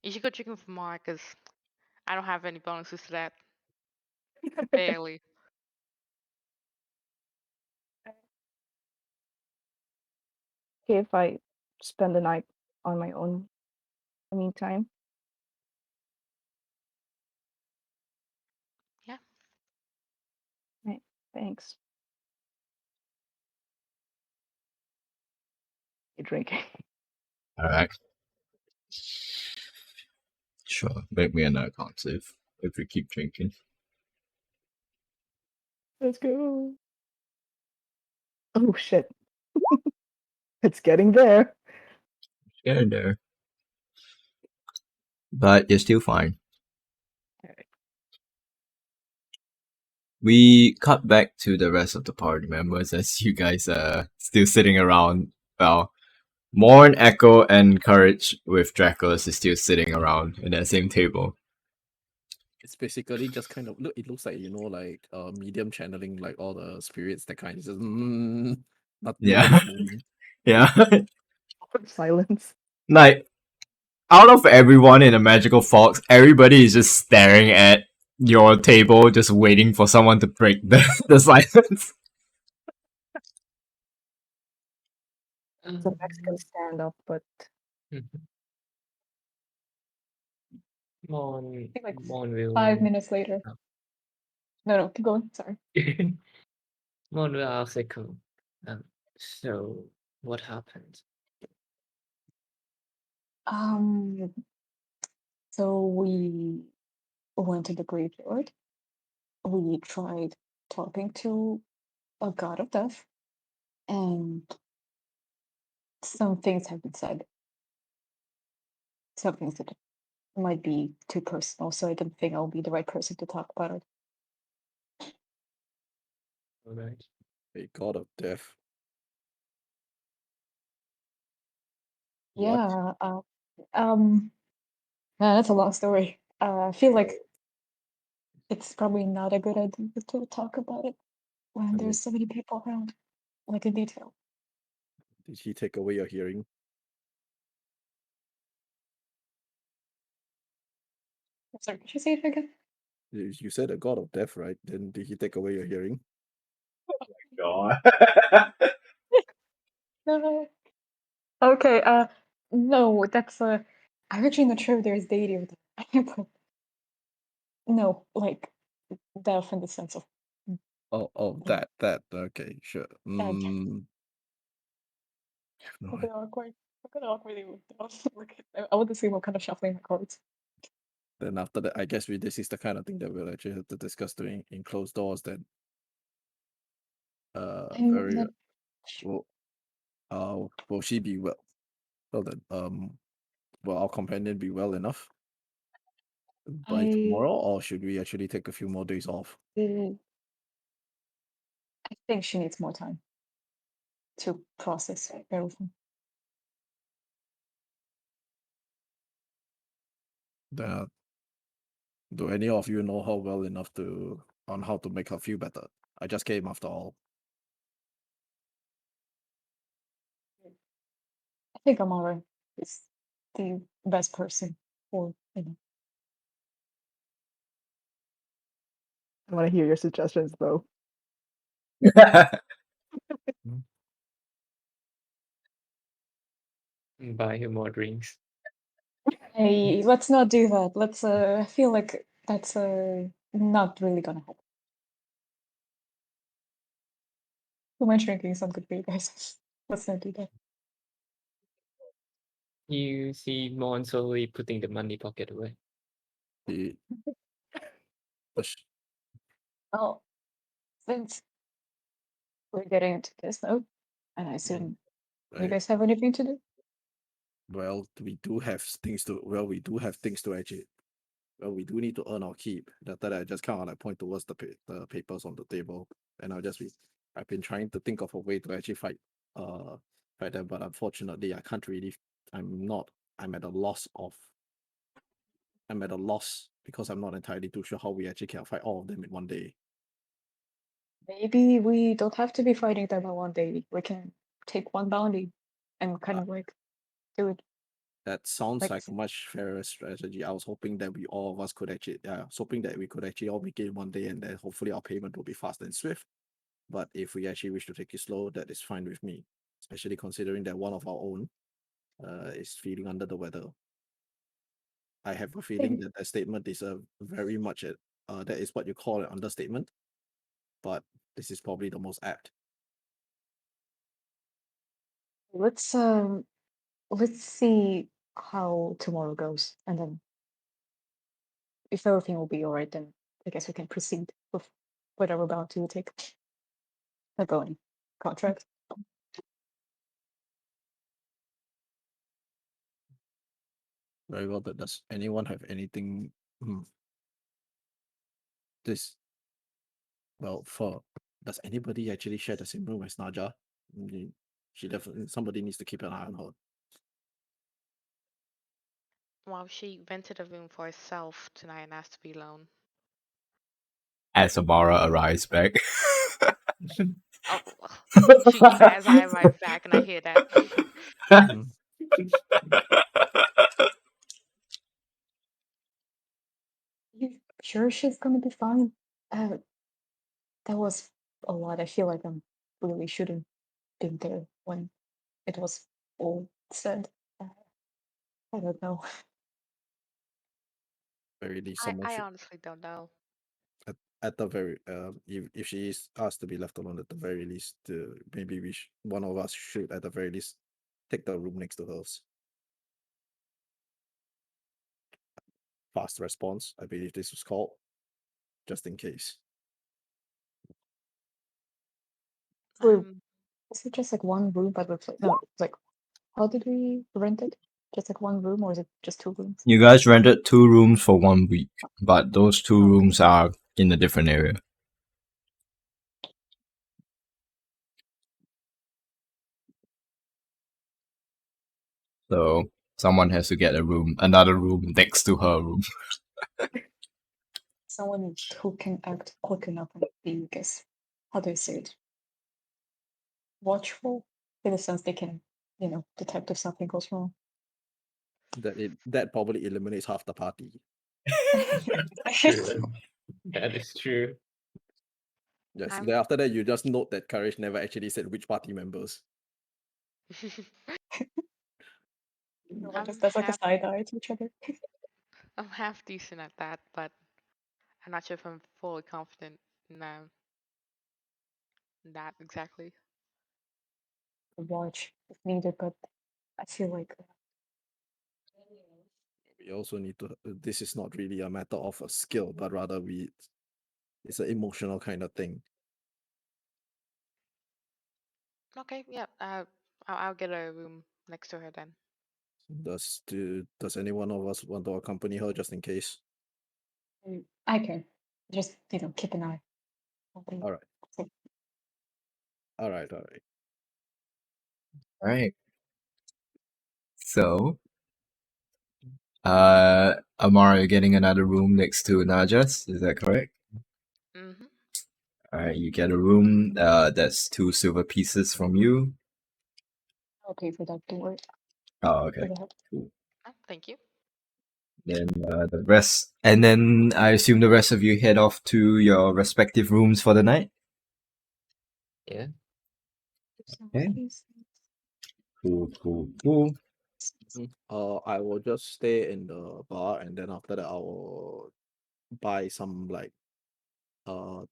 You should go drinking with Mark, because I don't have any bonuses to that. Barely. Okay, if I spend the night on my own in the meantime. Yeah. Right, thanks. You're drinking. Alright. Sure, make me another con save if we keep drinking. Let's go. Oh shit. It's getting there. Get in there. But you're still fine. Alright. We cut back to the rest of the party members as you guys are still sitting around. Well, Morn, Echo, and Courage with Dracula's is still sitting around in that same table. It's basically just kind of look. It looks like like medium channeling, like all the spirits. That kind of just Yeah. nobody's moving. Yeah. Awkward silence. Like, out of everyone in the Magical Fox, everybody is just staring at your table, just waiting for someone to break the silence. It's a Mexican standoff, but Mon, I think like Mon will 5 minutes later. Oh. No, keep going. Sorry. Mon will ask Echo. So what happened? So we went to the graveyard. We tried talking to a god of death, and some things have been said. Some things that might be too personal, so I don't think I'll be the right person to talk about it. All right. A god of death. What? Yeah. That's a long story. I feel like it's probably not a good idea to talk about it when mean- there's so many people around, like in detail. Did he take away your hearing? Sorry, could you say it again? You said a god of death, right? Then did he take away your hearing? God. No. Okay, no, that's I'm actually not sure if there's deity of that. But no, like death in the sense of Oh, that. Okay, sure. dead. No, Look at awkward. Look at awkwardly moved down. Look I want to see what kind of shuffling my cards. then after that, I guess this is the kind of thing that we'll actually have to discuss doing in closed doors. Then, I'm very not well. Will she be well? Well then, will our companion be well enough by I tomorrow, or should we actually take a few more days off? I think she needs more time to process everything. Then, do any of you know her well enough on how to make her feel better? I just came after all. I think Amara is the best person for I want to hear your suggestions though. Buy her more drinks. Hey, let's not do that. Let's I feel like that's not really gonna happen. Too much drinking is not good for you guys. Let's not do that. You see Mon slowly putting the money pocket away. The, the sh- Well, since we're getting into this though, and I assume you right. guys have anything to do? Well, we do have things to. Well, we do have things to actually. Well, we do need to earn our keep. That I just kind of like point towards the papers on the table, and I'll just be. I've been trying to think of a way to actually fight them, but unfortunately, I can't really. I'm not. I'm at a loss of. I'm at a loss because I'm not entirely too sure how we actually can fight all of them in one day. Maybe we don't have to be fighting them in one day. We can take one bounty and kind of like do it. That sounds Like, like a much fairer strategy. I was hoping that we all of us could actually, I was hoping that we could actually all make it in one day, and then hopefully our payment will be fast and swift. But if we actually wish to take it slow, that is fine with me, especially considering that one of our own is feeling under the weather. I have a feeling that statement is a very much that is what you call an understatement, but this is probably the most apt. let's see how tomorrow goes, and then if everything will be alright, then I guess we can proceed with whatever bounty we take. The bounty contract. Very well. But does anyone have anything? This well for does anybody actually share the same room as Naja? She definitely somebody needs to keep an eye on her. Well, she rented a room for herself tonight and asked to be alone. As Amara arrives back. Oh, she as I arrive back and I hear that. sure she's gonna be fine? That was a lot. I feel like I'm really shouldn't been there when it was all said. I don't know. Very least, someone I should honestly don't know. at the very if she is asked to be left alone at the very least, maybe one of us should at the very least take the room next to hers. Fast response, I believe this was called, just in case. Wait, Um, is it just like one room but with no, it's like how did we rent it? Just like one room or is it just 2 rooms? You guys rented 2 rooms for 1 week, but those 2 Okay. rooms are in a different area. So someone has to get another room next to her room. Someone who can act quick enough and be, I guess, how do you say it? Watchful, in the sense they can, detect if something goes wrong. That probably eliminates half the party. True. That is true. Yes. I'm- Then after that, you just note that Courage never actually said which party members. Everyone just I'm does like a half side eye to each other. I'm half decent at that, but I'm not sure if I'm fully confident in that exactly. Watch if needed, but I feel like We also need to. This is not really a matter of a skill, but rather it's an emotional kind of thing. Okay, yeah. I'll get a room next to her then. Does any one of us want to accompany her just in case? I can just keep an eye. All right. So- All right. All right. Alright. So Amara, you're getting another room next to Najas, is that correct? Mm-hmm. Alright, you get a room, that's 2 silver pieces from you. I'll pay for that. Don't worry. Oh, okay. For the help. Cool. Oh, thank you. Then the rest, and then I assume the rest of you head off to your respective rooms for the night. Yeah. Okay. Please. Cool, cool, cool. I will just stay in the bar, and then after that, I will buy some like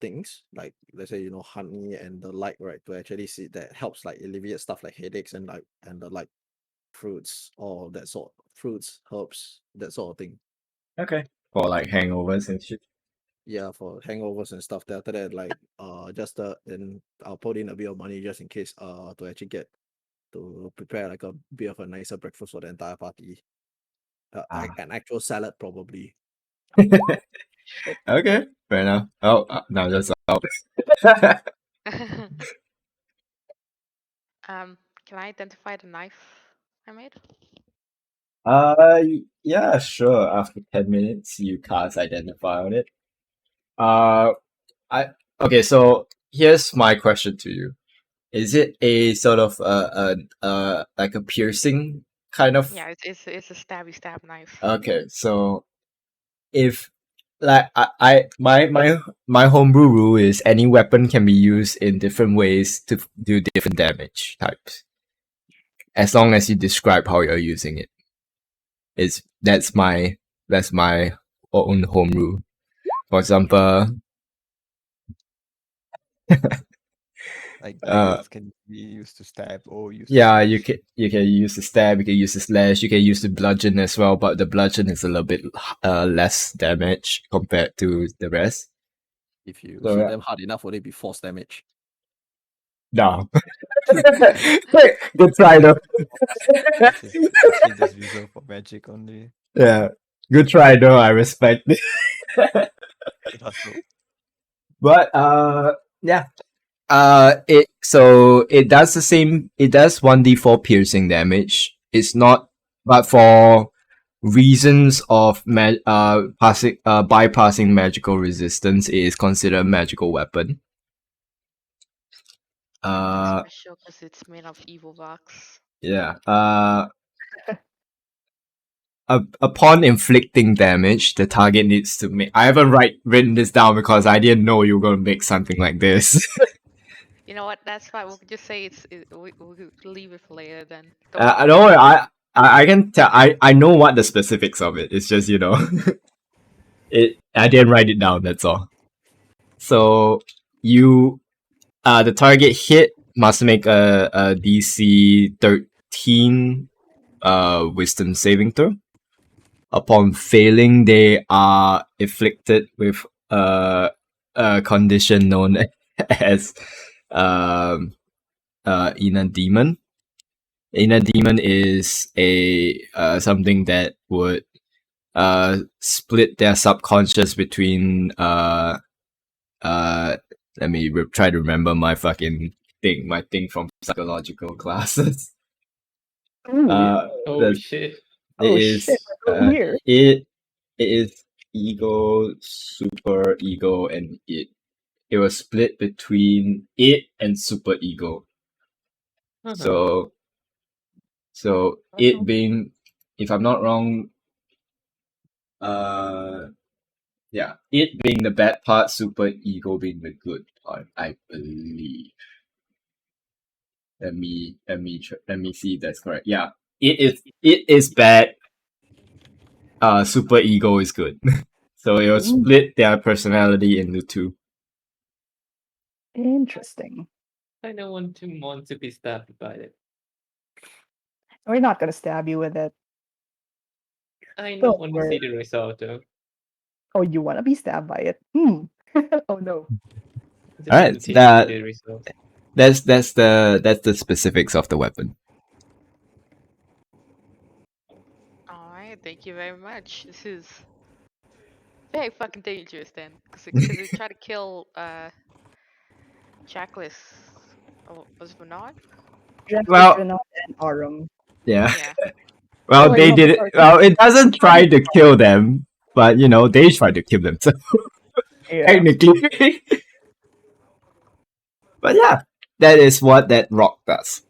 things like, let's say, honey and the like, right, to actually see that helps like alleviate stuff like headaches and the like fruits or that sort fruits, herbs, that sort of thing. Okay. For like hangovers and shit. Yeah, for hangovers and stuff. Then after that, like just then I'll put in a bit of money just in case to actually get to prepare like a bit of a nicer breakfast for the entire party. Ah. An actual salad probably. Okay, fair enough. Oh, now that's out. Can I identify the knife I made? Yeah, sure. After 10 minutes, you cast identify on it. Uh, okay. So here's my question to you: is it a sort of like a piercing kind of? Yeah, it's a stab knife. Okay, so if like my homebrew rule is any weapon can be used in different ways to do different damage types, as long as you describe how you're using it. It's that's my own home rule. For example, Like uh, daggers can be used to stab or used to yeah, slash. you can use the stab, you can use the slash, you can use the bludgeon as well, but the bludgeon is a little bit less damage compared to the rest. If you So hit them hard enough, would it be force damage? no. Good try though. Actually just reserved for magic only. Yeah, good try though. I respect it. It also But yeah. It does the same. It does 1d4 piercing damage. It's not, but for reasons of bypassing magical resistance, it is considered a magical weapon. It's Uh, special because it's made of evil rocks. yeah. upon inflicting damage, the target needs to make. I haven't written this down because I didn't know you were gonna make something like this. You know what? That's fine. We'll just say we could leave it for later then. Don't worry I about don't worry. it. I can tell. I know what the specifics of it. It's just I didn't write it down. That's all. So you the target hit must make a DC 13 wisdom saving throw. Upon failing, they are afflicted with a condition known as inner demon. Inner demon is a something that would split their subconscious between let me try to remember my fucking my thing from psychological classes. Ooh. Oh shit. Oh, shit, we're going here. It is ego, super ego, and it. It was split between it and super ego. So it being, if I'm not wrong, yeah, it being the bad part, super ego being the good part, I believe. Let me see if that's correct. Yeah, it is bad. Super ego is good. So it will split their personality into two. Interesting. I don't want to be stabbed by it. We're not gonna stab you with it. I Don't don't want to worry. see the result though. Oh, you wanna be stabbed by it? Oh no. I just Alright, want to see the result. that's the specifics of the weapon. Alright, thank you very much. This is very fucking dangerous then. Because they try to kill Checklist. Oh, was it Bernard? Well- and Arum. Yeah. Yeah. Well, Oh, they no, did it. sorry. Well, it doesn't try to kill them, but they try to kill themselves Yeah. technically. But yeah, that is what that rock does.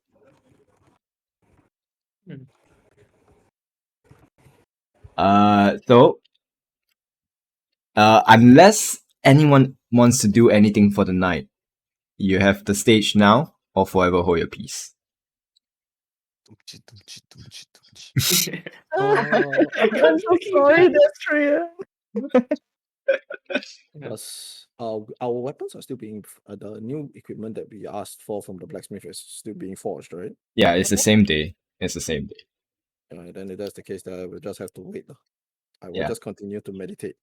So, unless anyone wants to do anything for the night, you have the stage now, or forever hold your peace. Oh, I'm so sorry, Destria. Plus, our weapons are still being the new equipment that we asked for from the blacksmith is still being forged, right? Yeah, it's the same day. It's the same day. Then if that's the case, then I will just have to wait. I will Yeah. just continue to meditate.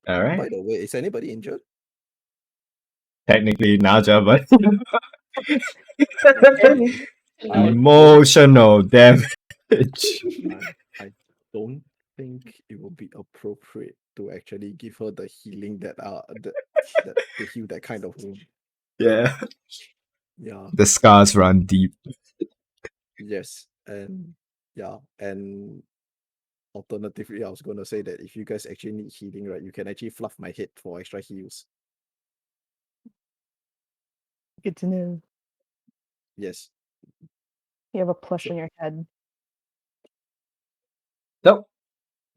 All right. By the way, is anybody injured? Technically, Naja, but Okay. emotional damage. I don't think it will be appropriate to actually give her the healing that to heal that kind of wound. Yeah. Yeah. The scars run deep. Yes, and alternatively, I was gonna say that if you guys actually need healing, right, you can actually fluff my head for extra heals. Good to know. Yes. You have a plush on your head. So,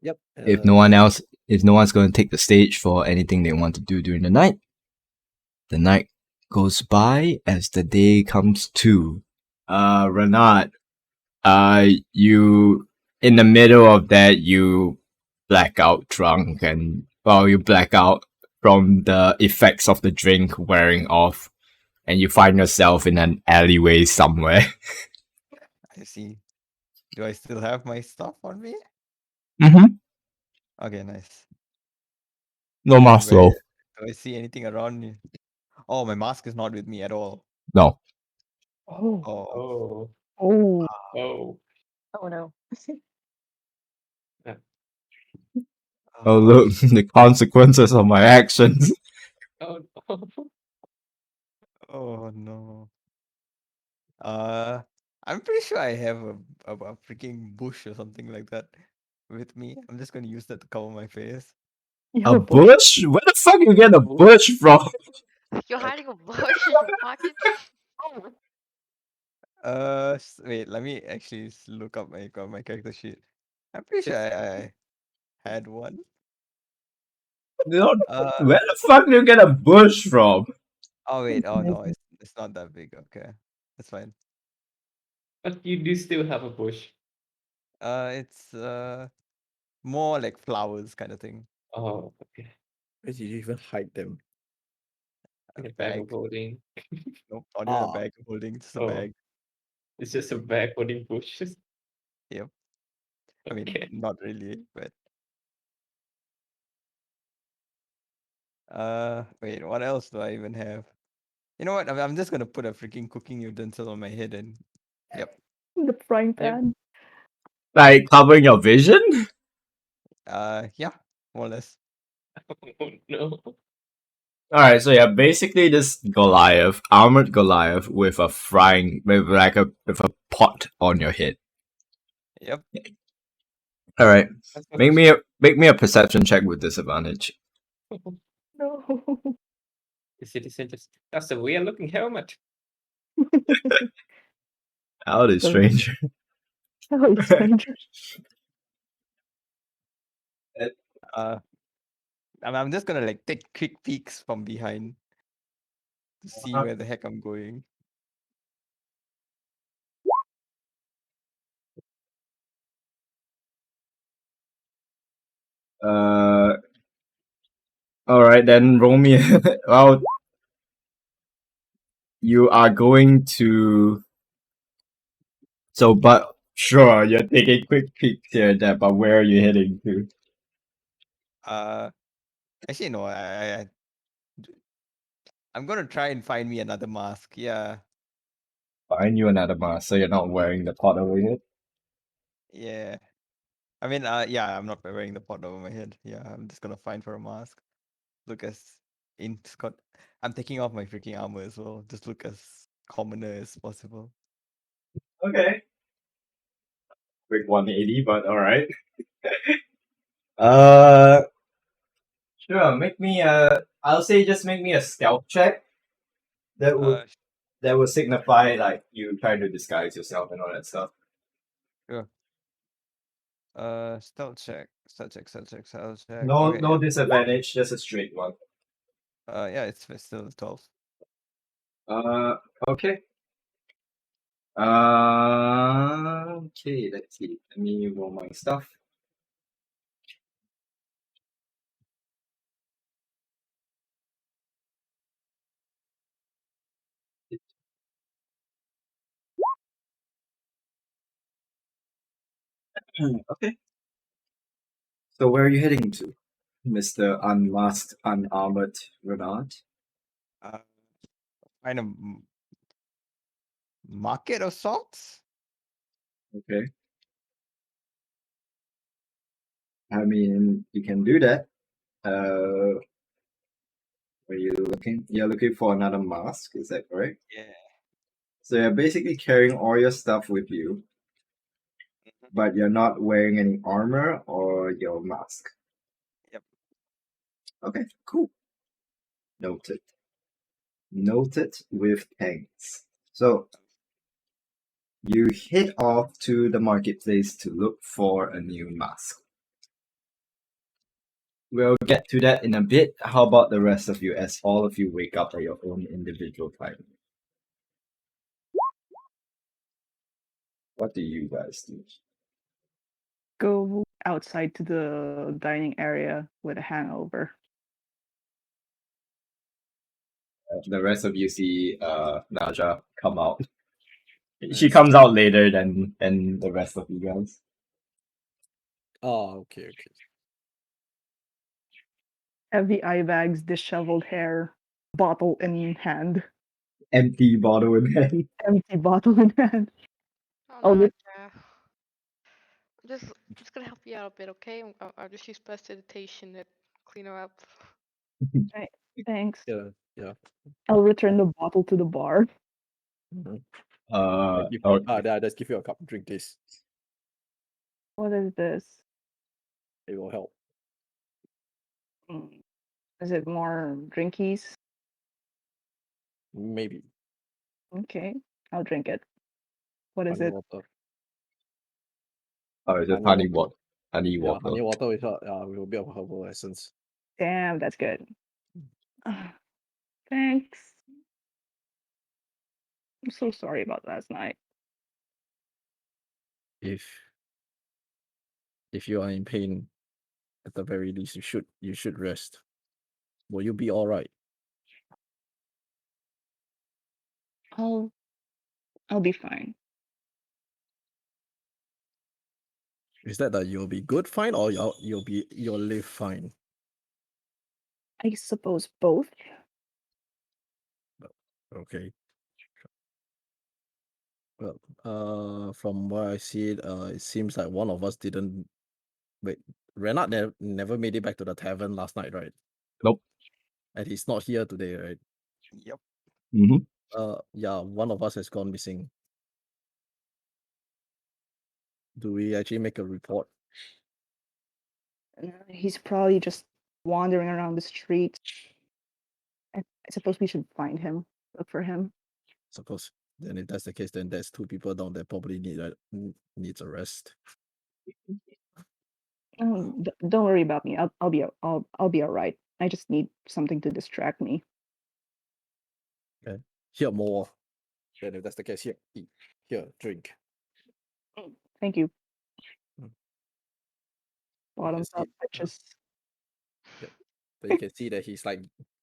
Yep. if no one's going to take the stage for anything they want to do during the night goes by as the day comes to. Renard, you, in the middle of that, you black out drunk and, you black out from the effects of the drink wearing off, and you find yourself in an alleyway somewhere. I see. Do I still have my stuff on me? Mm-hmm. Okay, nice. No mask though. Do I see anything around me? Oh, my mask is not with me at all. No. Oh. Oh. Oh. Oh. Oh no. Oh look, the consequences of my actions. Oh no. Oh no. I'm pretty sure I have a freaking bush or something like that with me. I'm just gonna use that to cover my face. You A have a bush? bush? Where the fuck you get a bush from? You're hiding a bush in your pocket? Wait, let me actually look up my character sheet. I'm pretty sure I had one. Where Uh, the fuck do you get a bush from? oh wait, oh no, Amazing. it's not that big. Okay, that's fine. But you do still have a bush. It's more like flowers kind of thing. Oh, okay. Where did you even hide them? In A a bag of bag. holding. Nope, not even a Ah, bag holding, just a Oh, bag. it's just a bag holding bushes. Yep. I mean, Okay. not really, but wait, what else do I even have? You know what? I'm just gonna put a freaking cooking utensil on my head and yep. The frying Yep. pan. Like covering your vision? Yeah, more or less. Oh no. Alright, so yeah, basically this Goliath, armored Goliath with a with a pot on your head. Yep. Alright. That's what Make me a perception check with disadvantage. No. the citizen just. That's a weird looking helmet. How is So- stranger. Hello, stranger. Uh, I'm just gonna like take quick peeks from behind to see where the heck I'm going. Alright, then roll me. Well, you are going to. So, but sure, you're taking quick peeks here and there, but where are you heading to? Actually no, I'm gonna try and find me another mask. Yeah, Find you another mask, so you're not wearing the pot over here. yeah. I mean, yeah, I'm not wearing the pot over my head. Yeah, I'm just gonna find for a mask. Look as in Scott. I'm taking off my freaking armor as well. Just look as commoner as possible. Okay. Quick 180, but alright. Uh, sure. Make me a. I'll say just make me a stealth check. That would Uh, that would signify like you trying to disguise yourself and all that stuff. sure. Stealth check, stealth check, stealth check, stealth check. No, Okay, no yeah. disadvantage, just a straight one. Yeah, it's still 12. Okay. Okay. Let's see. Let me roll my stuff. Okay. So where are you heading to, Mister Unmasked, Unarmored Renard? Uh, Find a market of sorts. Okay. I mean, you can do that. Were you looking? You're looking for another mask, is that correct? Yeah. So you're basically carrying all your stuff with you, but you're not wearing any armor or your mask. Yep. Okay, cool. Noted. Noted with thanks. So you head off to the marketplace to look for a new mask. We'll get to that in a bit. How about the rest of you, as all of you wake up at your own individual time? What do you guys do? Go outside to the dining area with a hangover. The rest of you see Naja come out. She Nice. comes out later than the rest of you guys. Oh, okay, okay. Heavy eye bags, disheveled hair, bottle in hand. Empty bottle in hand. Empty bottle in hand. Oh Oh, no, look, yeah. I'm just gonna help you out a bit, okay? I'll just use prestidigitation to clean her up. thanks. Yeah, yeah. I'll return the bottle to the bar. Mhm. Okay. Let's give you a cup. Drink this. What is this? It will help. Mm, Is it more drinkies? Maybe. Okay, I'll drink it. What is Honey it? water. Oh, it's just Honey honey water. water. Honey Yeah, water. honey water with a bit of herbal essence. Damn, that's good. Ah, thanks. I'm so sorry about last night. If you are in pain, at the very least, you should rest. Will you be all right? I'll be fine. Is that you'll be good fine or you'll live fine? I suppose both. Okay. Well, from what I see, it seems like one of us didn't wait. Renard never made it back to the tavern last night, right? Nope. And he's not here today, right? Yep. Mm-hmm. Yeah, one of us has gone missing. Do we actually make a report? He's probably just wandering around the streets. I suppose we should find him, look for him. Suppose. Then if that's the case, then there's two people down there probably needs a rest. Don't worry about me. I'll be I'll be all right. I just need something to distract me. Okay. Here more. Then if that's the case, here eat. Here drink. Thank you. Mm. Bottoms see up, bitches. So you can see that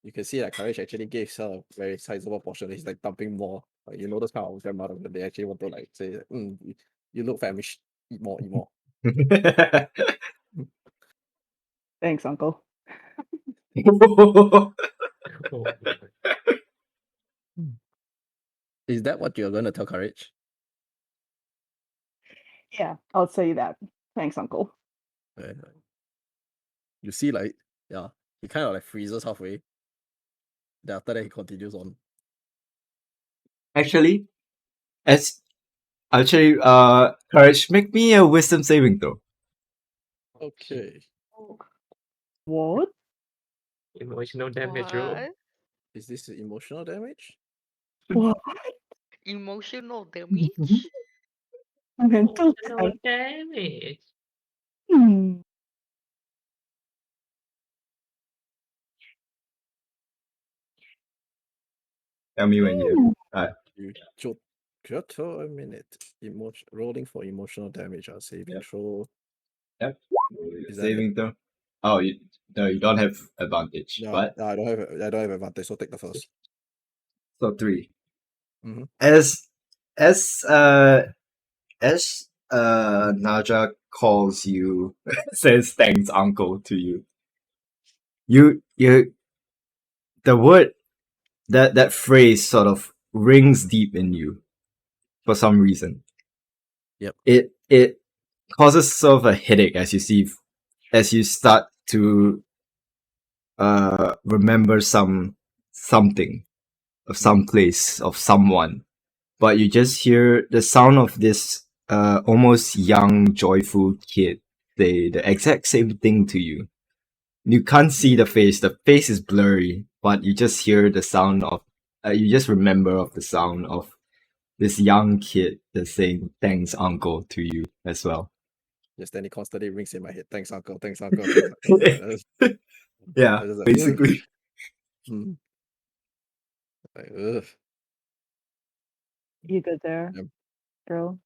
you can see that Courage actually gave her a very sizable portion. He's like dumping more. Like, you know, those kind of grandmother when they actually want to like say, you look famished, eat more, eat more. Thanks, Uncle. Is that what you're gonna tell Courage? Yeah, I'll say that. Thanks, Uncle. Right. You see, like, yeah, he kind of like freezes halfway. Then after that, he continues on. Actually, Courage, make me a wisdom saving throw. Okay. What? Emotional damage roll. What? Is this emotional damage? What? Emotional damage? Mental Emotional damage. Hmm. Tell me when you have. You just a minute. Rolling for emotional damage. Saving Yep. throw. Yep. Is that Saving throw. Oh, no, you don't have advantage. No, But I don't have advantage, so take the first. so 3. Mhm. As Naja calls you, says thanks, uncle, to you. You the word that phrase sort of rings deep in you for some reason. Yep. It causes sort of a headache as you start to remember something of some place of someone, but you just hear the sound of this almost young joyful kid say the exact same thing to you. You can't see the face is blurry, but you just hear the sound of you just remember of the sound of this young kid that's saying thanks uncle to you as well. Yes, then it constantly rings in my head. Thanks, uncle. Thanks, uncle. Thanks, uncle. Yeah, I just like, basically. Mm. Like, ugh. You good there, Yep. bro?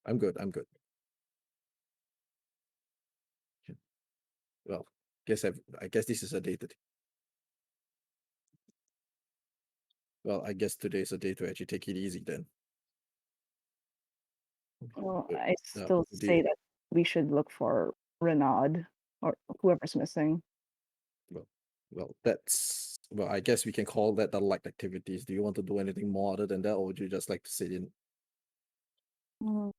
I'm good. I'm good. Well, I guess this is a day today. Well, I guess today is a day to actually take it easy then. Well, But, I do still say you- that we should look for Renaud or whoever's missing. well, I guess we can call that the light activities. Do you want to do anything more other than that, or would you just like to sit in? Mm,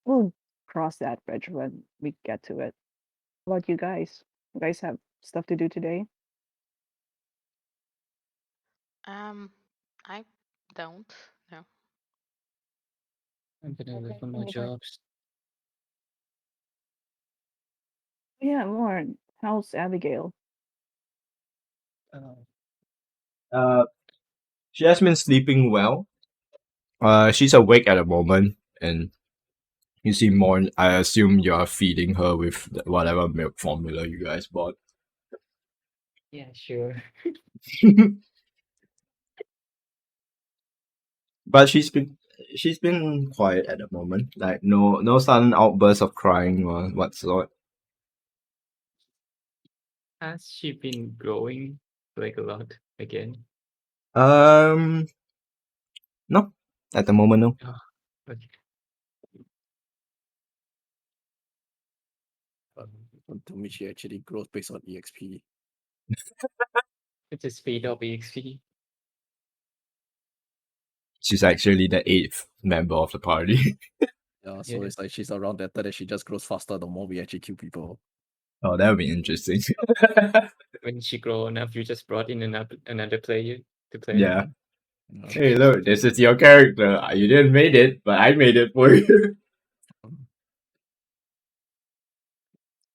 We'll cross that bridge when we get to it. How about you guys? You guys have stuff to do today? I don't. No. I'm gonna look for more Anymore. jobs. Yeah, Lauren. How's Abigail? Oh, Uh, she has been sleeping well. She's awake at the moment, and you see more. I assume you are feeding her with whatever milk formula you guys bought. Yeah, sure. But she's been quiet at the moment. Like no sudden outbursts of crying or whatsoever. Has she been growing like a lot again? No, at the moment no. Oh, okay. To me, she actually grows based on EXP. It's a speed of EXP. She's actually the 8th member of the party. Yeah, so Yeah. it's like she's around that, that she just grows faster the more we actually kill people. Oh, that would be interesting. When she grow enough, you just brought in another player to play. Yeah. You know? Hey, look, this is your character. You didn't made it, but I made it for you.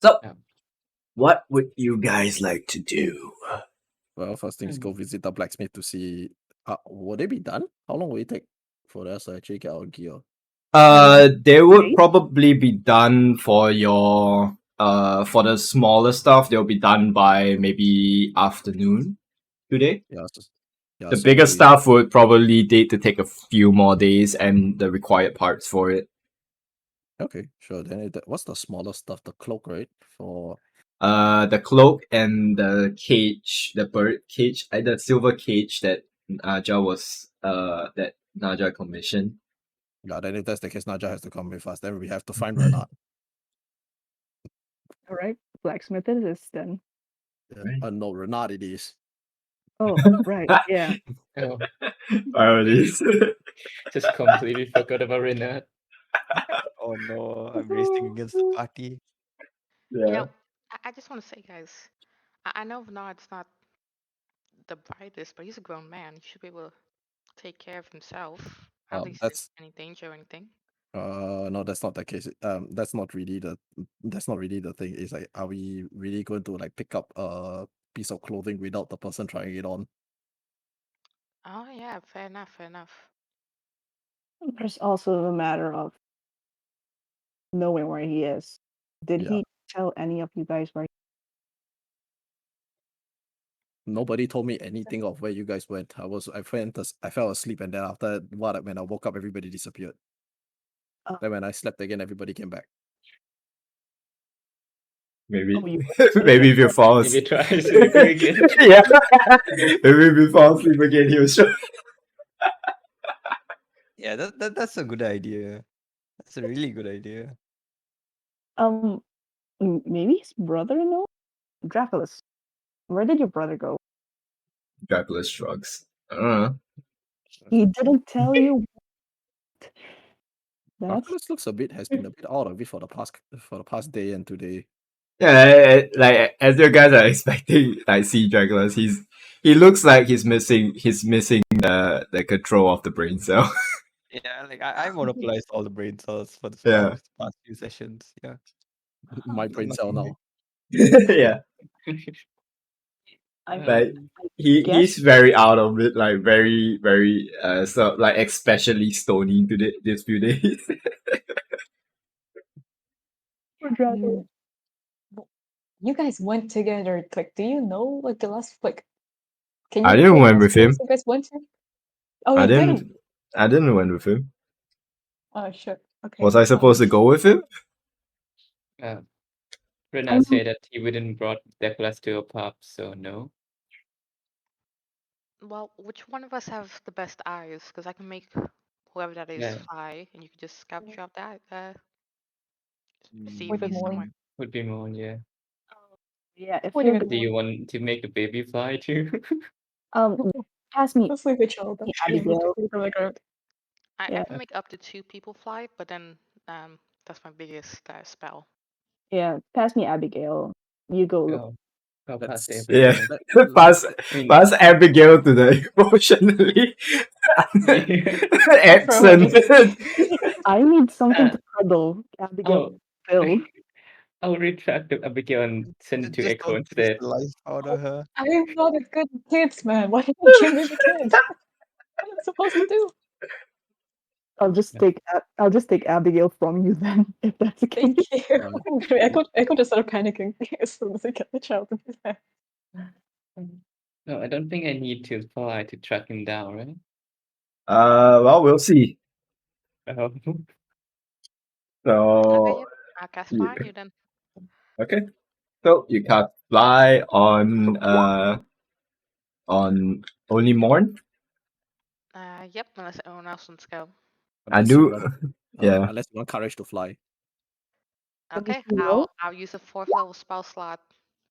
So, Yeah. what would you guys like to do? Well, first thing is go visit the blacksmith to see. Will they be done? How long will it take for us to actually get our gear? They would Days? probably be done for your for the smaller stuff. They'll be done by maybe afternoon today. Yeah, yeah. The So bigger we, stuff would probably need to take a few more days and the required parts for it. okay, sure. Then what's the smaller stuff? The cloak, right? For The cloak and the cage, the bird cage, the silver cage that Naja commissioned. yeah. Then if that's the case, Naja has to come with us. Then we have to find Renard. All right, blacksmith it is then. Right. No, Renard it is. Oh, right, yeah. Oh, Priorities. just completely forgot about Renat. Oh no, I'm racing against the party. You Yeah. know, I just want to say, guys, I know Bernard's not the brightest, but he's a grown man. He should be able to take care of himself. At least if That's any danger or anything. no, that's not the case. That's not really the thing. It's like, are we really going to like pick up a piece of clothing without the person trying it on? Oh yeah, fair enough, fair enough. There's also the matter of knowing where he is. Did Yeah. he tell any of you guys where? Nobody told me anything of where you guys went. I fell asleep, and then after when I woke up, everybody disappeared. Oh. Then when I slept again, everybody came back. Maybe Oh, you maybe if you fall Maybe asleep. try sleeping again. Yeah. Maybe if you fall asleep again, he'll show. Yeah, that's a good idea. That's a really good idea. Maybe his brother-in-law, Dracula's. Where did your brother go? Dracula shrugs. I don't know. He didn't tell you. That's Dracula's looks has been a bit out of it for the past day and today. Yeah, like as you guys are expecting, like sea Dracula, he looks like he's missing the control of the brain cell. Yeah, like I monopolized all the brain cells for the Yeah. past few sessions. Yeah. My brain cell now. Yeah. I Like guess he's very out of it, like very, very so like especially stony this few days. for Dracula. Mm, well, you guys went together. Like, do you know like the last like? Can I you didn't recall the went last with him. place you guys went to? Oh, I you didn't didn't. I didn't went with him. Oh, sure. Okay. Was I supposed to go with him? Renat said that he wouldn't brought Declas to a pub, so no. Well, which one of us have the best eyes? Because I can make whoever that is Yeah. fly, and you can just capture up that. See Would if be he's more. somewhere. Would be more, yeah. Yeah, if Would you're even Do you want to make the baby fly too? pass me Let's leave a child. That's Abigail. from the ground. I Yeah, can make up to 2 people fly, but then that's my biggest spell. yeah, pass me Abigail. You go look. Oh, I'll pass Let's Yeah. Abigail. pass I mean, pass Abigail to the emotionally absent. I need something Uh, to cuddle. Abigail, oh, Bill. I'll retract the Abigail and send it to Just Echo don't push instead. the life out of her. I'm not a good kid, man. Why didn't you give me the kid? What am I supposed to do? I'll just take Abigail from you then, if that's the case. Thank you. Alright. Echo just started panicking as soon as he got the child in his hand. No, I don't think I need to fly to track him down, right? Well, we'll see. Oh, So, Okay, yep. I'll cast you- fly on you then. okay. So you cast fly on only Morn. Yep, unless anyone else wants to go. I Unless you do. want, Yeah. unless you want courage to fly. But if Okay, you will, I'll use a 4th level spell slot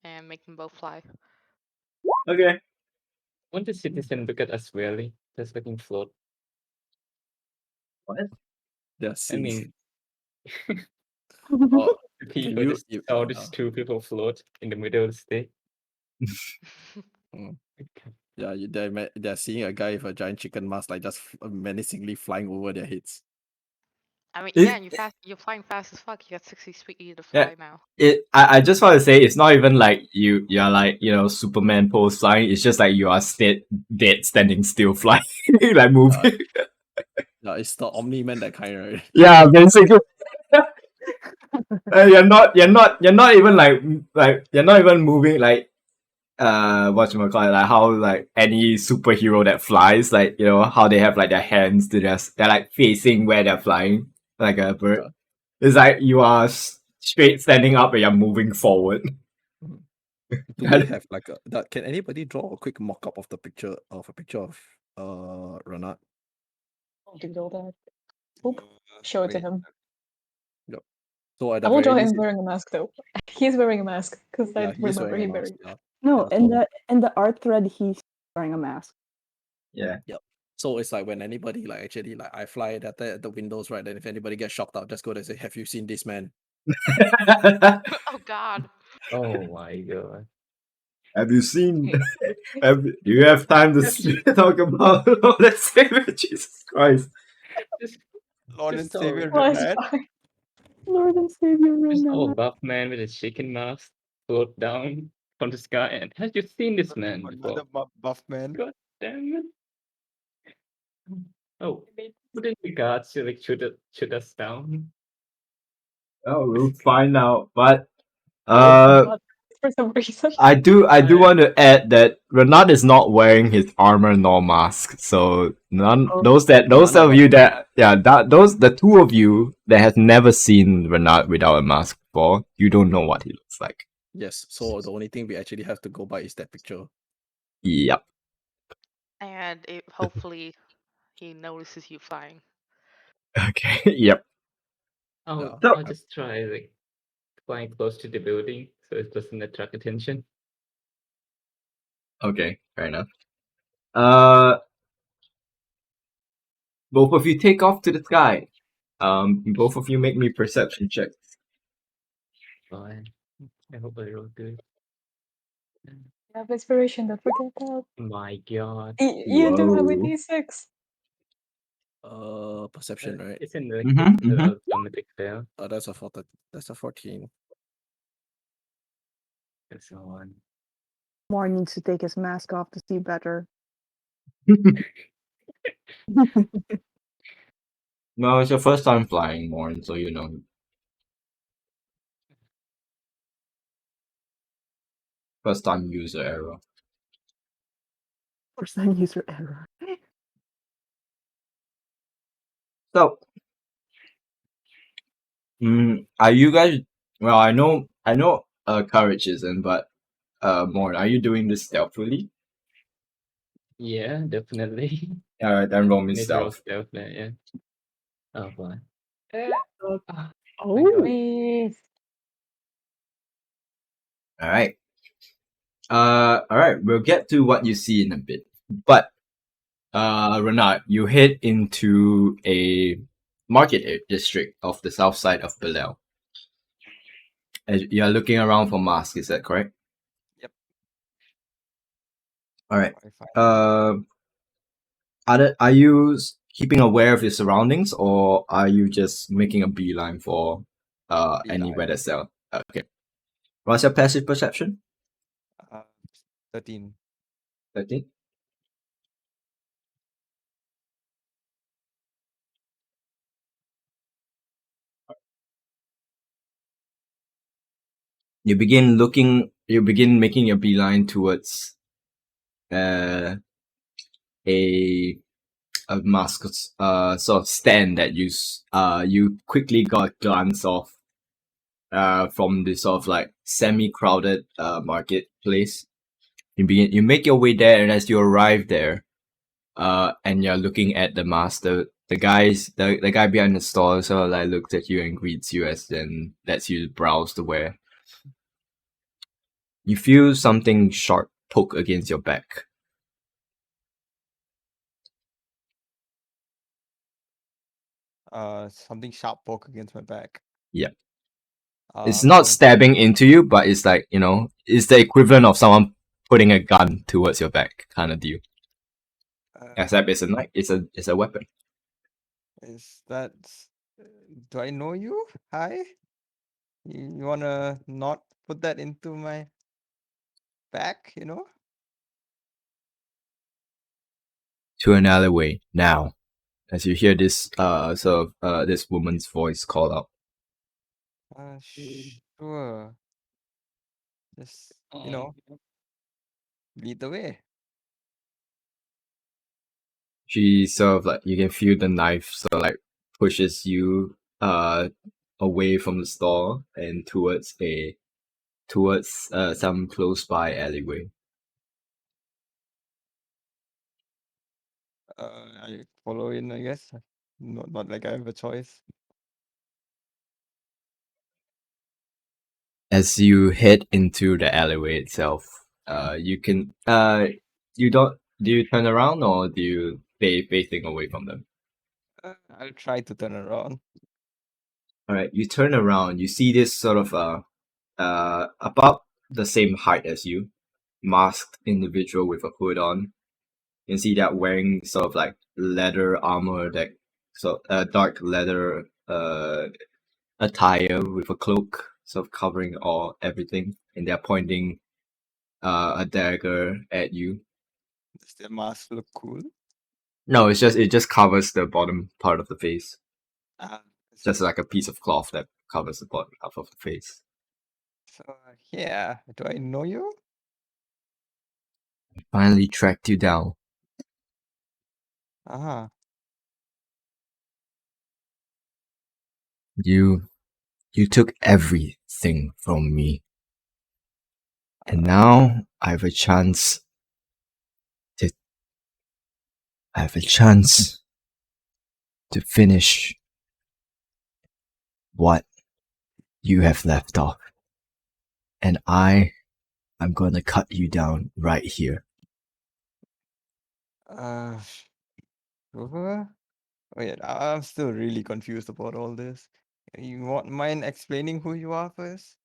and make them both fly. Okay. want the citizen look at us really? Just looking float. What? Yeah, I see. mean, Oh, the can people you? just saw these two people float in the middle of the stage. Yeah, they're seeing a guy with a giant chicken mask like just menacingly flying over their heads. I mean, Is- yeah, and you're flying fast as fuck. You got 60 speed to Yeah. fly now. I just want to say it's not even like you're like, Superman pose flying. It's just like you are dead standing still flying, like moving. Yeah, it's the Omni-Man that kind, right? Yeah, basically. You're not even like you're not even moving like whatchamacallit, like how like any superhero that flies, like how they have like their hands to they're like facing where they're flying like a bird. Yeah. It's like you are straight standing up and you're moving forward. Do we have like can anybody draw a quick mock-up of a picture of Renat? I'll do all that. Oop, show it to Wait. him. So at I the will draw very him least, wearing a mask though. He's wearing a mask because yeah, I he's remember wearing a him mask. wearing. no, Yeah, in the art thread, he's wearing a mask. Yeah. So it's like when anybody like actually like I fly at the windows, right? Then if anybody gets shocked out, just go there and say, "Have you seen this man?" Oh god. Oh my god. Have you seen? Do you have time to talk about Lord and Savior Jesus Christ? Just, Lord just and Savior saw, Was Renat. fine. Lord and Savior just saw a Renat. buff man with a chicken mask float down from the sky. And have you seen this man before? Another buff man. God damn it. Oh, wouldn't the guards like shoot us down? Oh, we'll find out. But For some reason. I do want to add that Renat is not wearing his armor nor mask. So Oh. those of you that the two of you that has never seen Renat without a mask before, you don't know what he looks like. Yes. So the only thing we actually have to go by is that picture. Yep. And hopefully he notices you flying. Okay. Yep. I'll Yeah. just try like flying close to the building so it doesn't attract attention. Okay. Fair enough. Both of you take off to the sky. Both of you make me perception checks. Fine. I hope I roll good. You have inspiration, don't forget that. My god. You do have a Whoa. D6. Perception, right? Isn't like Mhm, the automatic fail That's a 14. That's a 14. and so on? Mar needs to take his mask off to see better. No, it's your first time flying, Morn, so you know. First time user error. First time user error. So, are you guys? Well, I know, Courage isn't, but Morn, are you doing this stealthily? Yeah, definitely. Alright, then roll me Need to roll stealth. stealth there, yeah. Oh boy. Oh. My Oh. god. Please. Alright. Alright, we'll get to what you see in a bit. But, Renat, you head into a market district of the south side of Belial. You are looking around for masks, is that correct? Yep. Alright. I find Are you keeping aware of your surroundings, or are you just making a beeline for anywhere that's sell? Okay. What's your passive perception? 13. 13. You begin making your beeline towards a mask sort of stand that you quickly got a glance of from the sort of like semi-crowded marketplace. You make your way there, and as you arrive there, and you're looking at the master, the guy behind the store sort of like looks at you and greets you, as then lets you browse the ware. You feel something sharp poke against your back. Something sharp poke against my back. Yeah. Uh, It's I'm not gonna- stabbing into you, but it's like, it's the equivalent of someone putting a gun towards your back kind of deal. uh, Except it's a knife. It's a weapon. is that? Do I know you? Hi. You wanna not put that into my back? You know? To an alleyway now. As you hear this this woman's voice call out. Sure. Just lead the way. She sort of like, you can feel the knife sort of like pushes you away from the store and towards some close by alleyway. I follow in, I guess. Not like I have a choice. As you head into the alleyway itself, you can you don't do you turn around, or do you stay facing away from them? I'll try to turn around. All right, you turn around. You see this sort of about the same height as you, masked individual with a hood on. You can see that wearing sort of like leather armor, that dark leather attire with a cloak, sort of covering everything, and they're pointing a dagger at you. Does their mask look cool? No, it just covers the bottom part of the face. Ah, Just like a piece of cloth that covers the bottom half of the face. so yeah. Do I know you? Finally tracked you down. Uh-huh. You took everything from me. And Uh, now I have a chance to finish what you have left off. And I'm gonna cut you down right here. uh, sure. Wait, I'm still really confused about all this. You mind explaining who you are first?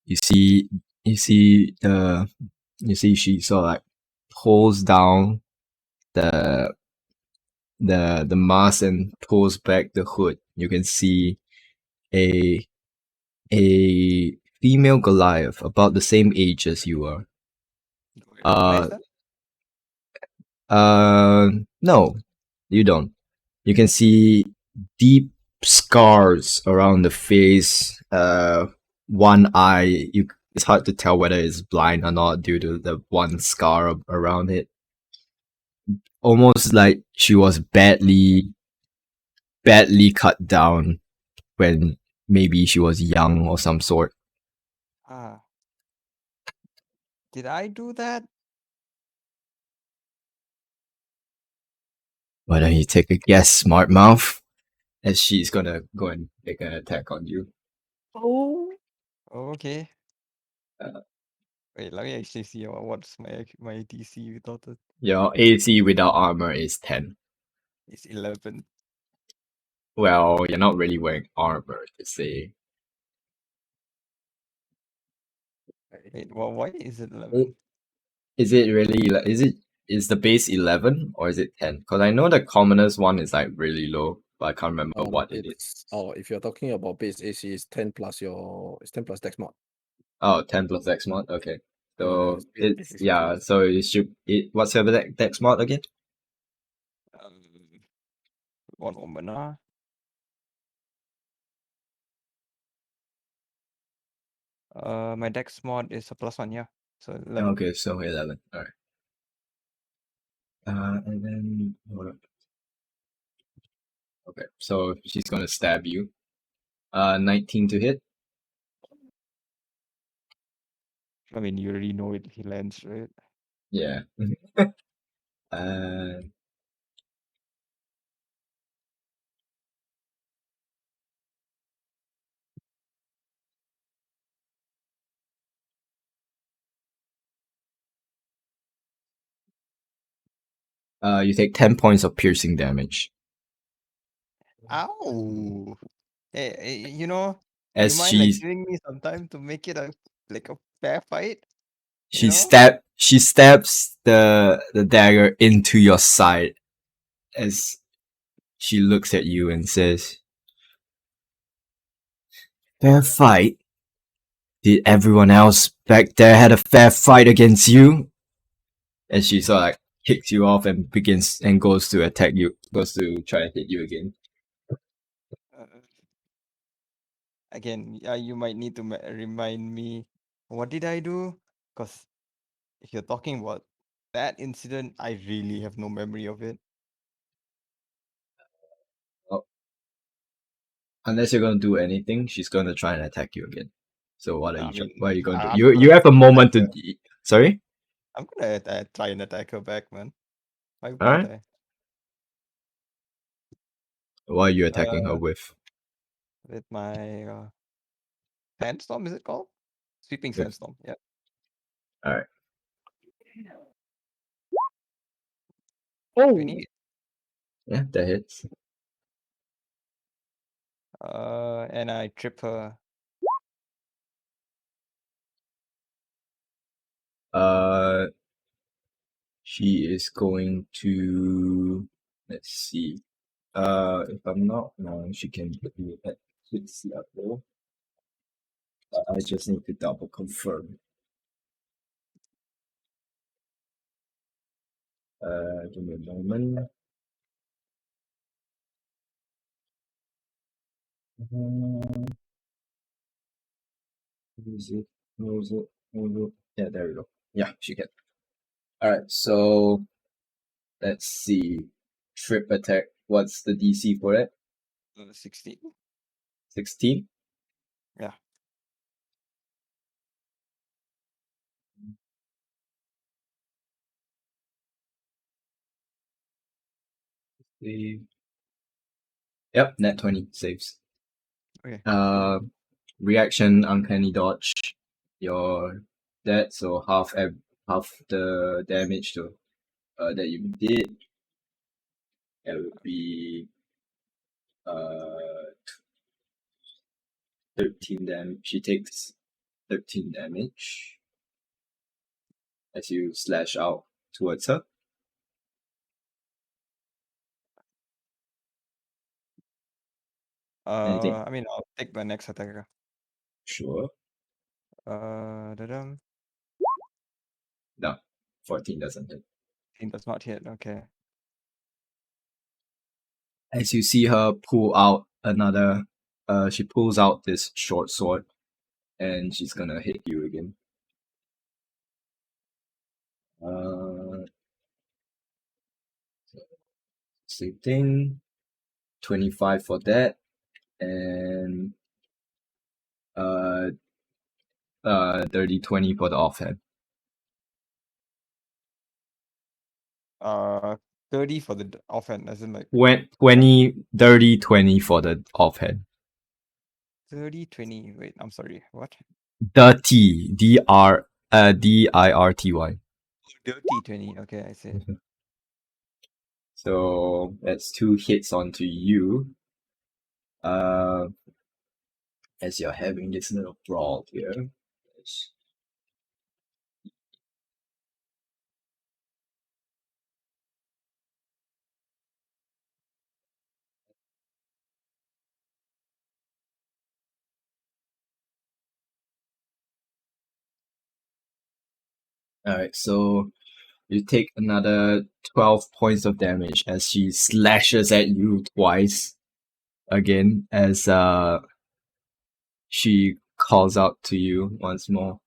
You see she sort of like pulls down the the mask and pulls back the hood. You can see a female Goliath about the same age as you are. Do I recognize that? No, you don't. You can see deep scars around the face. One eye. It's hard to tell whether it's blind or not due to the one scar around it. Almost like she was badly cut down when maybe she was young or some sort. Ah. Did I do that? Why don't you take a guess, smart mouth? As she's gonna go and make an attack on you. Oh, Okay. Uh, Wait, let me actually see what's my DC without it. Your AC without armor is 10. It's 11. Well, you're not really wearing armor to say. Wait, well, why is it 11? Is it really is the base 11 or is it 10? Because I know the commoners one is like really low, but I can't remember what it is. If you're talking about base AC, it's 10 plus Dex mod. Oh, 10 plus X mod. Okay, so it's it's basically yeah. So it should what's your Dex mod again? Um, one moment, My dex mod is a +1, yeah. So 11. Okay, so 11. Alright. And then hold up. Okay, so she's gonna stab you. 19 to hit. I mean, you already know it. He lands, right? Yeah. And you take 10 points of piercing damage. Ow! Hey, you know, you As mind like giving me some time to make it a fair fight? You know? she stabs the dagger into your side as she looks at you and says, "Fair fight? Did everyone else back there had a fair fight against you?" And she sort of like kicks you off and begins and goes to attack you, goes to try and hit you again. Uh, Again, you might need to remind me, what did I do? Because if you're talking about that incident, I really have no memory of it. Unless you're gonna do anything, she's gonna try and attack you again. So what are I you mean, what are you gonna do? I'm You gonna have a moment attack to. Sorry. I'm gonna try and attack her back, man. Why All wouldn't right. I? What are you attacking her with? With my sandstorm, is it called? Sweeping With- sandstorm. Yeah. All right. Oh, 28. Yeah, that hits. And I trip her. She is going to. Let's see. If I'm not wrong, she can do at hits level. I just need to double confirm. Give me a moment. Where is it? Where is it? Where is it? Yeah, there we go. Yeah, she can. All right, so let's see. Trip attack. What's the DC for it? 16. 16. Yeah. Save. Yep, net 20 saves. Okay. Reaction uncanny dodge. Your that so half the damage to that you did. That would be uh 13 damage. She takes 13 damage as you slash out towards her. Anything? I mean, I'll take my next attacker. Sure. Da-dum. No. 14 doesn't hit. It does not hit. Okay. As you see her pull out another she pulls out this short sword and she's gonna hit you again. Same thing. 25 for that. And 30 20 for the offhand. 30 for the offhand, as in like 20 30 20 for the offhand. 30, 20. Wait, I'm sorry. What? Dirty. DIRTY. Dirty 20. Okay, I see. So that's 2 hits onto you. As you're having this little brawl here. Alright, so you take another 12 points of damage as she slashes at you twice again as she calls out to you once more.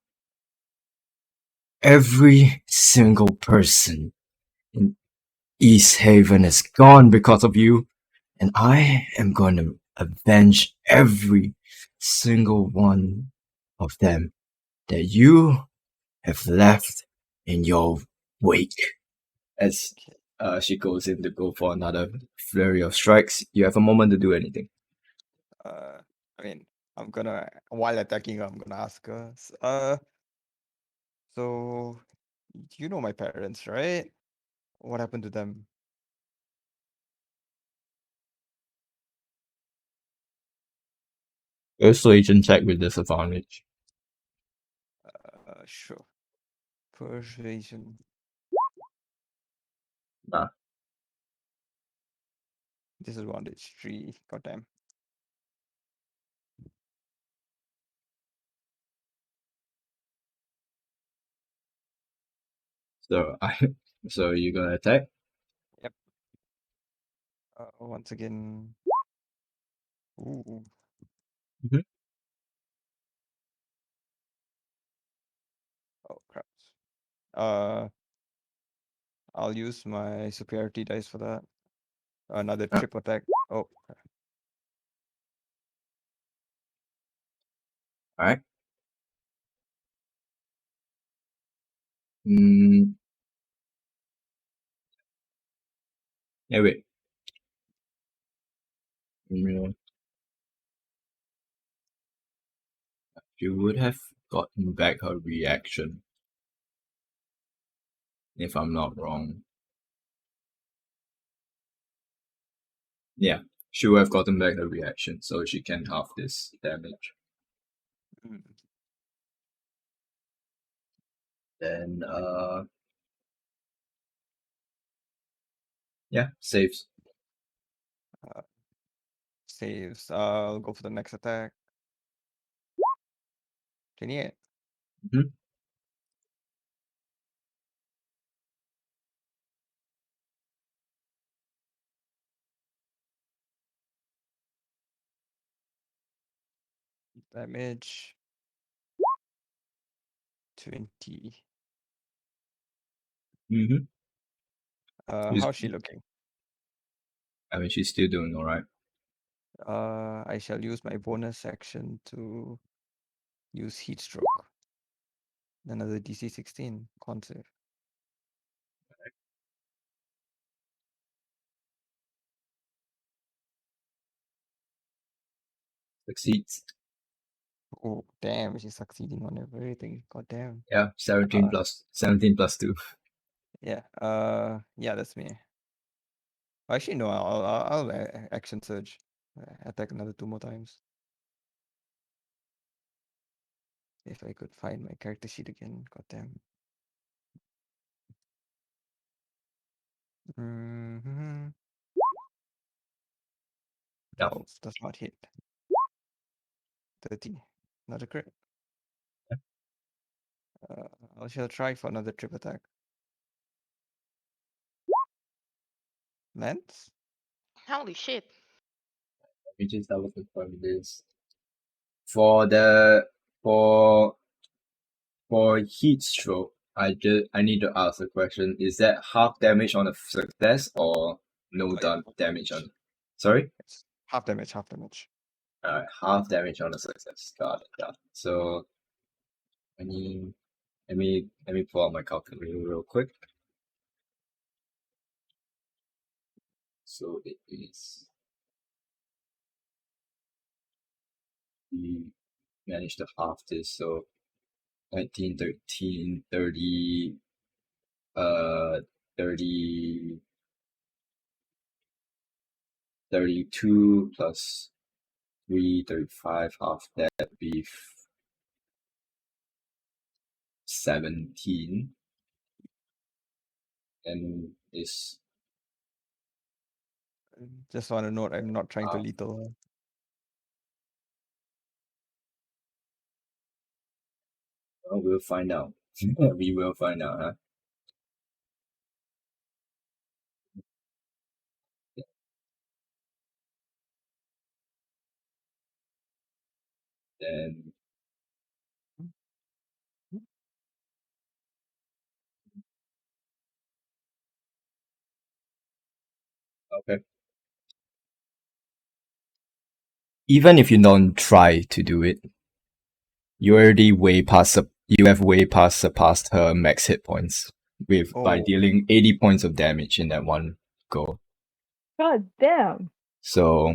Every single person in East Haven is gone because of you, and I am going to avenge every single one of them that you have left in your wake. As she goes in to go for another flurry of strikes, you have a moment to do anything. I mean, I'm gonna while attacking her, I'm gonna ask her. So you know my parents, right? What happened to them? Persuasion check with disadvantage. Sure. Persuasion. Nah. Disadvantage 3. Goddamn. So you gonna attack? Yep. Once again. Ooh. Mhm. Oh crap. I'll use my superiority dice for that. Another trip attack. Oh. Alright. Mm. Yeah, wait. Mm, you would have gotten back her reaction, if I'm not wrong. Yeah, she would have gotten back her reaction, so she can half this damage. Mm. Then, yeah, saves. Saves. I'll go for the next attack. 28. Mhm. Damage. 20. Mm-hmm. How's she looking? I mean, she's still doing alright. I shall use my bonus action to use heat stroke. Another DC 16 con save. Succeeds. Oh damn, she's succeeding on everything. God damn. Yeah, 17 plus 2. Yeah. Yeah, that's me. Actually, no. I'll action surge. Attack another 2 more times. If I could find my character sheet again. God damn. Mm-hmm. Yeah. 12 does not hit. 30. Not a crit. I shall try for another trip attack. Lance? Holy shit. Let me just double confirm this. For the for heat stroke, I need to ask a question. Is that half damage on a success or no Oh, yeah, half damage on? Sorry? It's half damage, half damage. Alright, half damage on a success. Got it. So let me pull out my calculator real quick. So it is we managed to half this, so 19, 13, 30, 30, 32 plus 3, 35, half that would be 17. And this, Just want to note, I'm not trying to Ah. lethal her. well, we'll find out. We will find out, huh? Then Even if you don't try to do it, you already you have way past surpassed her max hit points by Oh, dealing 80 points of damage in that one go. God damn. So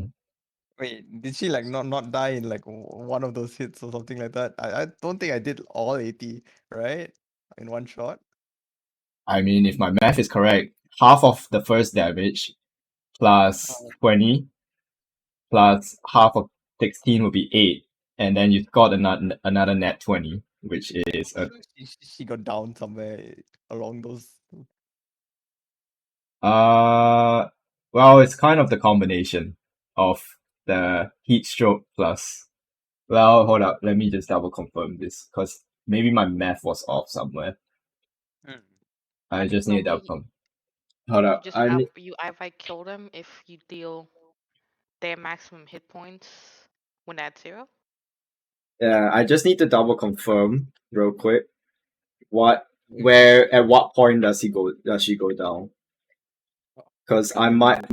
wait, did she like not die in like one of those hits or something like that? I don't think I did all 80, right? In one shot. I mean, if my math is correct, half of the first damage plus Oh. 20 plus half of 16 would be 8, and then you got another net 20, which is You know, she got down somewhere along those. well, it's kind of the combination of the heat stroke plus. Well, hold up, let me just double confirm this because maybe my math was off somewhere. Hmm. I just So need to double confirm. Hold up, you either kill them if you deal their maximum hit points when at 0. yeah, I just need to double confirm real quick. Okay. At what point does she go down? Because my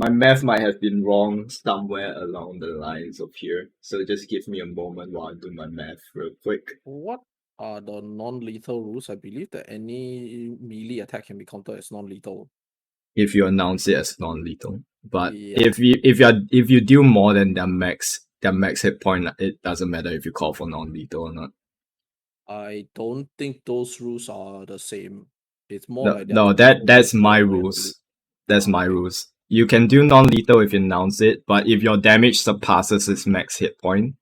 math might have been wrong somewhere along the lines of here. So just give me a moment while I do my math real quick. What are the non-lethal rules? I believe that any melee attack can be countered as non-lethal. If you announce it as non-lethal. But Yeah. if you do more than their max hit point, it doesn't matter if you call for non-lethal or not. I don't think those rules are the same. It's more No, like no, that's my rules. That's my okay. rules. You can do non-lethal if you announce it, but if your damage surpasses its max hit point,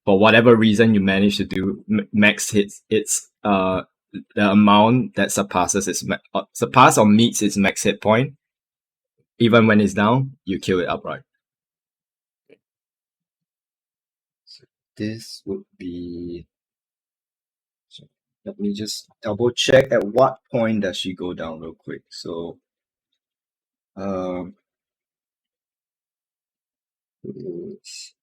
for whatever reason you manage to do max hits its the amount that surpasses surpass or meets its max hit point, even when it's down, you kill it outright. So this would be. So let me just double check at what point does she go down real quick. So um it's-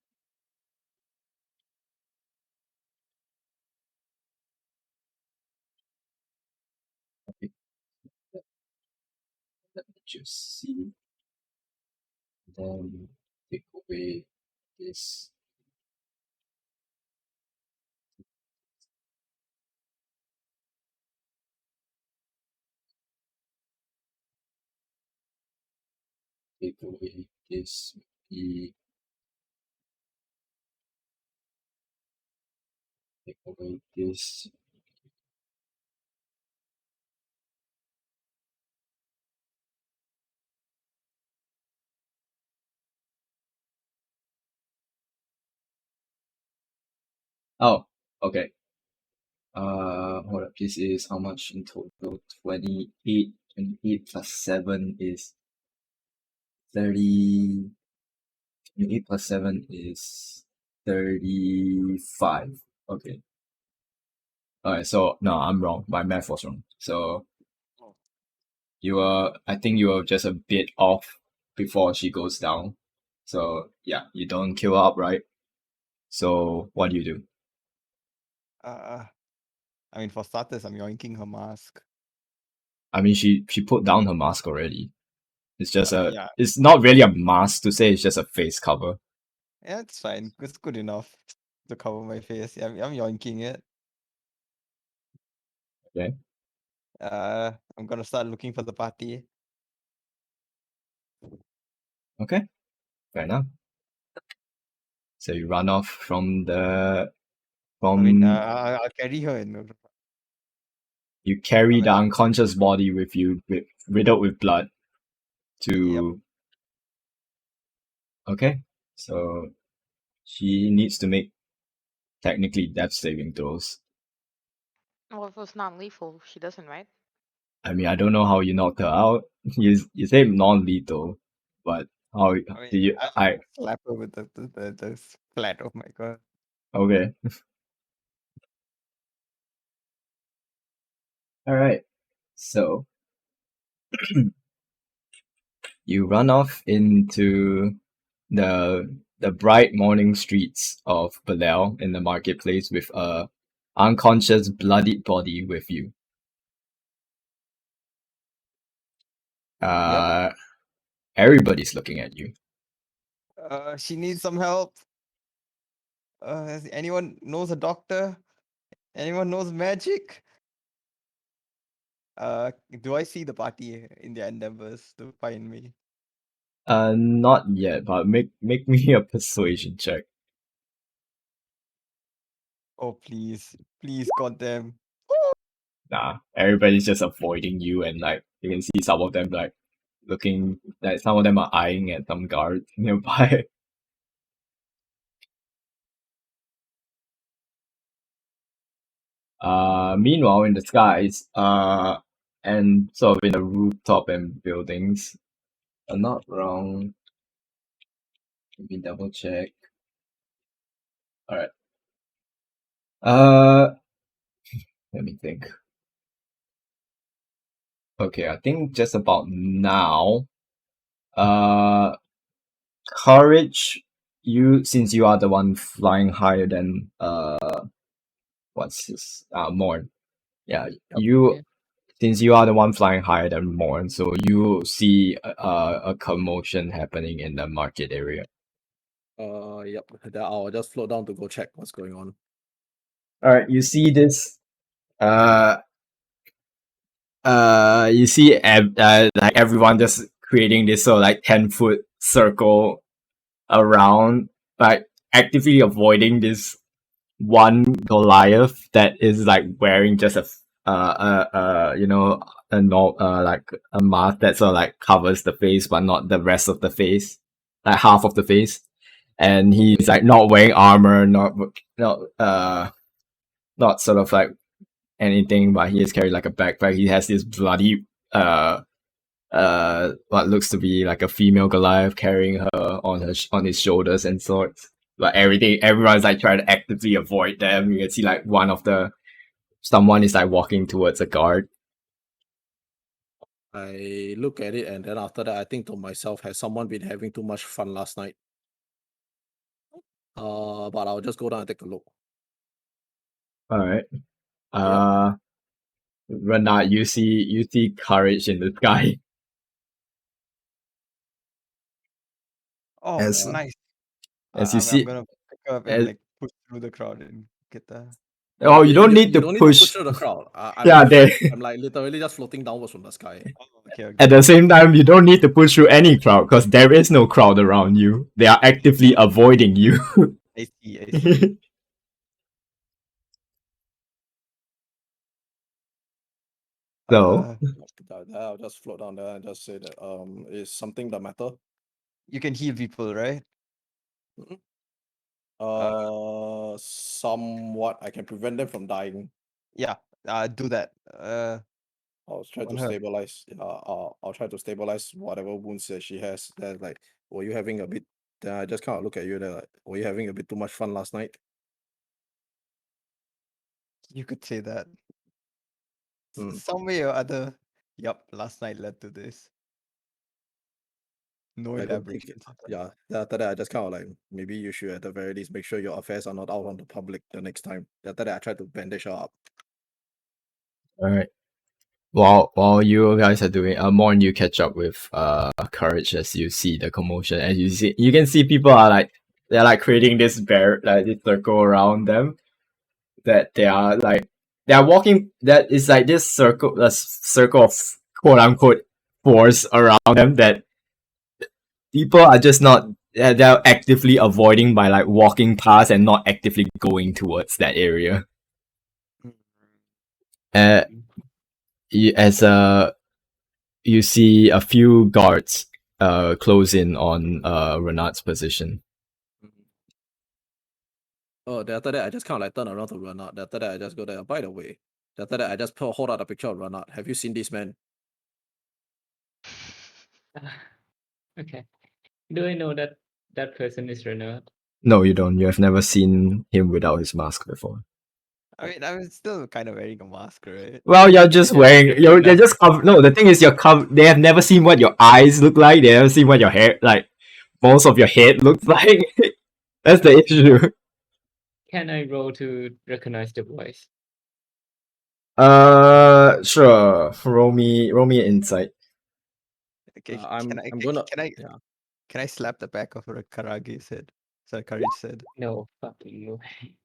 okay, let me just see. Then take away this. Take away this. Take away this. Oh, okay. Hold up. This is how much in total? 28. 28 plus 7 is 30. 28 plus 7 is 35. Okay. Alright, so no, I'm wrong. My math was wrong. So Oh. I think you were just a bit off before she goes down. So yeah, you don't kill her outright. So what do you do? I mean, for starters, I'm yoinking her mask. I mean, she put down her mask already. It's just Yeah, it's not really a mask to say. It's just a face cover. yeah, it's fine. It's good enough to cover my face. Yeah, I'm yoinking it. Okay. I'm gonna start looking for the party. Okay. Fair enough. So you run off from the I mean, from I'll carry her and you carry the like, unconscious body with you, riddled with blood, yep. to. Okay. So she needs to make technically death saving throws. Well, if it's non-lethal, she doesn't, right? I mean, I don't know how you knocked her out. You say non-lethal, but how I mean, do you? I slap her with the flat of my gun. Okay. All right. So you run off into the bright morning streets of Belial in the marketplace with a unconscious, bloodied body with you. Yep. Everybody's looking at you. She needs some help. Anyone knows a doctor? Anyone knows magic? Do I see the party in their endeavors to find me? Not yet, but make me a persuasion check. Oh please, please, goddamn. Nah, everybody's just avoiding you, and like you can see some of them like looking, like some of them are eyeing at some guards nearby. Meanwhile, in the skies, and sort of in the rooftop and buildings, I'm not wrong. Let me double check. All right. Let me think. Okay, I think just about now. Courage. Since you are the one flying higher than what's this? Morn. Yeah, you. Yeah. Since you are the one flying higher than Morn, so you see a commotion happening in the market area. Yep. Then I'll just float down to go check what's going on. All right, you see this. You see, like everyone just creating this sort of like 10-foot circle around, like actively avoiding this one Goliath that is like wearing just a no like a mask that sort of like covers the face but not the rest of the face, like half of the face, and he's like not wearing armor, not sort of like anything, but he is carrying like a backpack. He has this bloody what looks to be like a female Goliath carrying her on his shoulders and sorts. But everyone's like trying to actively avoid them. You can see like someone is like walking towards a guard. I look at it and then after that I think to myself, has someone been having too much fun last night? But I'll just go down and take a look. All right. Renat, you see courage in the sky. Oh, As nice. as you I'm see, gonna pick up as, and like push through the crowd and get the. oh, you don't need You to don't need to push push. through the crowd. I'm Yeah, I'm like literally just floating downwards from the sky. Oh, okay. at the same time, you don't need to push through any crowd because there is no crowd around you. They are actively avoiding you. I see. So, I'll just float down there and just say that is something the matter? You can heal people, right? Somewhat. I can prevent them from dying. Yeah. Do that. I'll try to On her. stabilize. I'll try to stabilize whatever wounds that she has. Then like, were you having a bit? Then I just kind of look at you. Then like, were you having a bit too much fun last night? You could say that. Hmm. Some way or other. Yup. Last night led to this. No I don't think. elaborations. Yeah. Then after that, I just kind of like, maybe you should at the very least make sure your affairs are not out on the public the next time. Then after that, I try to bandage her up. all right. While you guys are doing, Morn, you catch up with courage as you see the commotion, and you can see people are like they're like creating this this circle around them, that they are walking, that is like this circle of quote unquote force around them that people are just not, they're actively avoiding by like walking past and not actively going towards that area. Uh, as you see a few guards close in on Renat's position. Oh, then after that, I just kind of like turn around to Renat. Then after that, I just go there. By the way, then after that, I just hold out a picture of Renat. Have you seen this man? Okay. Do I know that that person is Renard? No, you don't. You have never seen him without his mask before. I mean, I'm still kind of wearing a mask, right? Well, you're just Yeah, wearing. You're that's- just covered. No, the thing is, you're covered. They have never seen what your eyes look like. They haven't seen what your hair, like most of your head looks like. That's the issue. Can I roll to recognize the voice? Sure. Roll me an insight. Okay, I'm gonna can I yeah. can I slap the back of Karage's head? Sorry, Courage's head. No, fuck you.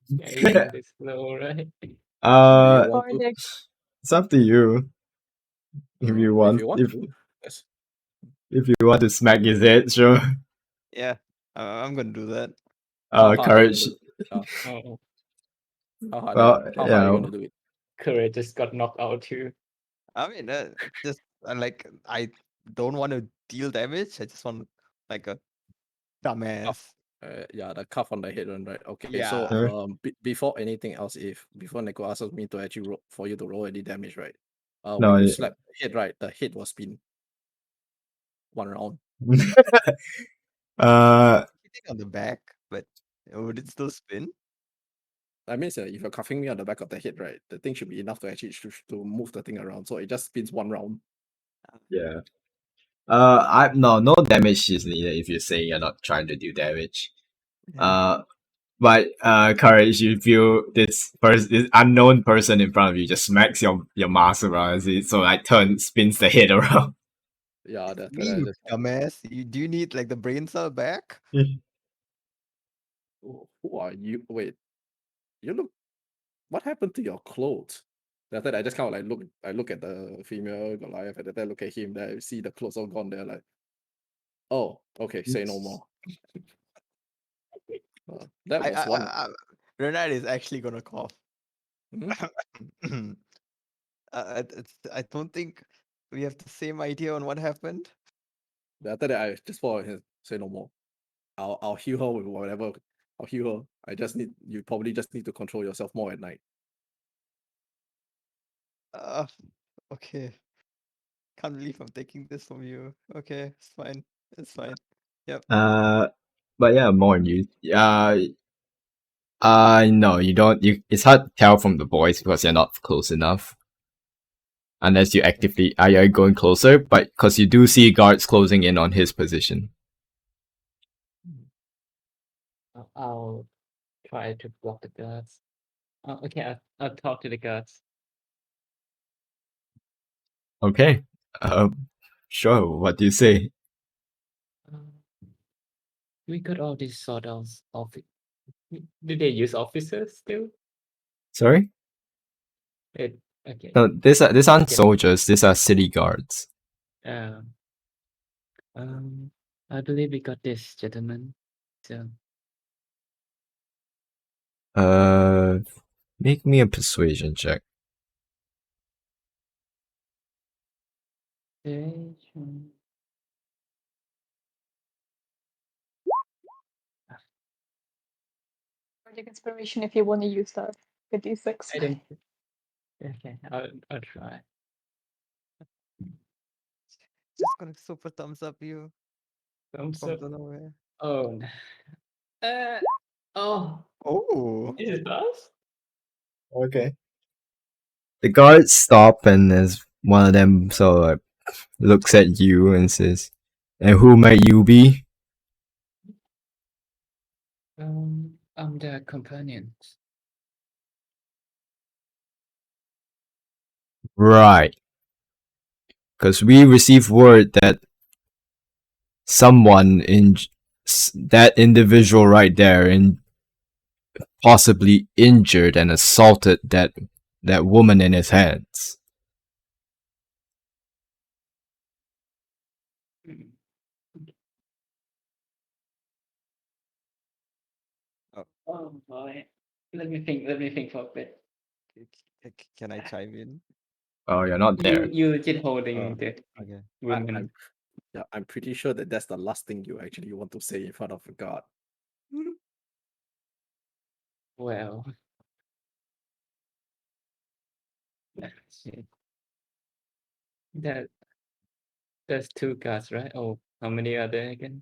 You know this slow, right? Do you uh, want to? Cordic. it's up to you if you If want. you want If to, yes. if you want to smack his head, sure. Yeah, I'm gonna do that. How hard are you Courage. gonna? Yeah, Oh, Well, how hard are yeah. you gonna do it? Courage just got knocked out too. I mean, just like I don't want to deal damage. I just want like a dumbass. Yeah, the cuff on the head one, right? Okay, Yeah. so Sure. before anything else, if before Neko asks me to actually roll, for you to roll any damage, right? No. When you slap the head, right, the head will spin one round. Hitting on the back, but would it still spin? That means if you're cuffing me on the back of the head, right, the thing should be enough to actually to move the thing around. So it just spins one round. Yeah. No damage is needed if you're saying you're not trying to do damage. But courage, you feel this this unknown person in front of you just smacks your mask around, so like spins the head around. Yeah, that's Me, you dumbass. Do you need like the brain cell back? Who are you? Wait, you look. What happened to your clothes? After that, I just kind of like look. I look at the female Goliath, and then I look at him. Then I see the clothes all gone. There, like, oh, okay, say no more. That was one. Renard is actually gonna cough. Hmm? I don't think we have the same idea on what happened. After that, I just follow him. Say no more. I'll heal her with whatever. I'll heal her. I just need. You probably just need to control yourself more at night. Okay. Can't believe I'm taking this from you. Okay, it's fine. It's fine. Yep. But yeah, more on you. No, you don't. It's hard to tell from the voice because you're not close enough. Unless you actively are you going closer, but because you do see guards closing in on his position. I'll try to block the guards. Okay, I'll talk to the guards. Okay. Sure. What do you say? We got all these sort of do they use officers still? Sorry. Okay. No, these aren't Okay. soldiers. These are city guards. I believe we got this, gentlemen. So Make me a persuasion check. Cordic inspiration if you want to use that. Good D6. I don't. Okay, I'll try. Just gonna super thumbs up you Thumbs from up. nowhere. Oh. Oh. Oh. Is it us? Okay. The guards stop, and there's one of them sort of looks at you and says, "And who might you be?" I'm their companions. Right. Because we received word that someone that individual right there and possibly injured and assaulted that woman in his hands. Oh boy. Let me think for a bit. Can I chime in? Oh, you're not there. You legit holding the Okay. women. I'm pretty sure that that's the last thing you actually want to say in front of a guard. Well. Shit. There's two guards, right? Oh, how many are there again?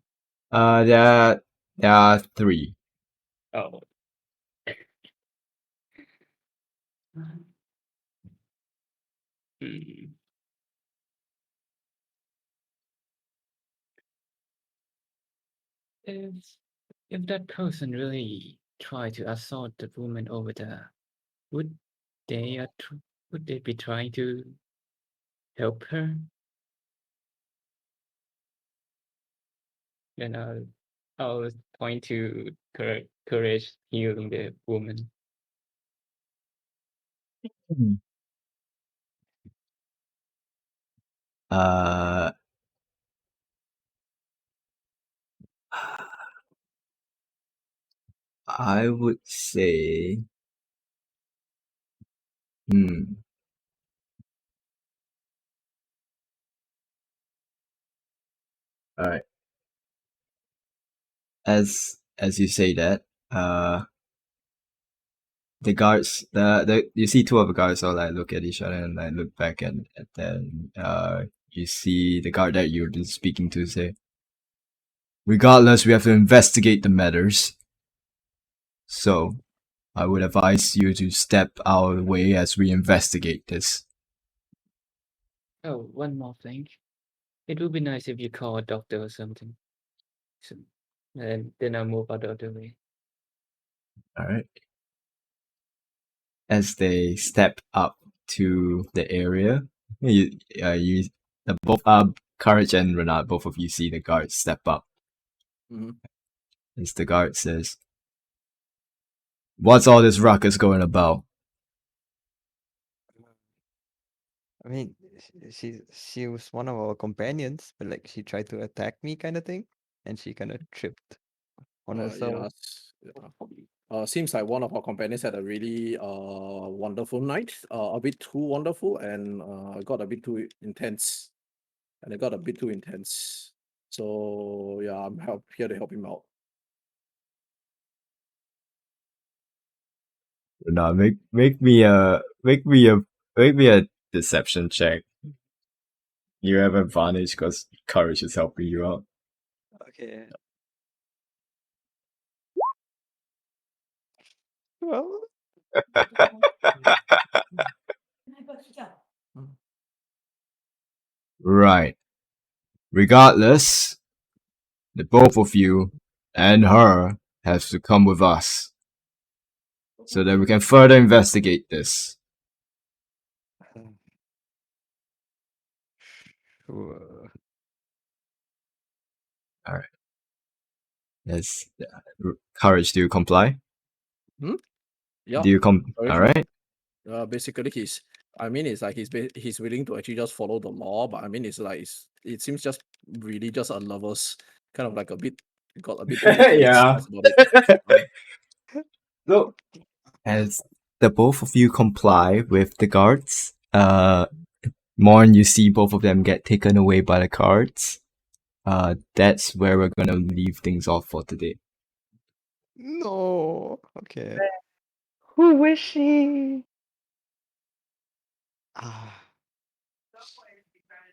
There are 3. Oh. Hmm. If that person really tried to assault the woman over there, would they would they be trying to help her? Then I'll point to courage healing the woman. Uh, I would say, all right. As you say that, the guards, the you see two of the guards all like look at each other and like look back, and then you see the guard that you've been speaking to say, regardless, we have to investigate the matters. So, I would advise you to step our way as we investigate this. Oh, one more thing. It would be nice if you call a doctor or something. So, and then I'll move out of the way. All right. As they step up to the area, both Courage and Renard, both of you see the guard step up. Mhm. As the guard says, "What's all this ruckus going about?" I mean, she was one of our companions, but like she tried to attack me, kind of thing, and she kind of tripped on herself. Yes. Seems like one of our companions had a really wonderful night. A bit too wonderful, and got a bit too intense. And it got a bit too intense. So yeah, I'm here to help him out. Renard, make me a deception check. You have advantage because Courage is helping you out. Okay. Well, Right. Regardless, the both of you and her have to come with us so that we can further investigate this. sure. All right. Yes. Courage, do you comply? Yeah. Do you come? Courage All will- right. Basically, it's like he's willing to actually just follow the law, but I mean, it's like it seems just really just a lovers kind of like got a bit too Yeah. about it. So, as the both of you comply with the guards, Morn, you see both of them get taken away by the guards. That's where we're gonna leave things off for today. No. Okay. Who is she? Ah,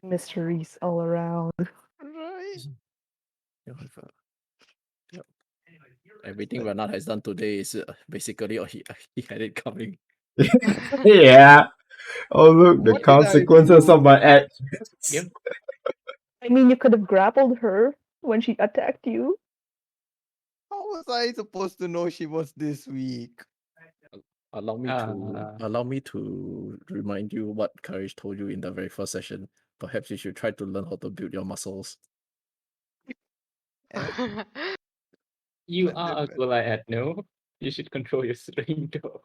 Mysteries all around. right. Yep. Everything Renat has done today is basically he had it coming. Yeah. Oh look, the What did I consequences do? of my actions. Yep. I mean, you could have grappled her when she attacked you. How was I supposed to know she was this weak? Allow me to remind you what Courage told you in the very first session. Perhaps you should try to learn how to build your muscles. You But are a Goliath, no? You should control your strength, though.